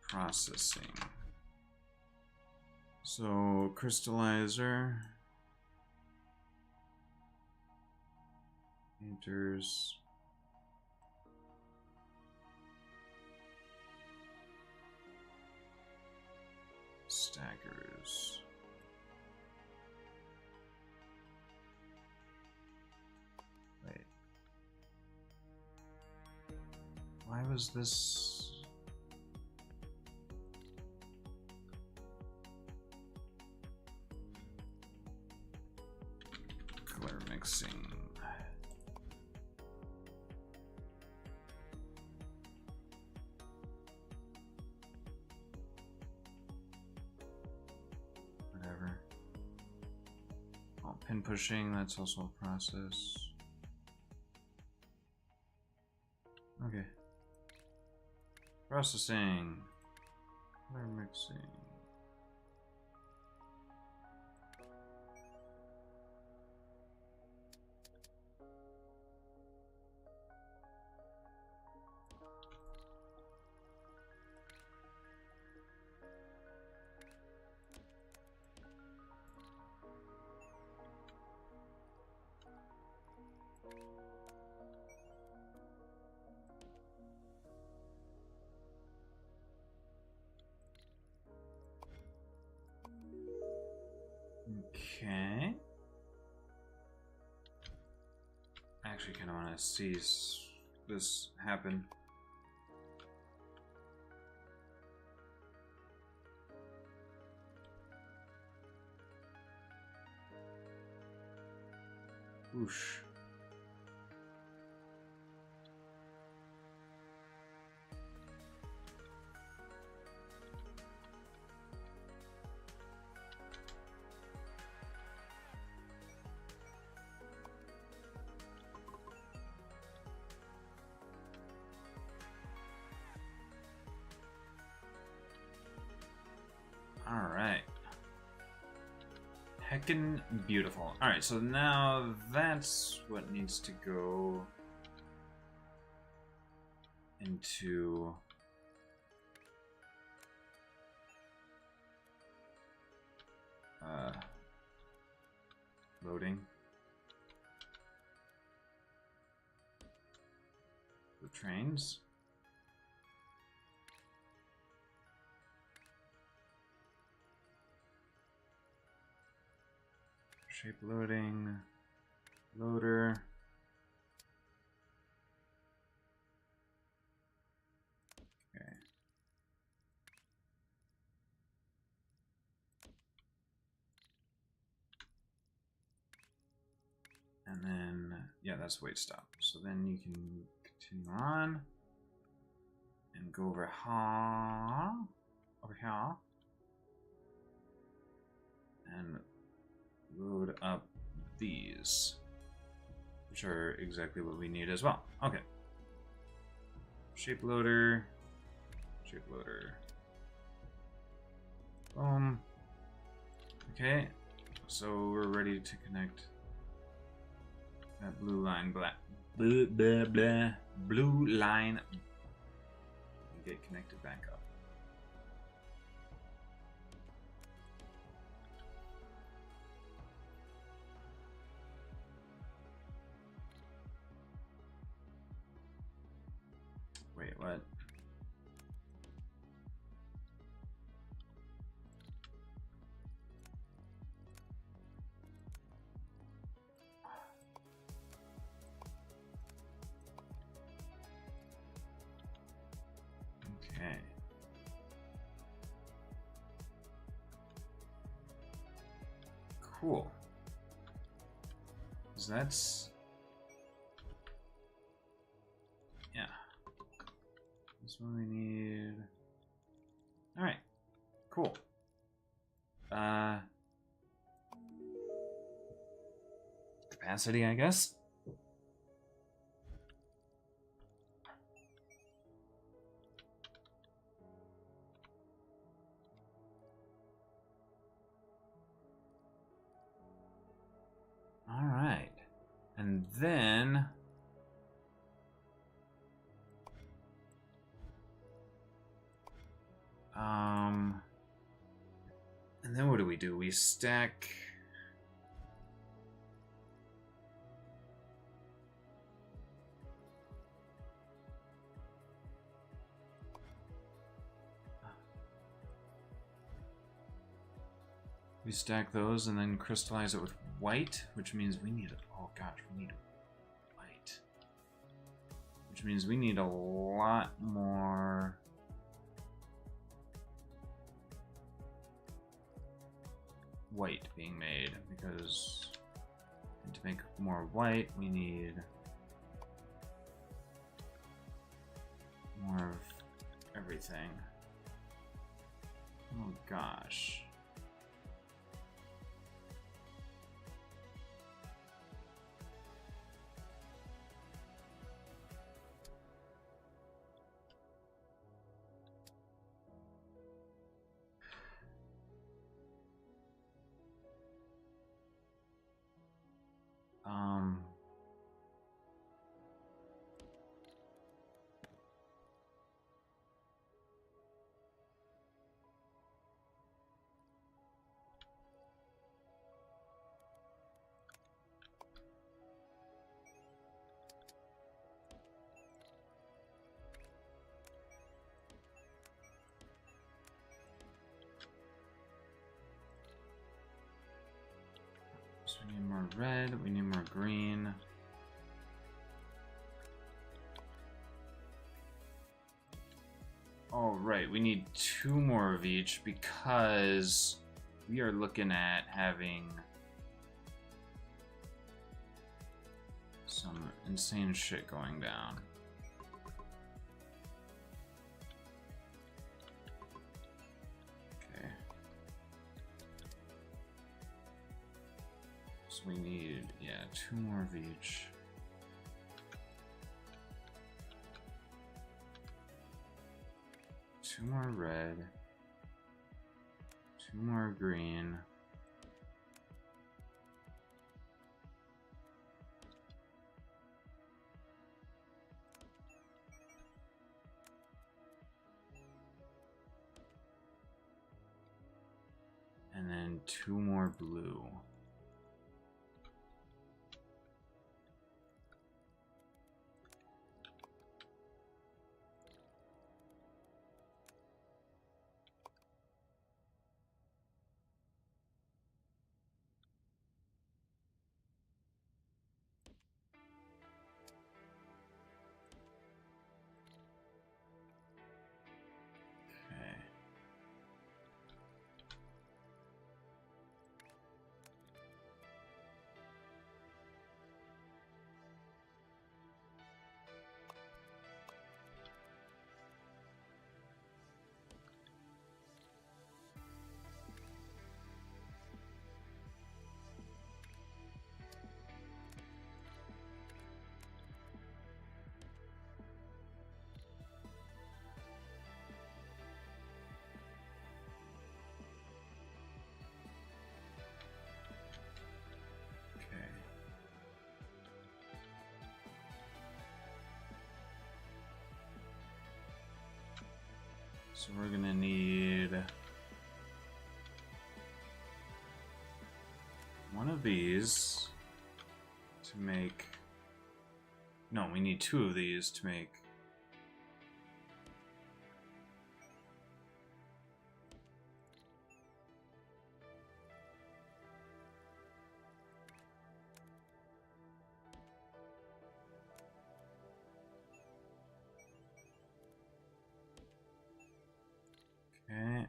Processing. So, crystallizer. Painters. Stackers. Wait. Why was this? Color mixing. Whatever. Oh, pin pushing, that's also a process. Okay. Processing. Color mixing. Okay. I actually kind of want to see this happen. Whoosh. Heckin' beautiful. Alright, so now that's what needs to go into loading. The trains. Shape loading. Loader. Okay. And then, yeah, that's wait stop. So then you can continue on and go over here, and load up these, which are exactly what we need as well. Okay. Shape loader. Boom. Okay. So we're ready to connect that blue line, blue line, and get connected back up. Wait, what? Okay. Cool. So that's... yeah. This one we need... Alright. Cool. Capacity, I guess? Alright. And then... and then what do? We stack... we stack those and then crystallize it with white, which means we need... oh gosh, we need white. Which means we need a lot more... white being made, because to make more white we need more of everything. Oh gosh. So we need more red, we need more green. Oh, right, we need 2 more of each because we are looking at having some insane shit going down. Okay. So we need, yeah, 2 more of each. Two more red, 2 more green, And then 2 more blue. Okay. Okay. So we're gonna need one of these to make. No, we need 2 of these to make. Okay.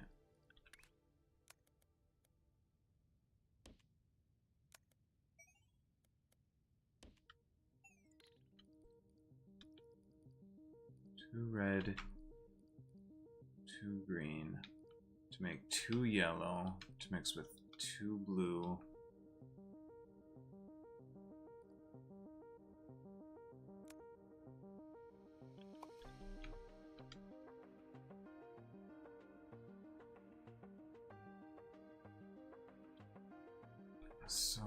Two red, 2 green to make 2 yellow to mix with 2 blue. So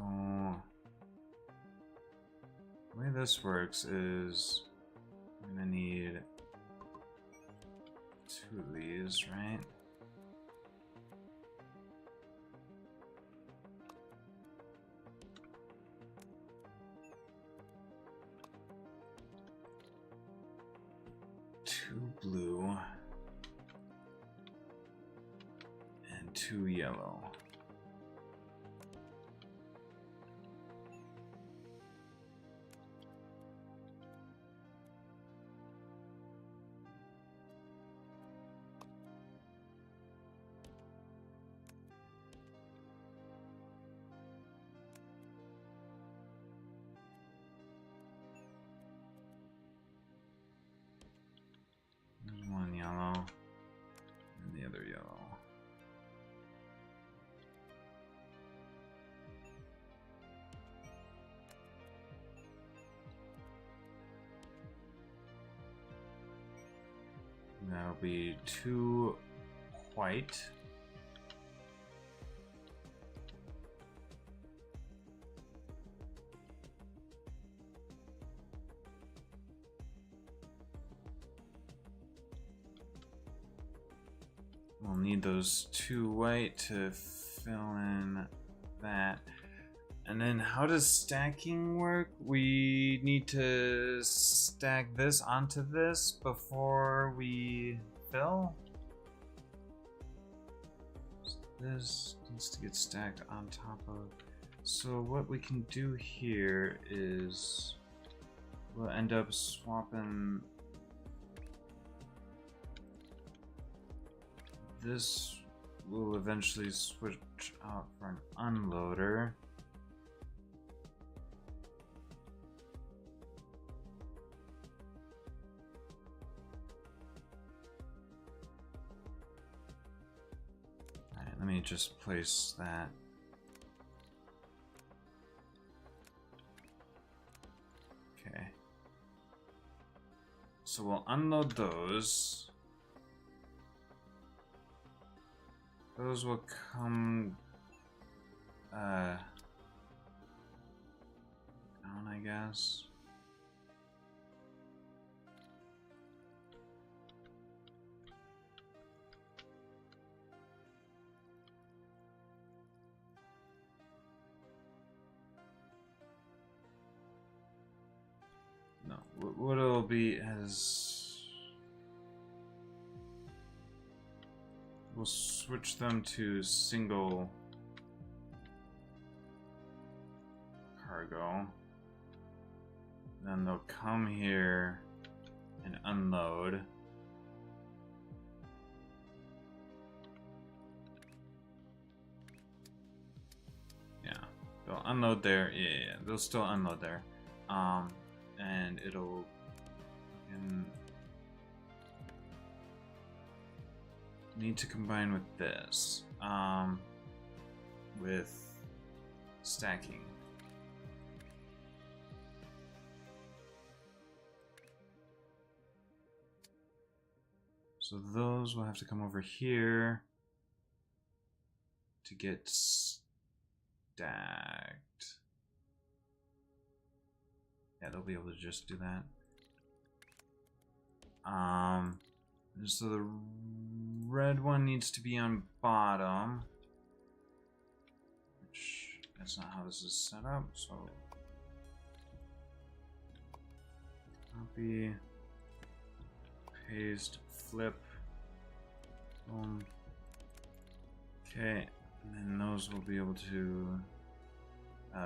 the way this works is I'm gonna need 2 of these, right? Two blue and 2 yellow. There's 1 yellow and the other yellow. And that'll be 2 white. We'll need those 2 white to fill in that. And then how does stacking work? We need to stack this onto this before we fill? So this needs to get stacked on top of. So what we can do here is we'll end up swapping this. Will eventually switch out for an unloader. Alright, let me just place that. Okay. So we'll unload those. Those will come down, I guess. it'll be as... We'll switch them to single cargo. Then they'll come here and unload. Yeah, they'll unload there. Yeah, they'll still unload there. And it'll need to combine with this, with stacking. So those will have to come over here to get stacked. Yeah, they'll be able to just do that. So the red one needs to be on bottom. Which, that's not how this is set up, so... Copy. Paste. Flip. Boom. Okay, and then those will be able to...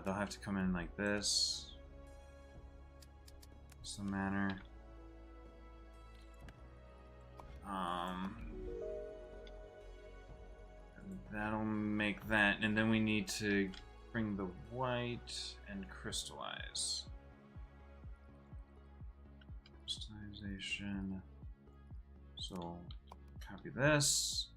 they'll have to come in like this. That's the manner. And that'll make that, and then we need to bring the white and crystallize. Crystallization. So, copy this.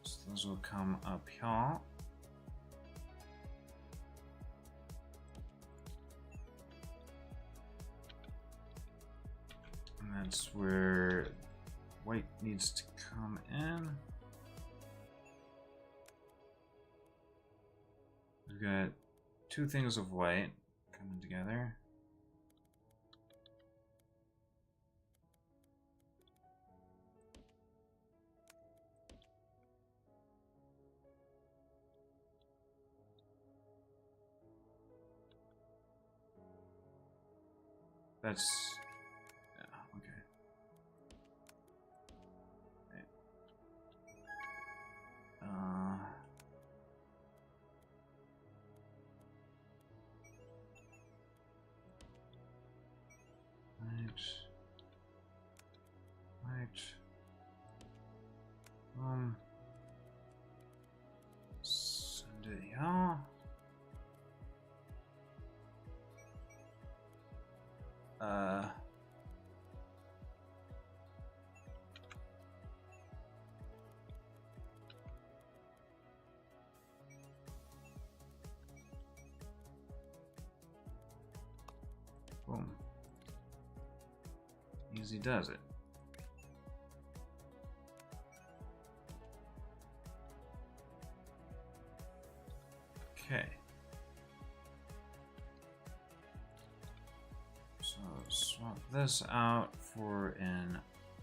So those will come up here. And that's where white needs to come in. We've got two things of white coming together. That's... yeah, okay. Right. Right. Send it here. Boom. Easy does it. Okay. So swap this out for an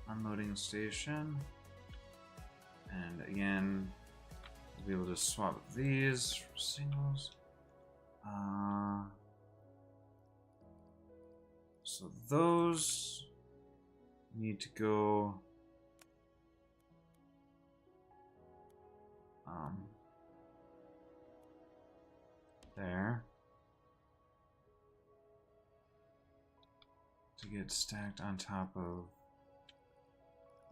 unloading station. And again, we'll be able to swap these for singles. So those need to go there to get stacked on top of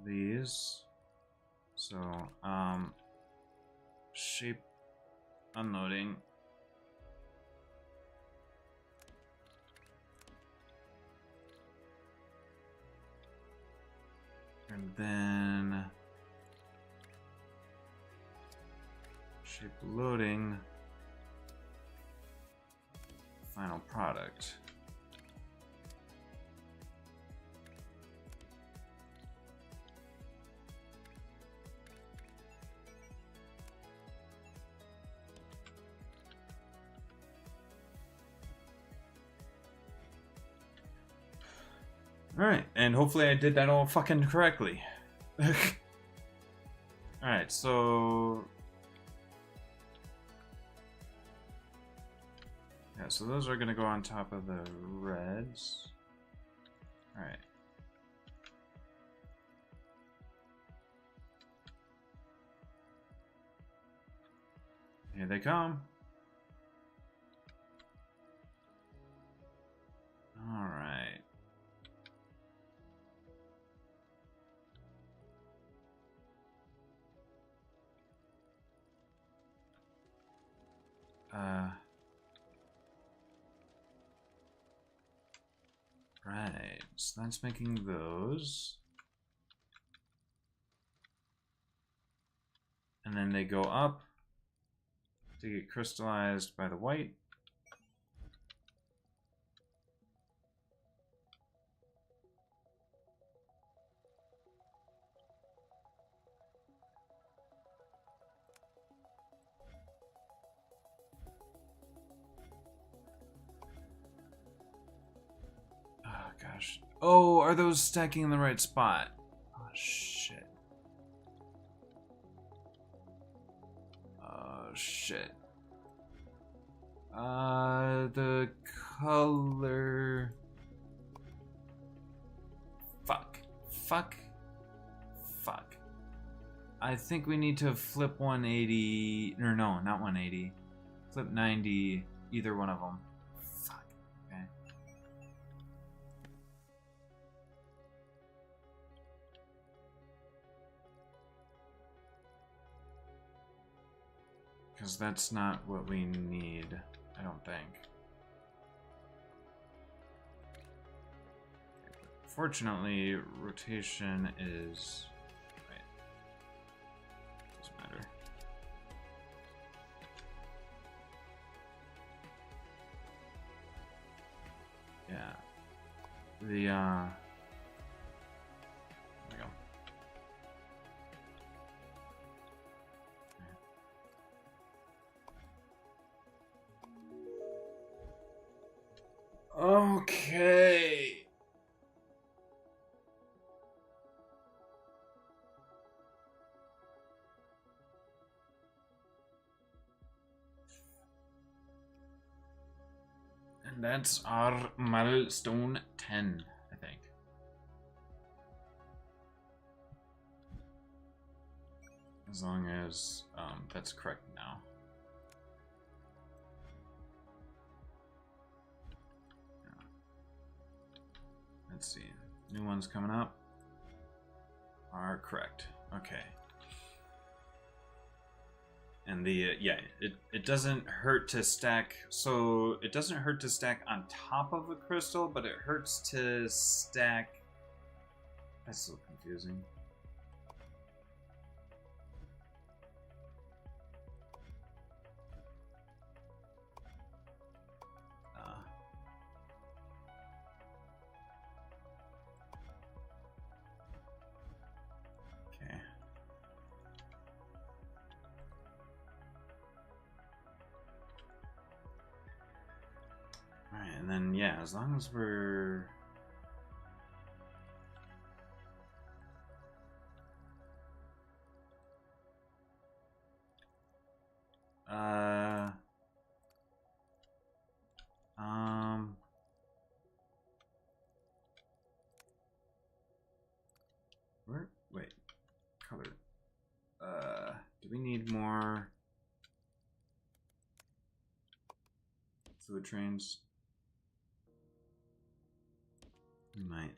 these. So shape unloading. And then shape loading final product. Alright, and hopefully I did that all fucking correctly. Alright, so... Yeah, so those are gonna go on top of the reds. Alright. Here they come. Alright. Right, so that's making those. And then they go up to get crystallized by the white. Oh, gosh. Oh, are those stacking in the right spot? Oh, shit. Oh, shit. The color... Fuck. Fuck. Fuck. I think we need to flip 180... Or no, not 180. Flip 90, either one of them. Fuck. Okay. Because that's not what we need, I don't think. Fortunately, rotation is... Wait. Doesn't matter. Yeah. The, there we go. Okay. And that's our milestone 10, I think. As long as that's correct now. Yeah. Let's see. New ones coming up are correct. Okay. And the, yeah, it doesn't hurt to stack, so it doesn't hurt to stack on top of a crystal, but it hurts to stack, that's so confusing. Okay. Alright, and then, yeah, as long as we're... Where? Wait. Color. Do we need more fluid trains? We might.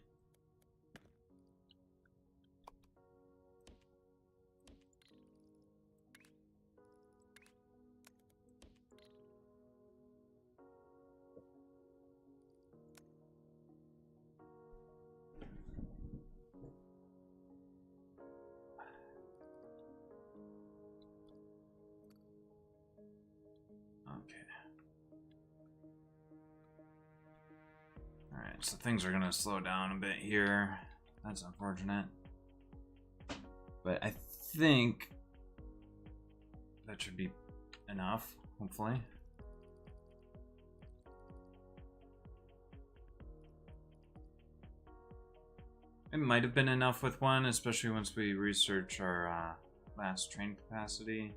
Okay. Alright, so things are gonna slow down a bit here. That's unfortunate. But I think that should be enough, hopefully. It might have been enough with one, especially once we research our last train capacity.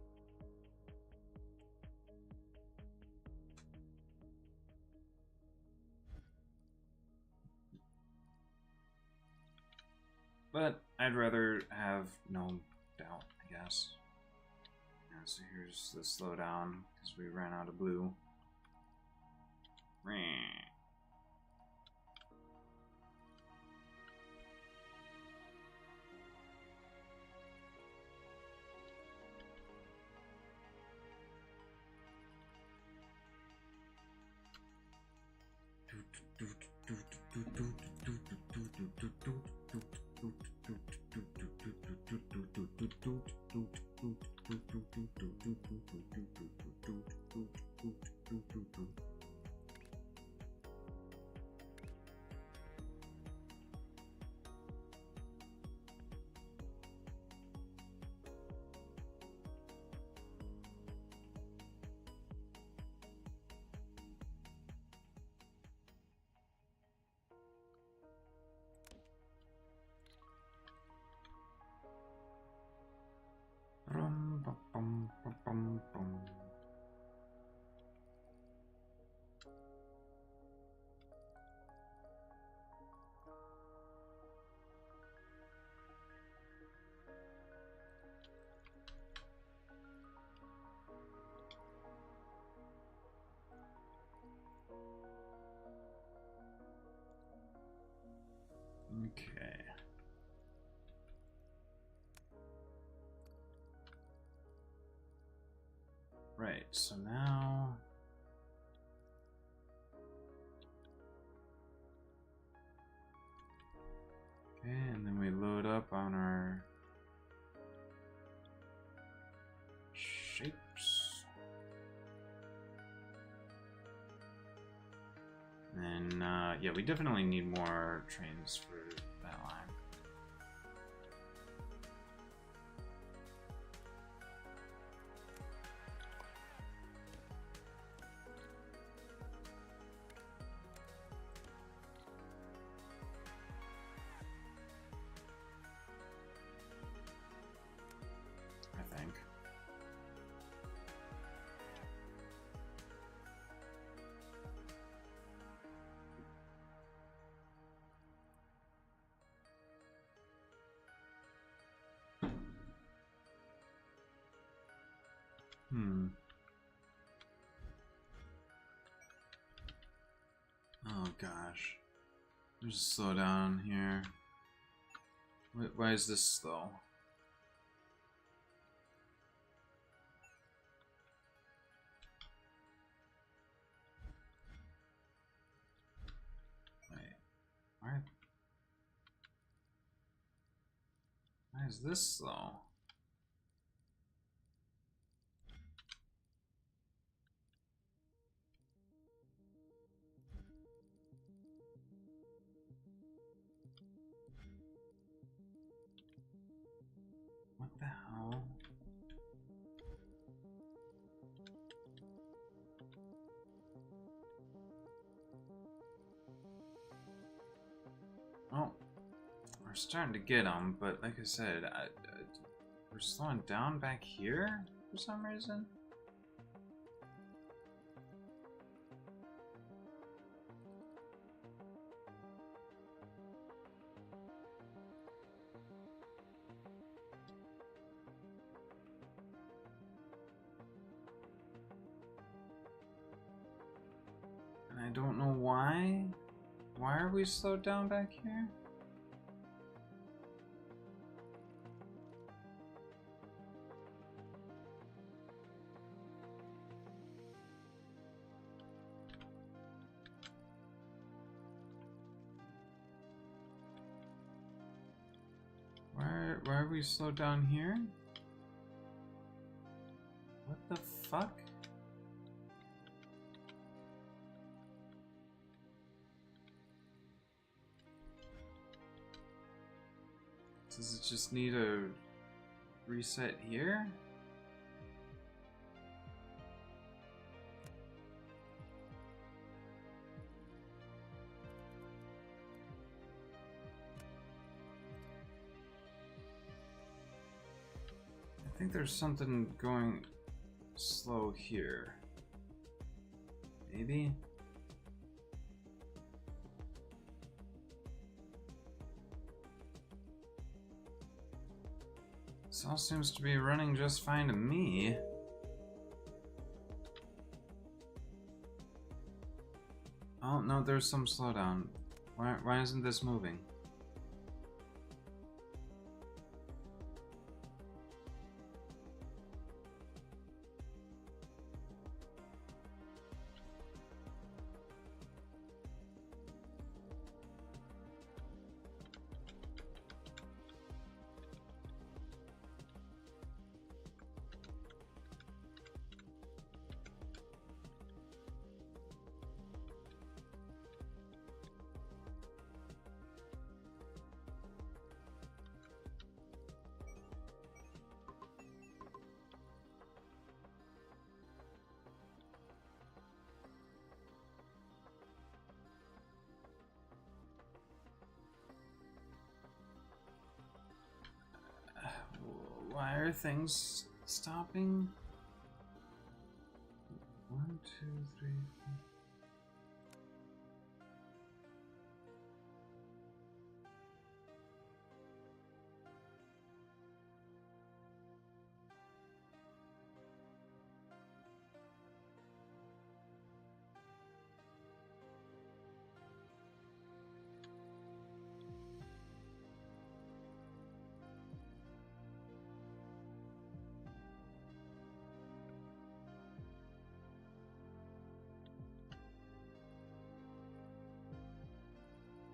But I'd rather have no doubt, I guess. Yeah, so here's the slowdown, because we ran out of blue. Okay. Right, so now... Okay, and then we load up on our shapes. And yeah, we definitely need more trains for that line. I think. Oh gosh. There's a slowdown here. Why is this slow? Wait. Why is this slow? What the hell? Oh, we're starting to get them, but like I said, we're slowing down back here for some reason. And I don't know why. Why are we slowed down back here? Why are we slowed down here? What the fuck? Does it just need a reset here? I think there's something going slow here. Maybe? This all seems to be running just fine to me. Oh, no, there's some slowdown. Why isn't this moving? Why are things stopping? 1, 2, 3, 4.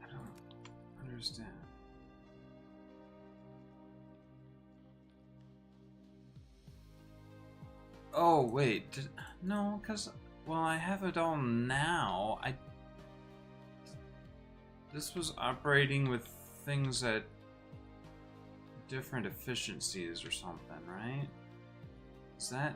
I don't understand. Oh, wait. No, because, well, I have it all now. This was operating with things at different efficiencies or something, right? Is that...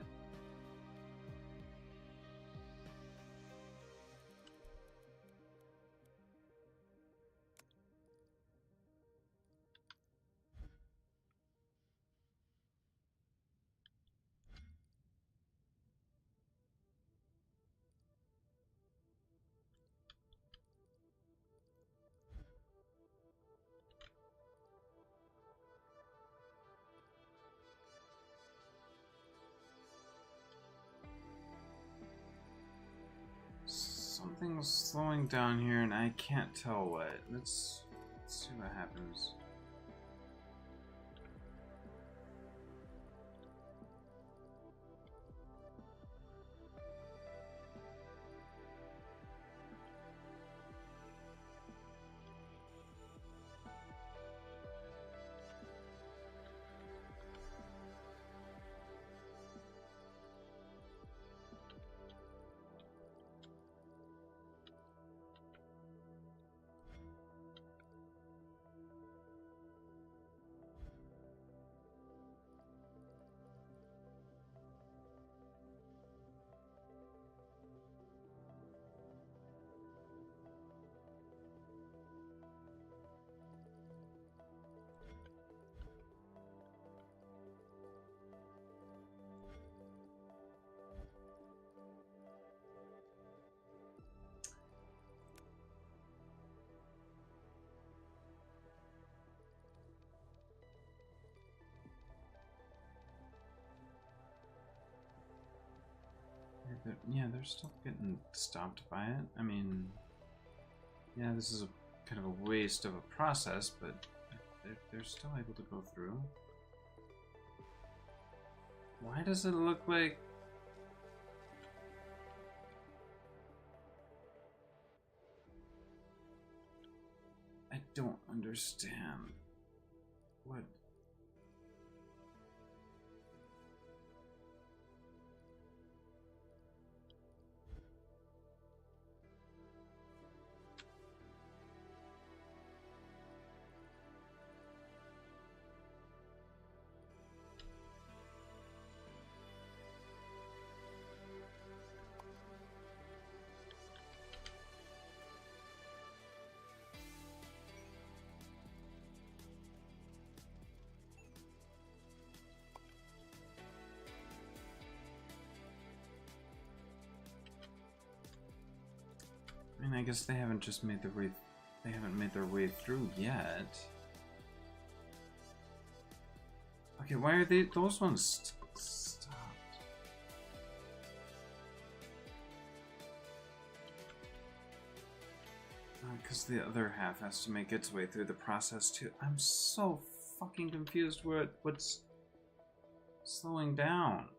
Something's slowing down here and I can't tell what. Let's see what happens. Yeah, they're still getting stopped by it. I mean, yeah, this is a kind of a waste of a process, but they're still able to go through. Why does it look like... I don't understand. What... I mean, I guess they haven't just made their way... They haven't made their way through yet. Okay, why are those ones stopped? Because the other half has to make its way through the process too. I'm so fucking confused. What's slowing down?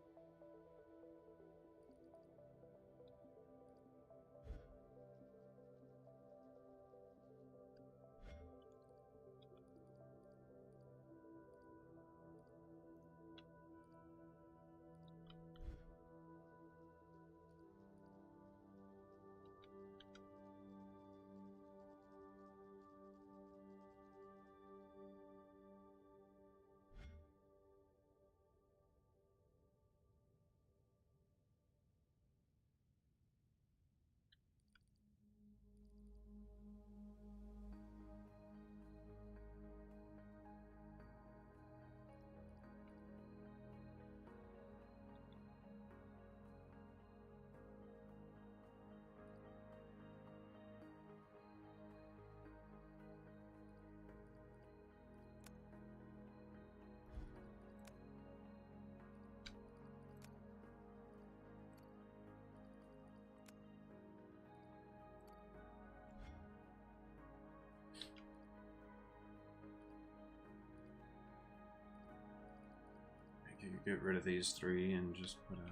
I could get rid of these three and just put a...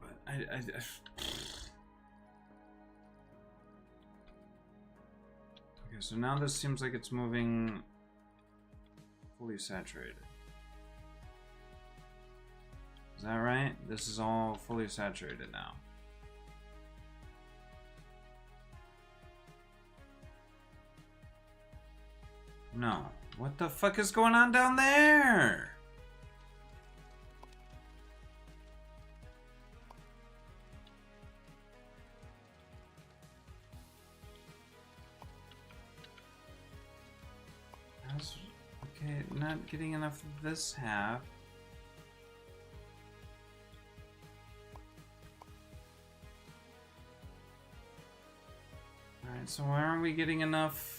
But Okay, so now this seems like it's moving fully saturated. Is that right? This is all fully saturated now. No. What the fuck is going on down there? Okay, not getting enough of this half. Alright, so why aren't we getting enough?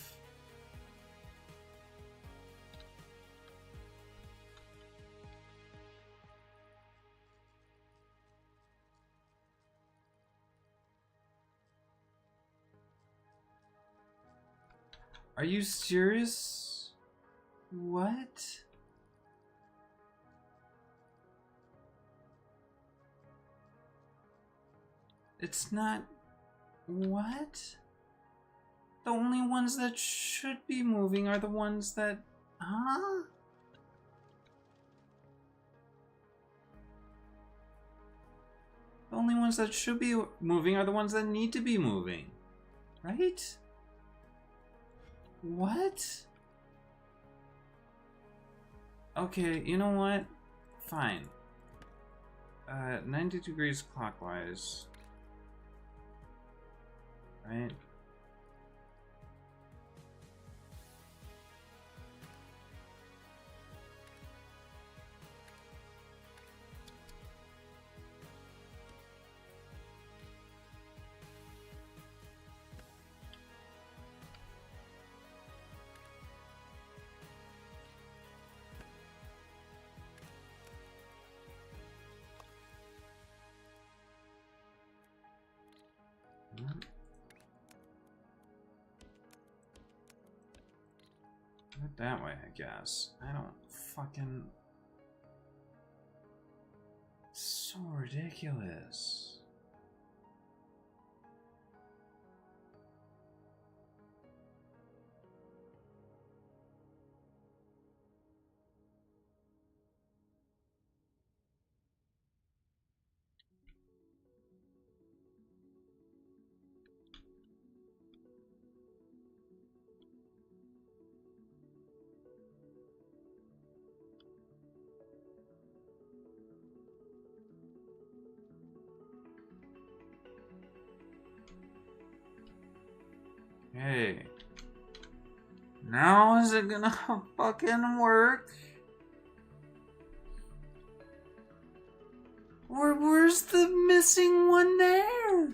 Are you serious? What? It's not... What? The only ones that should be moving are the ones that... Huh? The only ones that should be moving are the ones that need to be moving. Right? What? Okay, you know what? Fine. 90 degrees clockwise. Right? Put it that way, I guess. I don't fucking... So ridiculous. Hey. Now is it gonna fucking work? Where's the missing one there?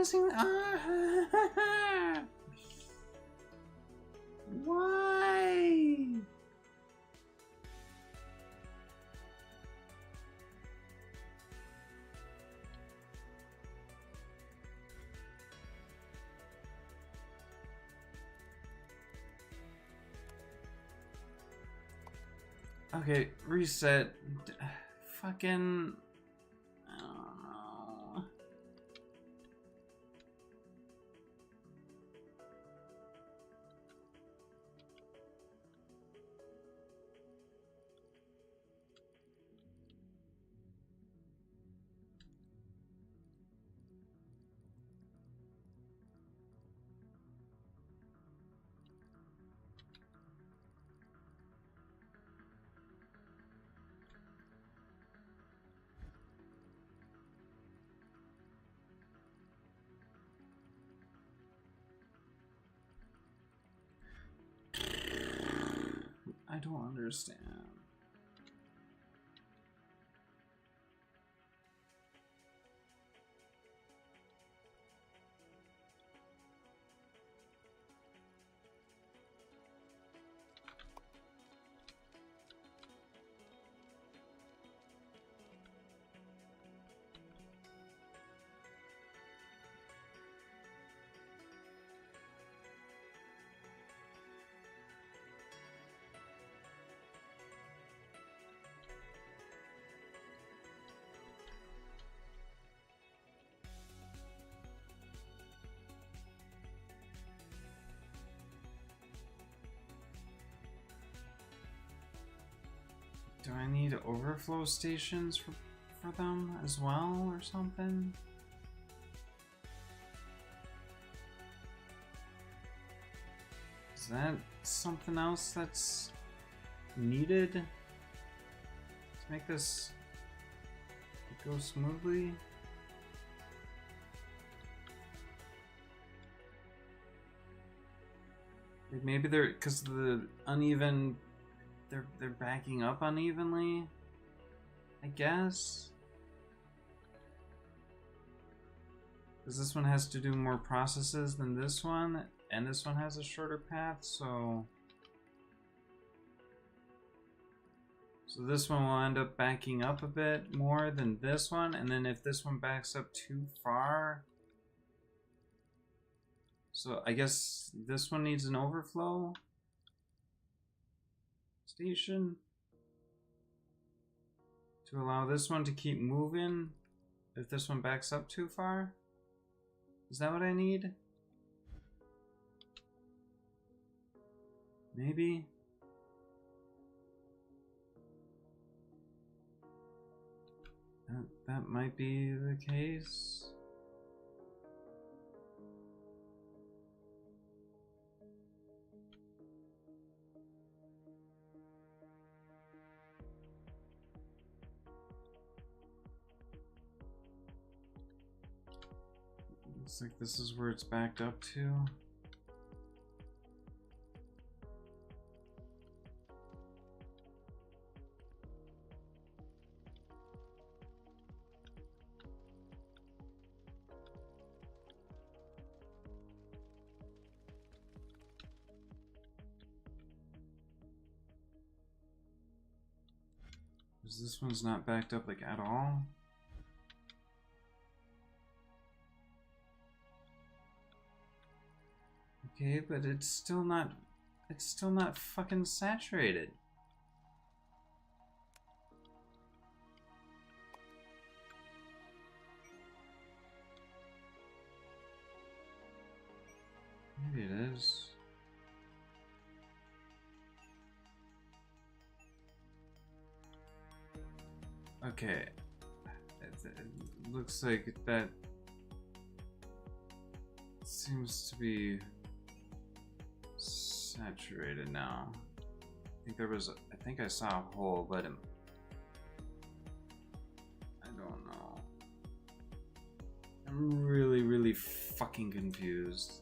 missing? Why? Okay, reset. Fucking. I don't know. I don't understand. Do I need overflow stations for them as well or something? Is that something else that's needed to make this go smoothly? Like maybe they're, because the uneven, they're backing up unevenly, I guess. Because this one has to do more processes than this one, and this one has a shorter path, so this one will end up backing up a bit more than this one, and then if this one backs up too far, so I guess this one needs an overflow station to allow this one to keep moving if this one backs up too far. Is that what I need? Maybe. That might be the case. Looks like this is where it's backed up to. This one's not backed up like at all. Okay, but it's still not fucking saturated. Maybe it is. Okay. It looks like that seems to be saturated now. I think I saw a hole, but I don't know. I'm really fucking confused.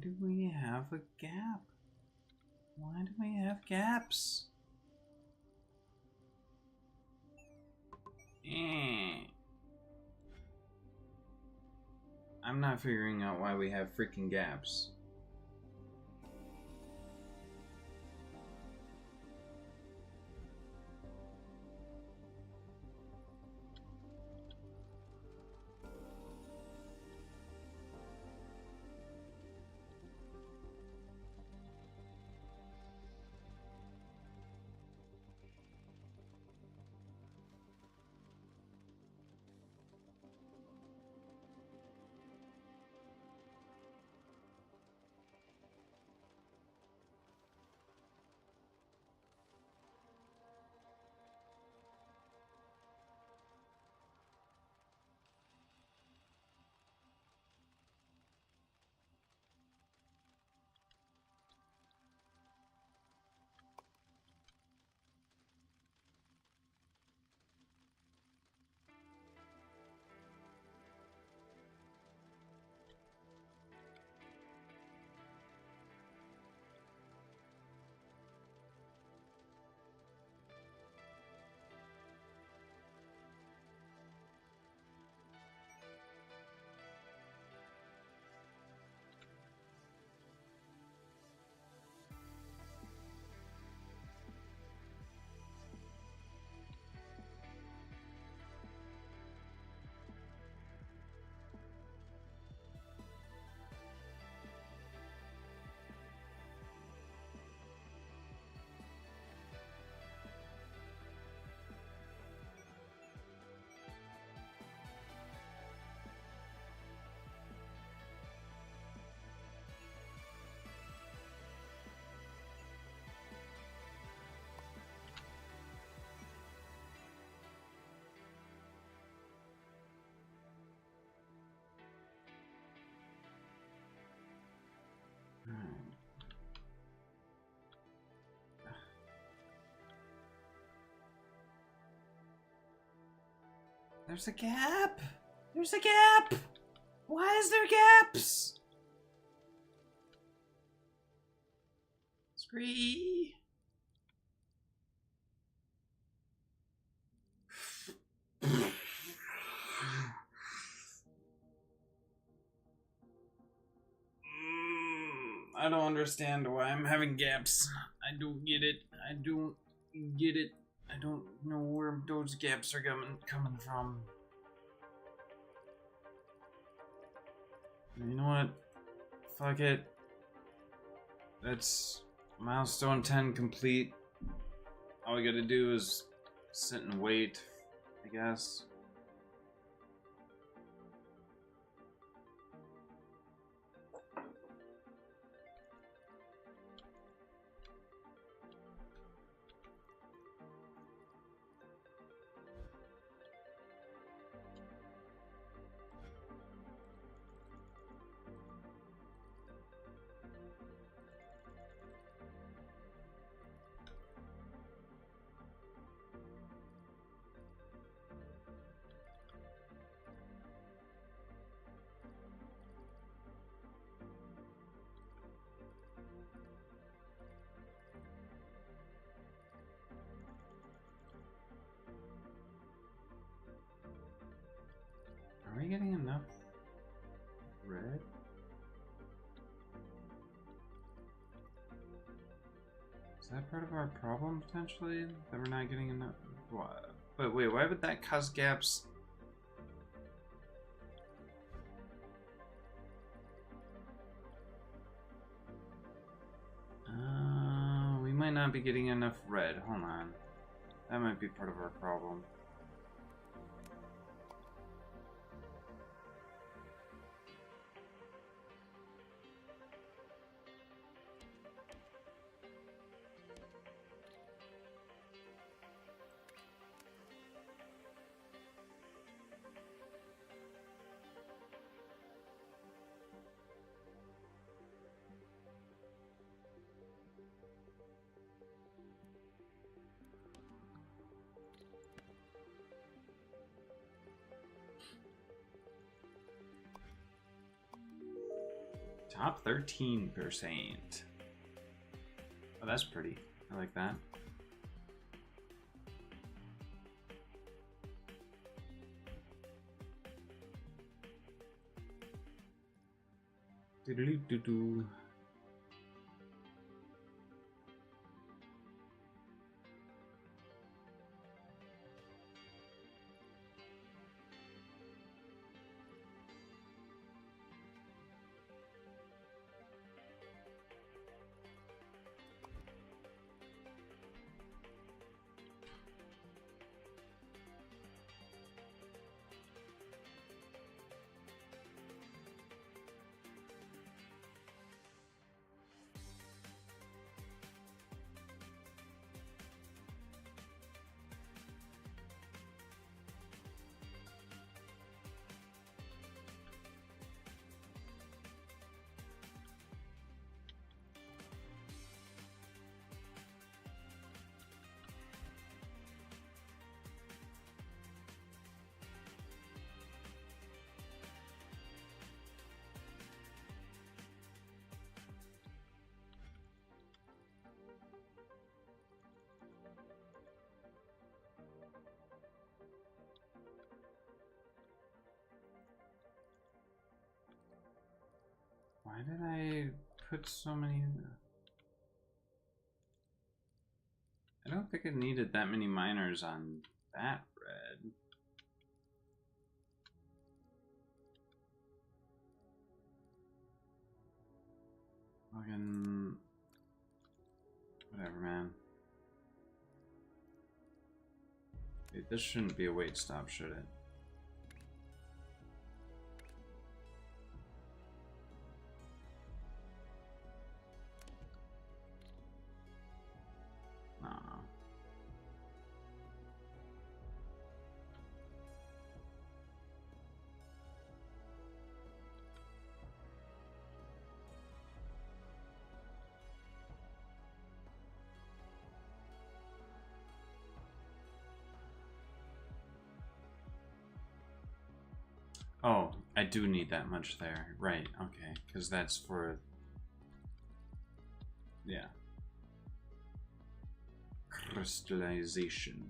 do we have a gap? Why do we have gaps? I'm not figuring out why we have freaking gaps. There's a gap! There's a gap! Why is there gaps? Scree! I don't understand why I'm having gaps. I don't get it. I don't get it. I don't know where those gaps are coming from. You know what? Fuck it. That's milestone 10 complete. All we gotta do is sit and wait, I guess. Are we getting enough red? Is that part of our problem, potentially? That we're not getting enough? What? But wait, why would that cause gaps? We might not be getting enough red. Hold on. That might be part of our problem. Top 13%. Oh, that's pretty. I like that. Do-do-do-do-do. Why did I put so many in there? I don't think it needed that many miners on that red. Fucking... whatever, man. Wait, this shouldn't be a wait stop, should it? No. Oh, I do need that much there. Right, okay. Because that's for... yeah. Crystallization.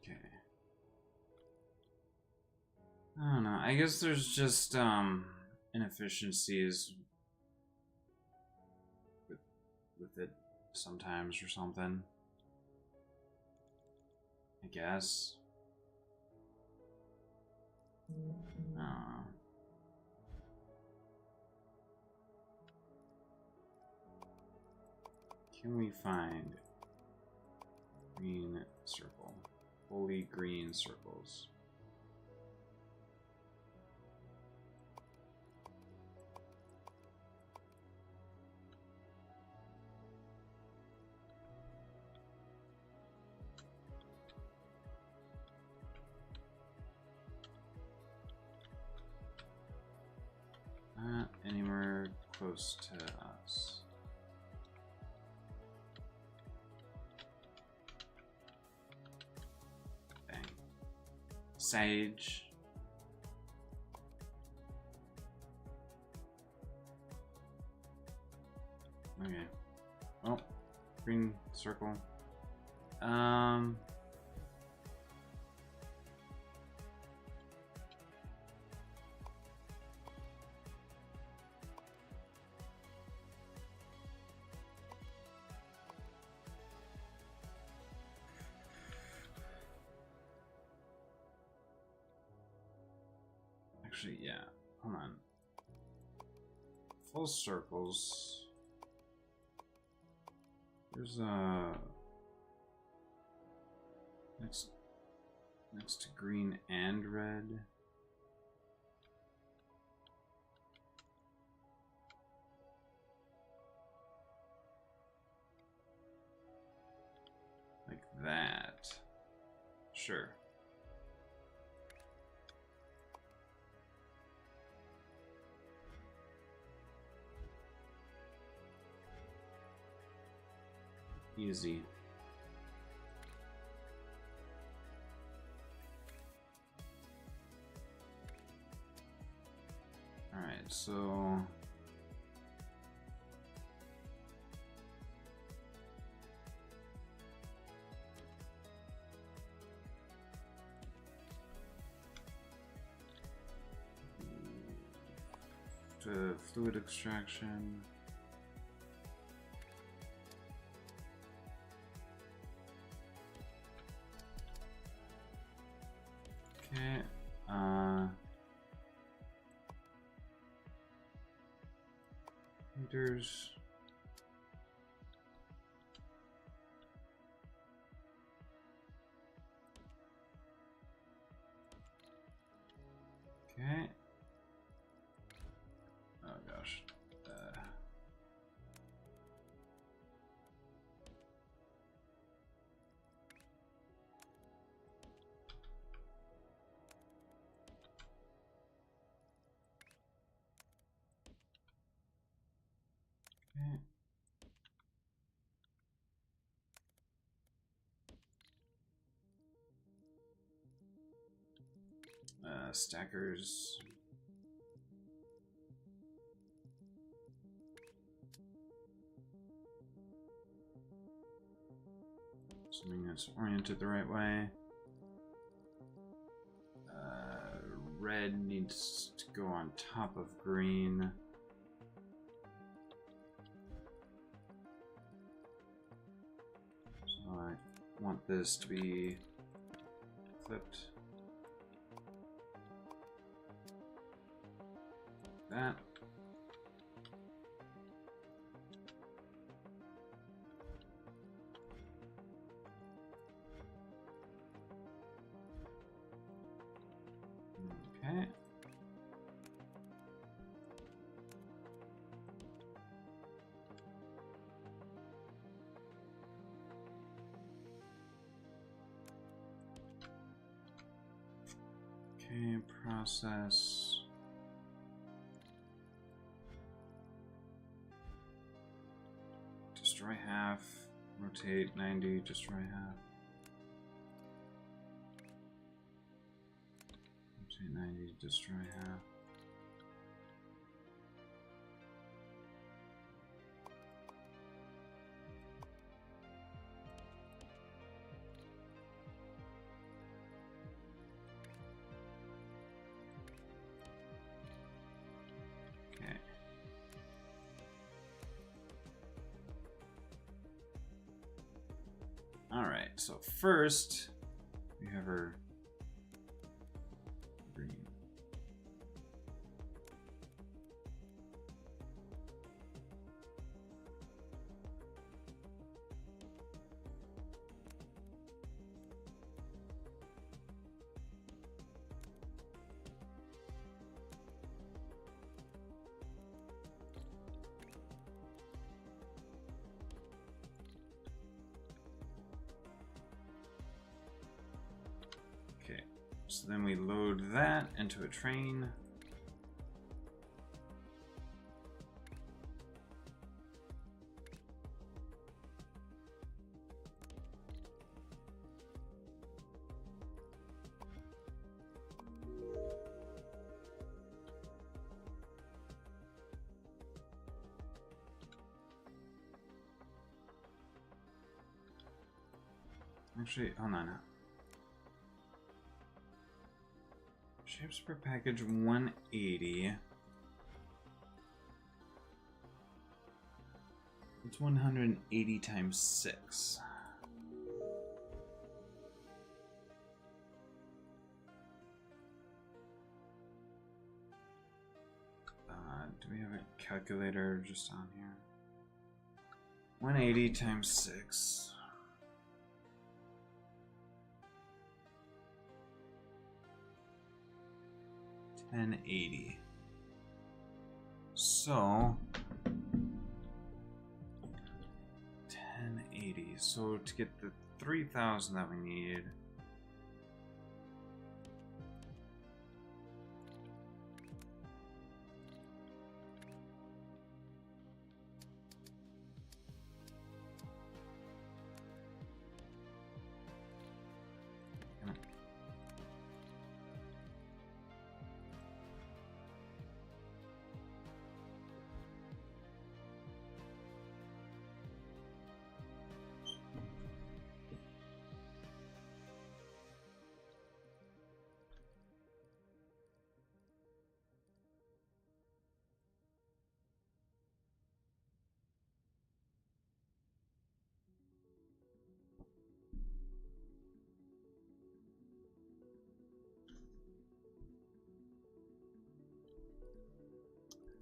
Okay. I don't know. I guess there's just inefficiencies with it sometimes or something. I guess. Can we find green circle? Fully green circles. Not anywhere close to us. Dang. Sage. Okay. Oh, green circle. Actually, yeah. Hold on. Full circles. There's a next to green and red. Like that. Sure. Easy. Alright, so to fluid extraction. Okay, meters. Okay. Oh gosh. Okay. Stackers. Assuming it's oriented the right way. Red needs to go on top of green. So I want this to be flipped. That. Okay. Okay, process. Destroy half, rotate 90, destroy half. Rotate 90, destroy half. Okay. Alright, so first we have our green. Okay, so then we load that into a train. Actually, hold on. Shapes per package 180. It's 180 times 6. Do we have a calculator just on here? 180 times 6. 1080. So 1080. So to get the 3000 that we need,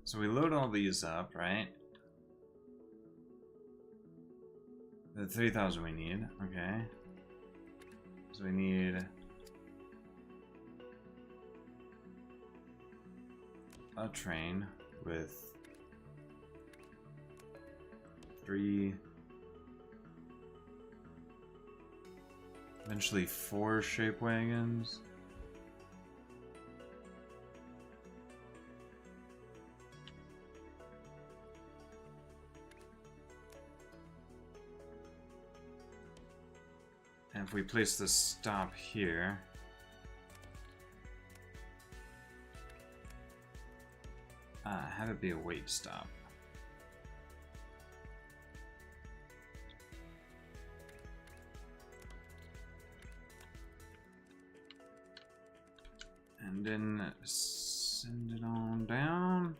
So we load all these up, right? The 3,000 we need, okay. So we need a train with 3, eventually 4 shape wagons. And if we place the stop here, have it be a wait stop. And then send it on down.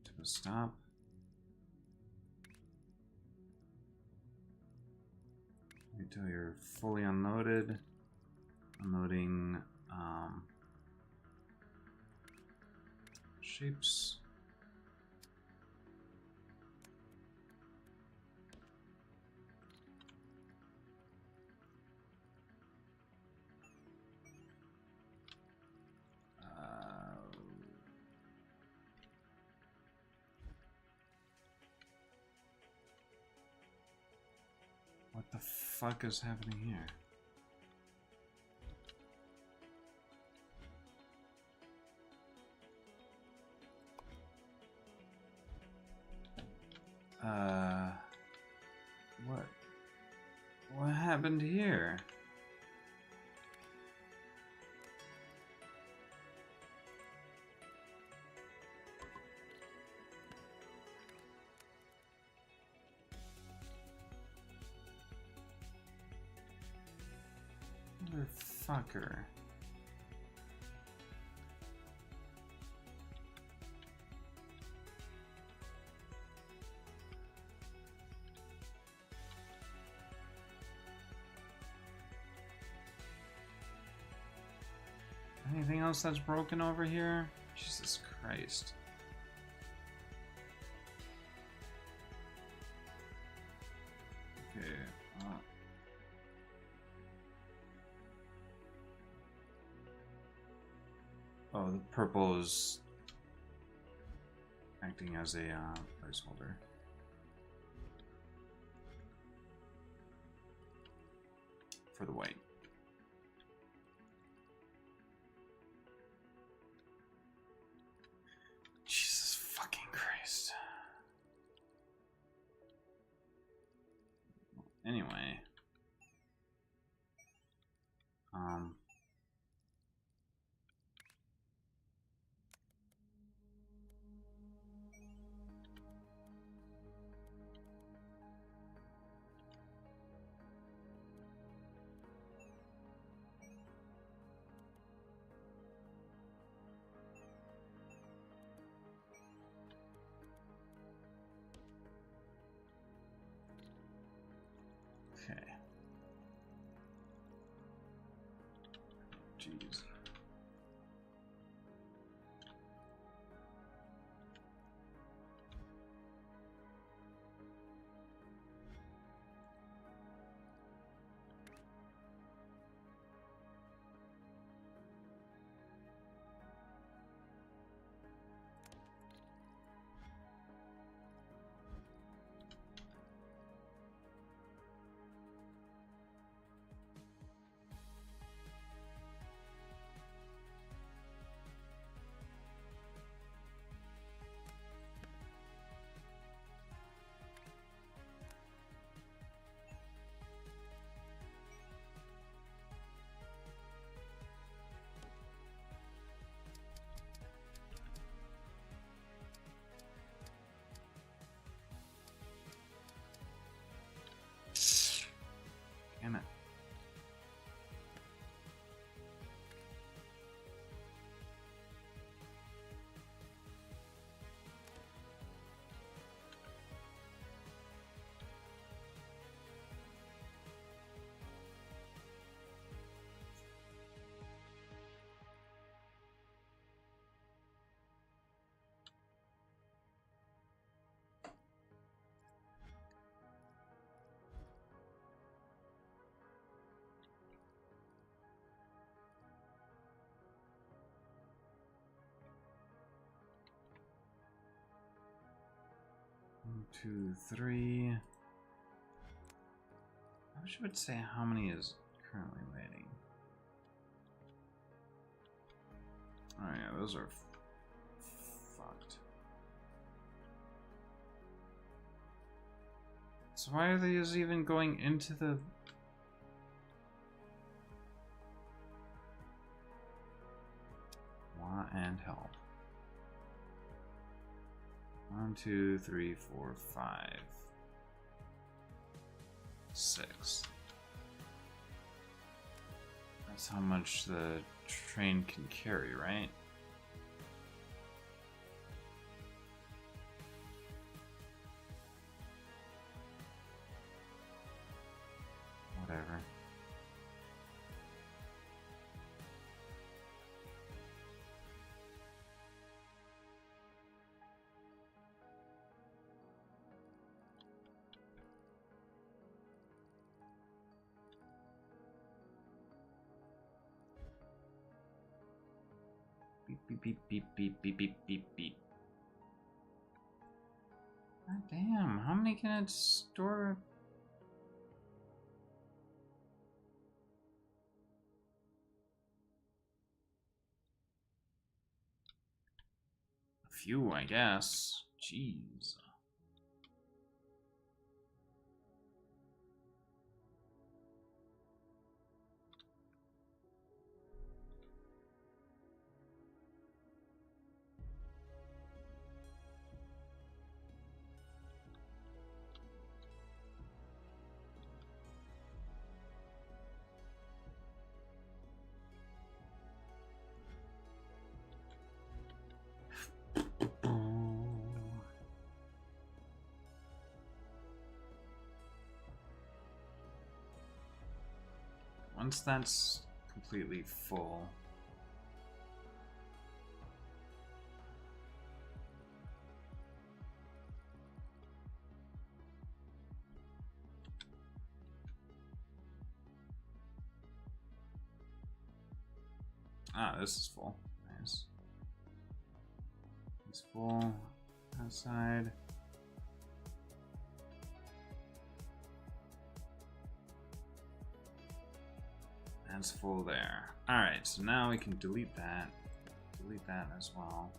To a stop. Until you're fully unloaded. Unloading shapes. What the fuck is happening here? What happened here? Motherfucker. Anything else that's broken over here? Jesus Christ. Okay. Oh, the purple is acting as a placeholder. For the white. Jesus fucking Christ. Anyway. Okay. Jeez. 2, 3. I wish it would say how many is currently waiting. Oh yeah, those are fucked. So why are these even going into the... Want and help. 1, 2, 3, 4, 5, 6. That's how much the train can carry, right? Whatever. Beep, beep, beep, beep, beep, beep, beep, beep, beep. God damn, how many can it store? A few, I guess. Jeez. Once that's completely full, this is full. Nice. It's full outside. That's full there. Alright, so now we can delete that. Delete that as well.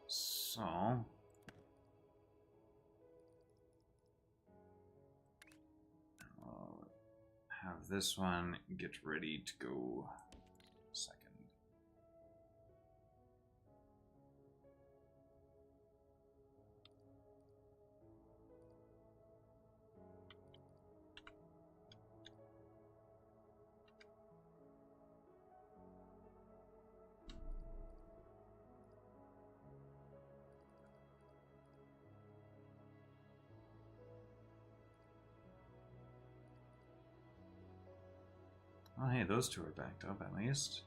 So... I'll have this one get ready to go second. Oh, hey, those two are backed up at least.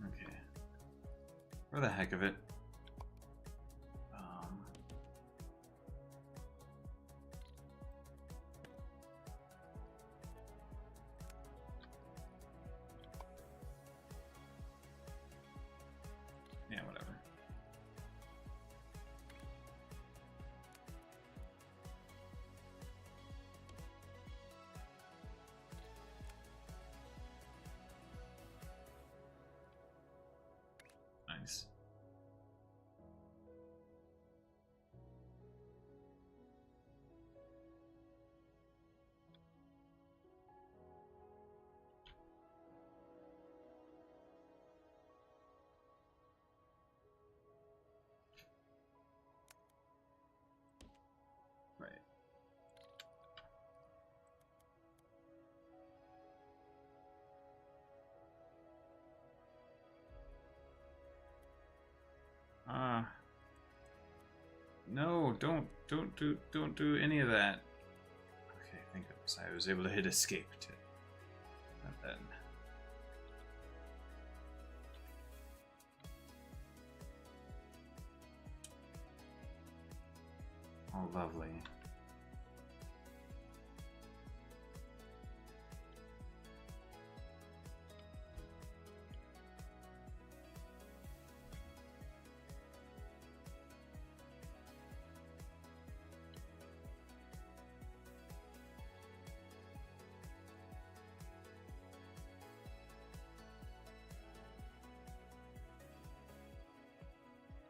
Okay. For the heck of it. Yeah, whatever. Nice. Right. No, don't do any of that. Okay, I think I was able to hit escape to that then. Oh, lovely.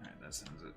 Alright, that sounds it.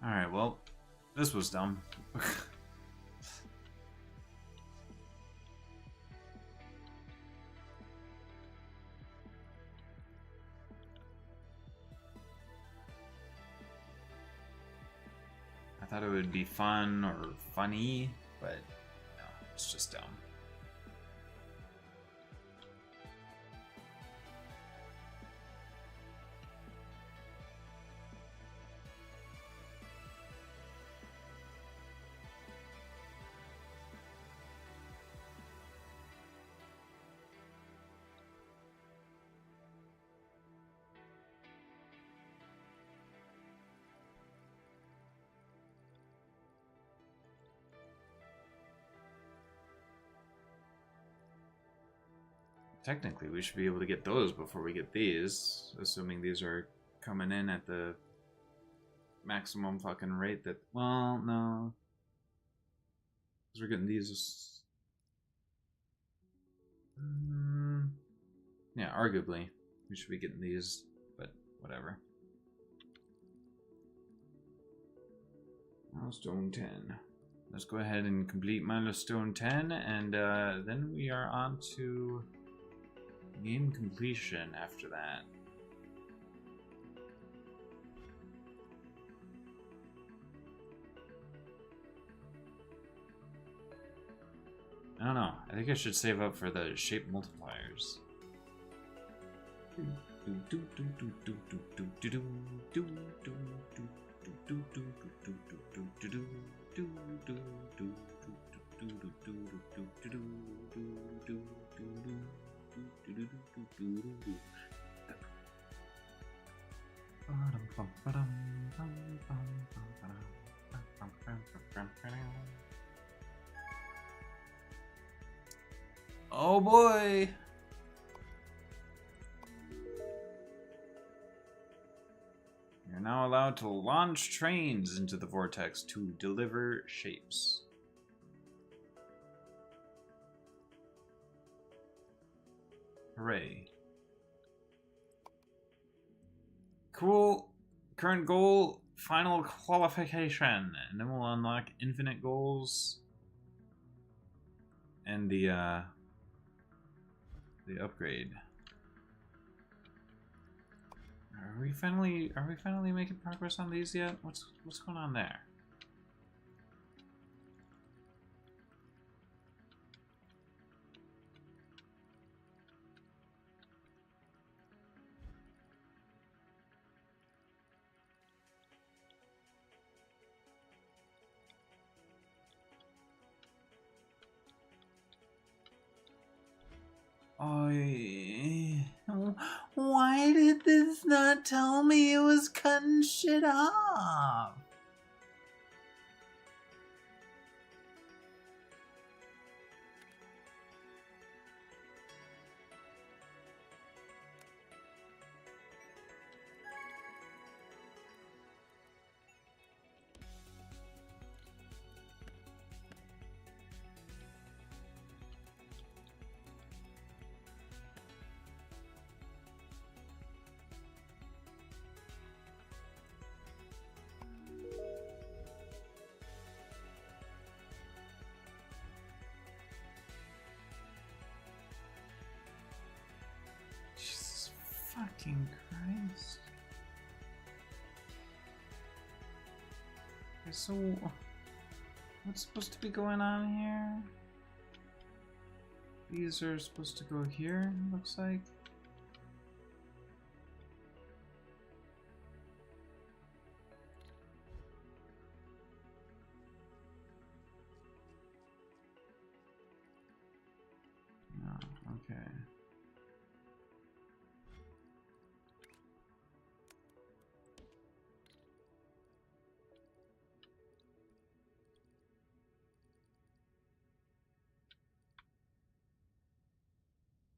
Alright, well, this was dumb. I thought it would be fun or funny, but no, it's just dumb. Technically, we should be able to get those before we get these, assuming these are coming in at the maximum fucking rate that... Well, no. Because we're getting these... Yeah, arguably. We should be getting these, but whatever. Milestone 10. Let's go ahead and complete Milestone 10, and then we are on to... game completion after that. I don't know. I think I should save up for the shape multipliers. Oh boy! You're now allowed to launch trains into the vortex to deliver shapes. Hooray. Cool. Current goal, final qualification. And then we'll unlock infinite goals. And the upgrade. Are we finally making progress on these yet? What's going on there? Why did this not tell me it was cutting shit off? fucking Christ. Okay, so what's supposed to be going on here? These are supposed to go here, looks like. Oh, okay.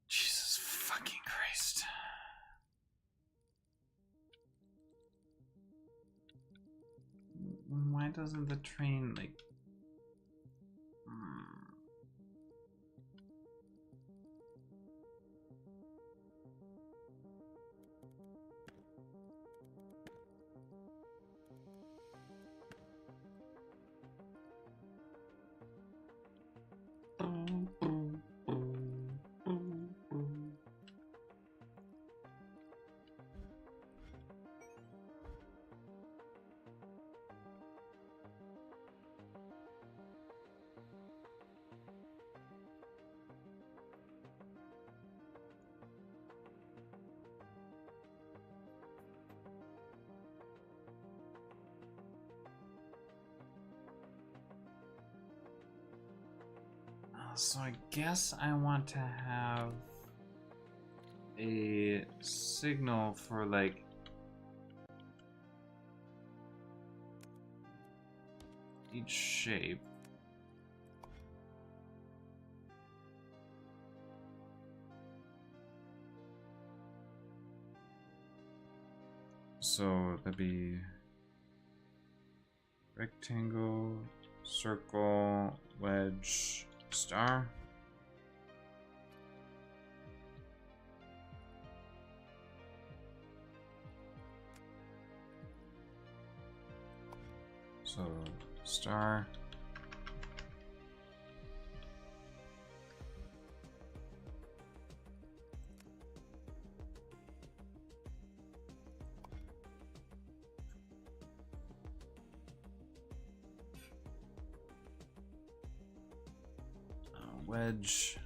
Jesus fucking Christ. Why doesn't the train, like... So I guess I want to have a signal for like each shape. So that'd be rectangle, circle, wedge, star. So star. Wedge.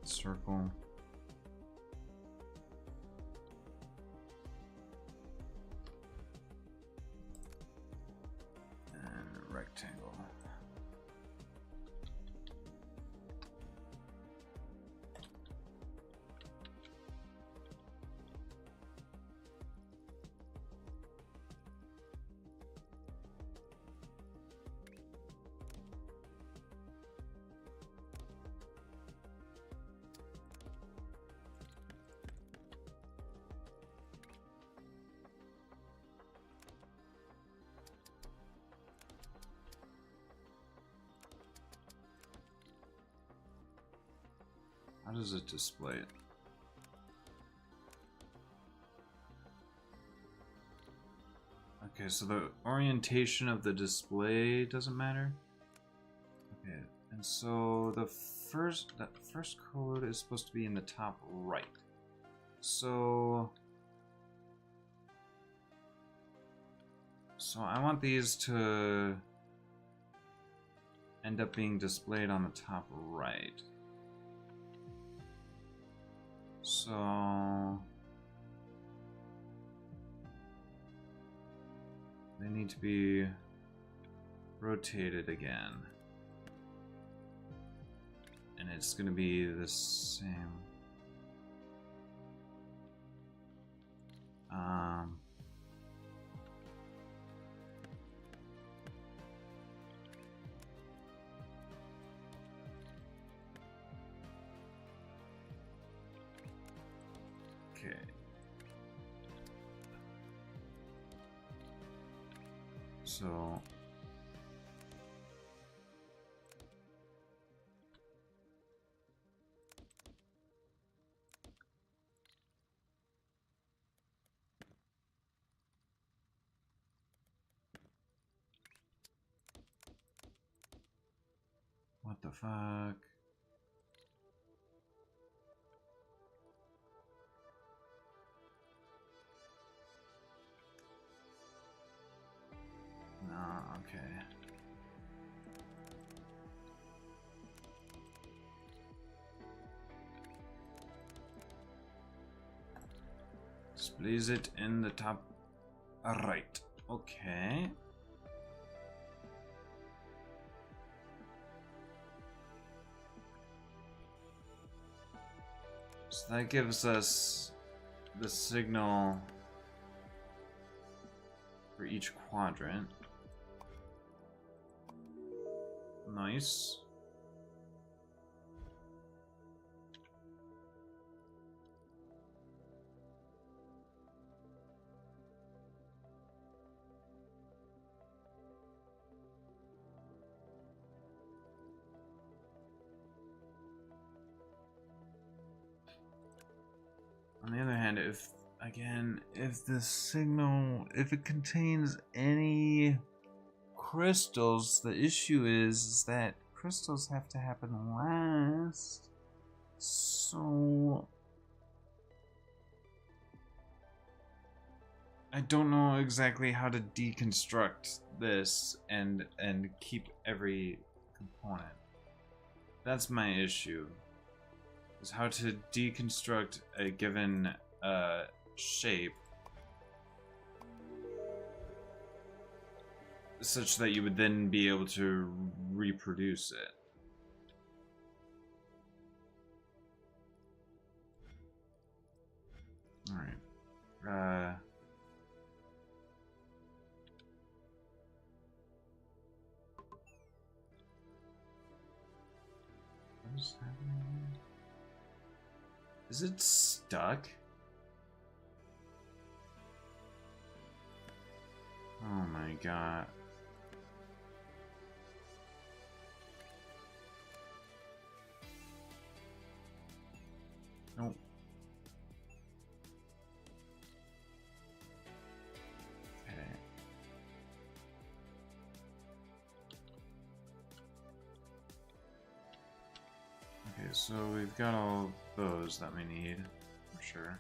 Circle. And rectangle. How does it display it? Okay, so the orientation of the display doesn't matter. Okay, and so that first code is supposed to be in the top right. So I want these to end up being displayed on the top right. So they need to be rotated again. And it's going to be the same. Okay. So What the fuck? No, okay. Displays it in the top right. Okay. So that gives us the signal for each quadrant. Nice. On the other hand, if the signal, if it contains any crystals, the issue is that crystals have to happen last. So I don't know exactly how to deconstruct this and keep every component. That's my issue. Is how to deconstruct a given shape such that you would then be able to reproduce it. Alright. What is happening here? Is it stuck? Oh my god. Nope. Okay. Okay, so we've got all those that we need, for sure.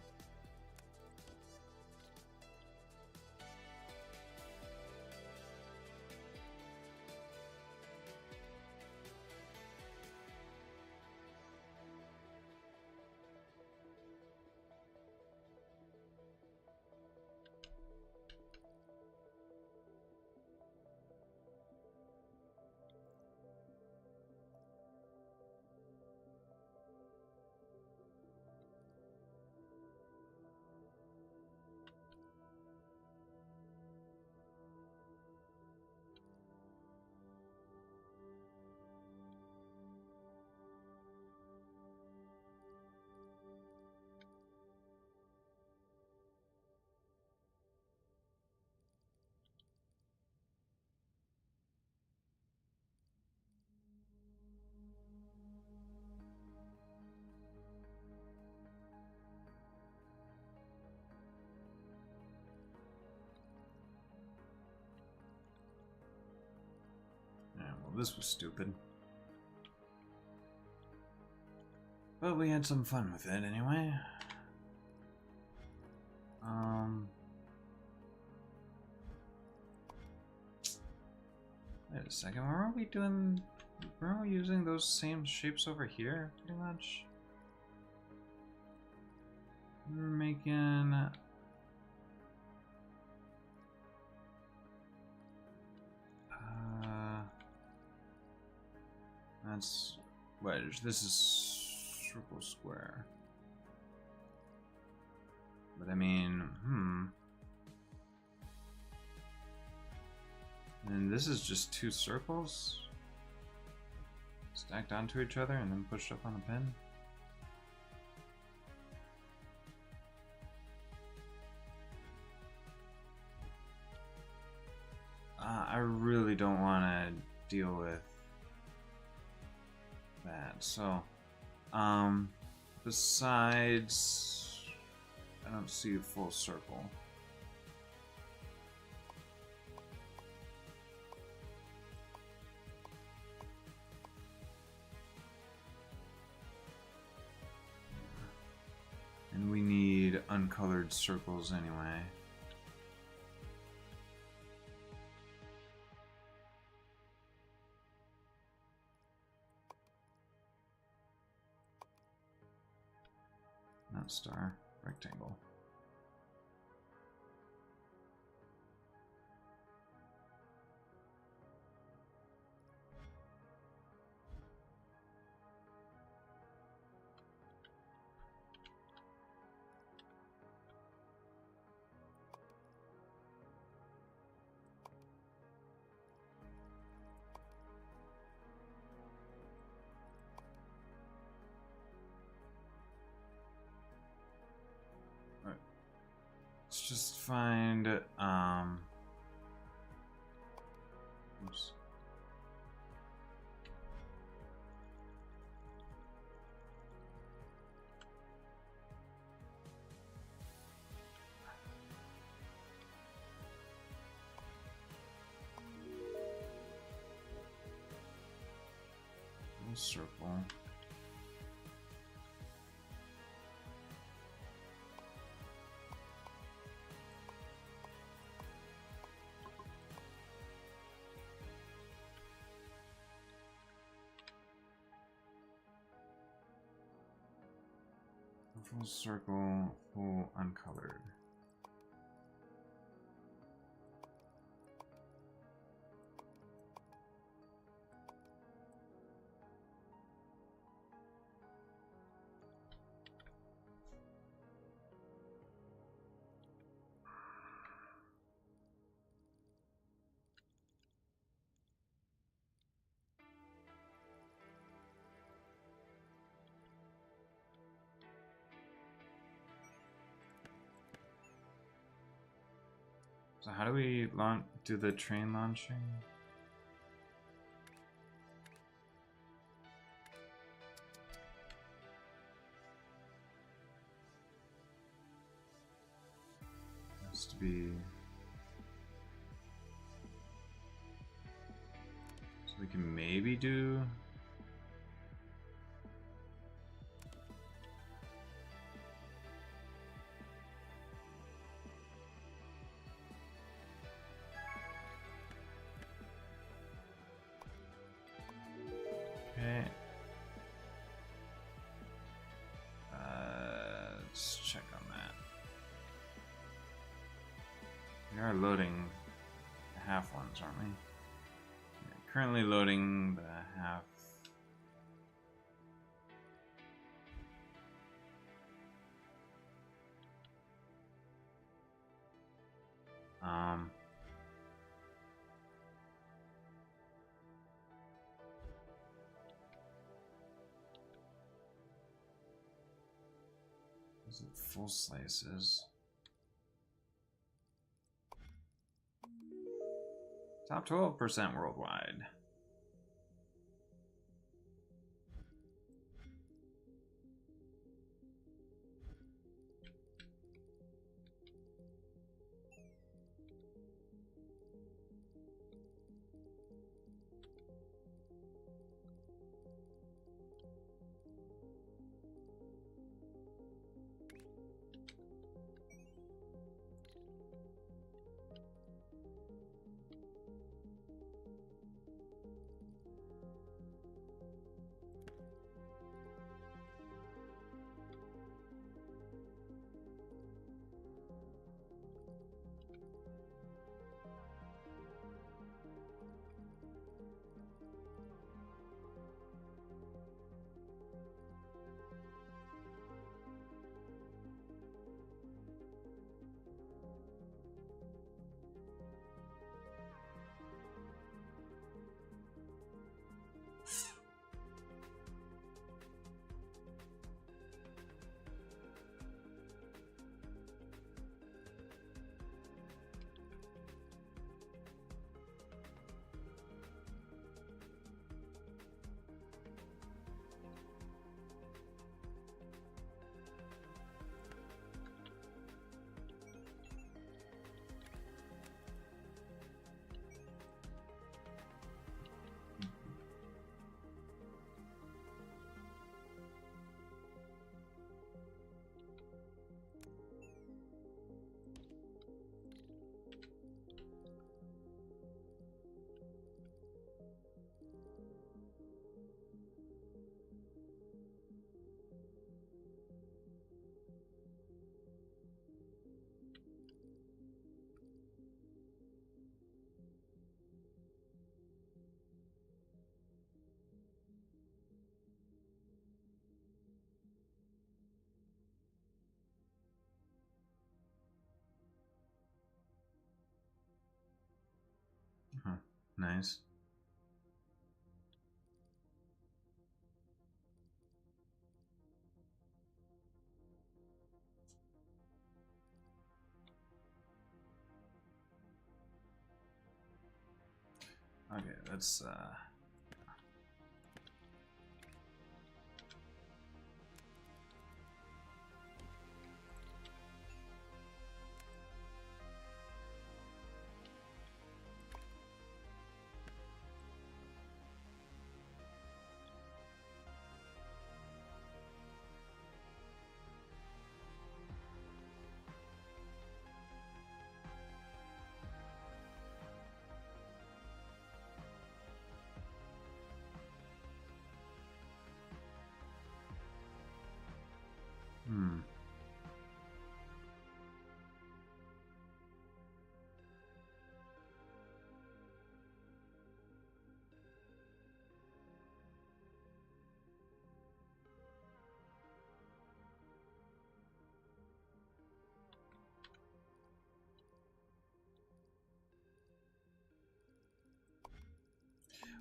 This was stupid. But we had some fun with it anyway. Wait a second, weren't we using those same shapes over here, pretty much? We were making... That's wedge. This is circle square. But I mean, And this is just two circles stacked onto each other and then pushed up on a pin. I really don't want to deal with that. So, besides, I don't see a full circle. uncolored circles anyway. Not star, rectangle. Let's just find, oops. Little circle. Full circle, full uncolored. So how do we do the train launching? Has to be. So we can maybe do. Okay. Let's check on that. We are loading the half ones, aren't we? Yeah, currently loading the half. Is it full slices? Top 12% worldwide. nice. Okay, that's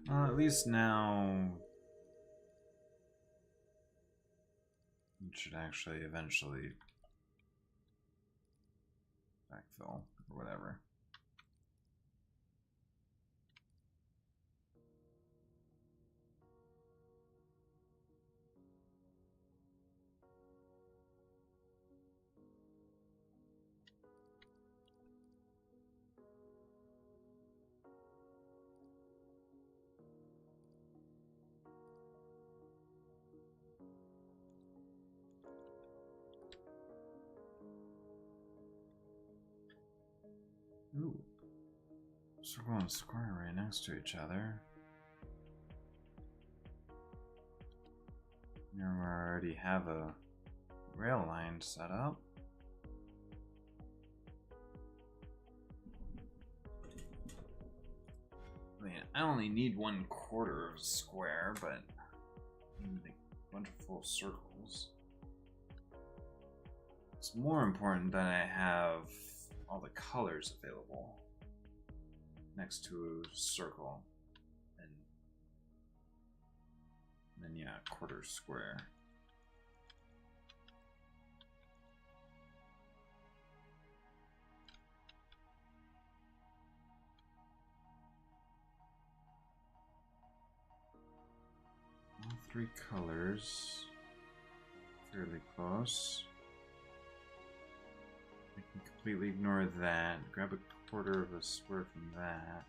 well, at least now it should actually eventually backfill or whatever. Ooh. Circle and square right next to each other. Here we already have a rail line set up. I mean, I only need 1/4 of a square, but I need a bunch of full circles. It's more important that I have all the colors available next to a circle, and then yeah, 1/4 square. All 3 colors, fairly close. I can completely ignore that. Grab a 1/4 of a square from that.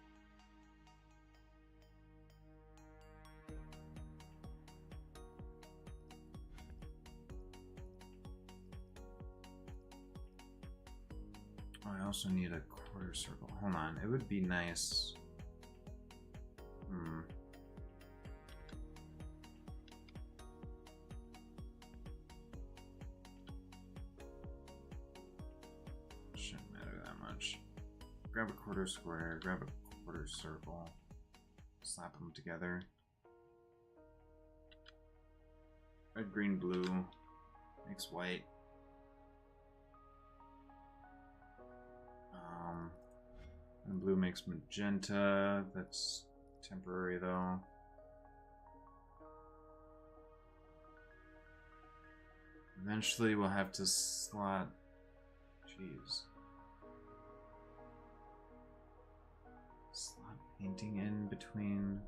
Oh, I also need a 1/4 circle. Hold on, it would be nice. Shouldn't matter that much. Grab a 1/4 square, grab a 1/4 circle, slap them together. Red, green, blue makes white. And blue makes magenta. That's temporary though. Eventually we'll have to slot. Jeez. Slot painting in between.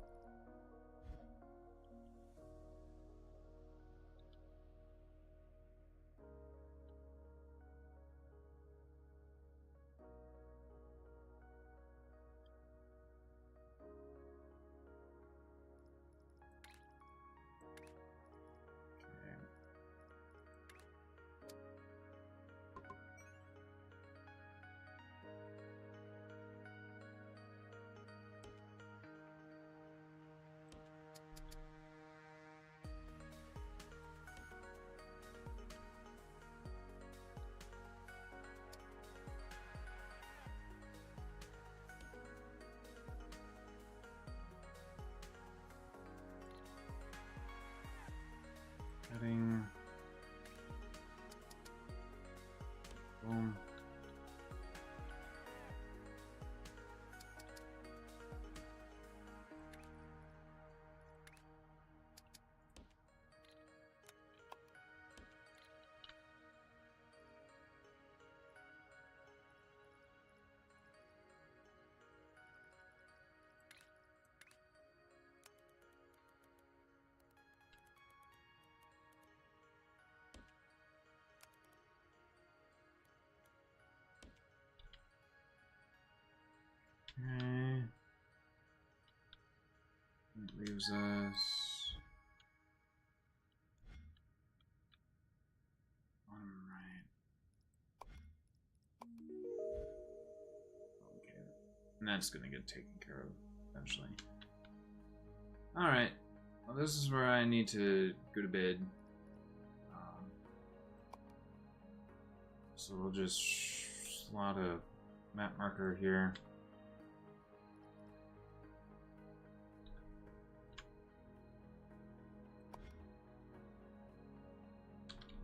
Okay. That leaves us. Bottom right. Okay. And that's gonna get taken care of eventually. Alright. Well, this is where I need to go to bed. So we'll just slot a map marker here.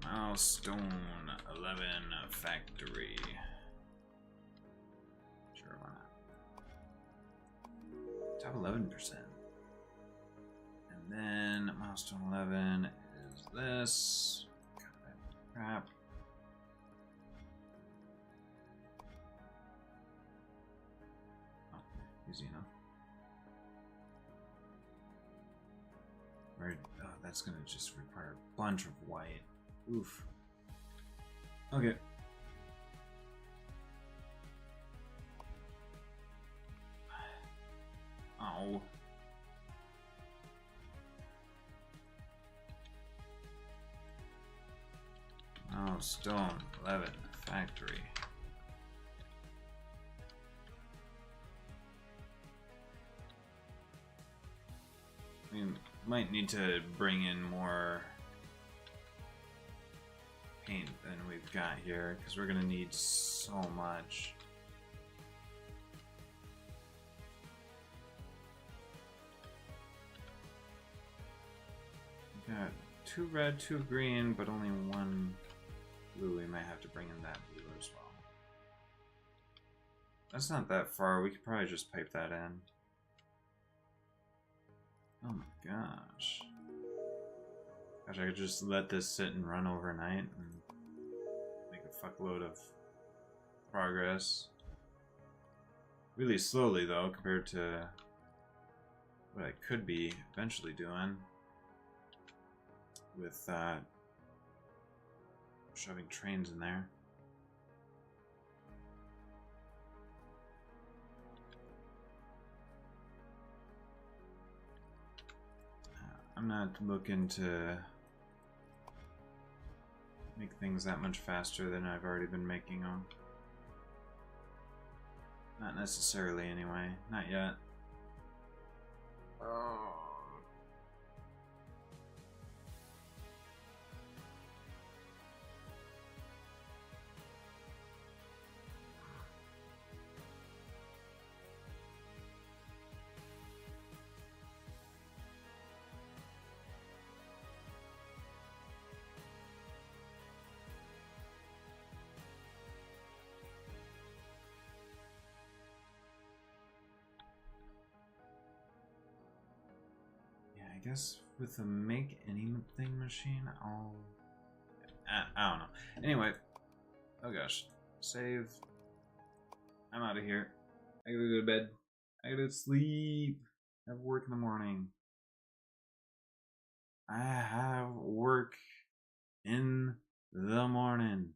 Milestone 11 factory. Sure, why not? Top 11%. And then milestone 11 is this. Crap. Easy enough. Right. Oh, that's gonna just require a bunch of white. Oof. Okay. Oh. Oh, stone 11 factory. We might need to bring in more paint than we've got here, because we're gonna need so much. We've got 2 red, 2 green, but only 1 blue. We might have to bring in that blue as well. That's not that far. We could probably just pipe that in. Oh my gosh. Gosh, I could just let this sit and run overnight and make a fuckload of progress. Really slowly though, compared to what I could be eventually doing with shoving trains in there. I'm not looking to make things that much faster than I've already been making them. Not necessarily anyway. Not yet. Oh. I guess with the make anything machine, I don't know. Anyway, oh gosh, save. I'm out of here. I gotta go to bed. I gotta sleep. I have work in the morning. I have work in the morning.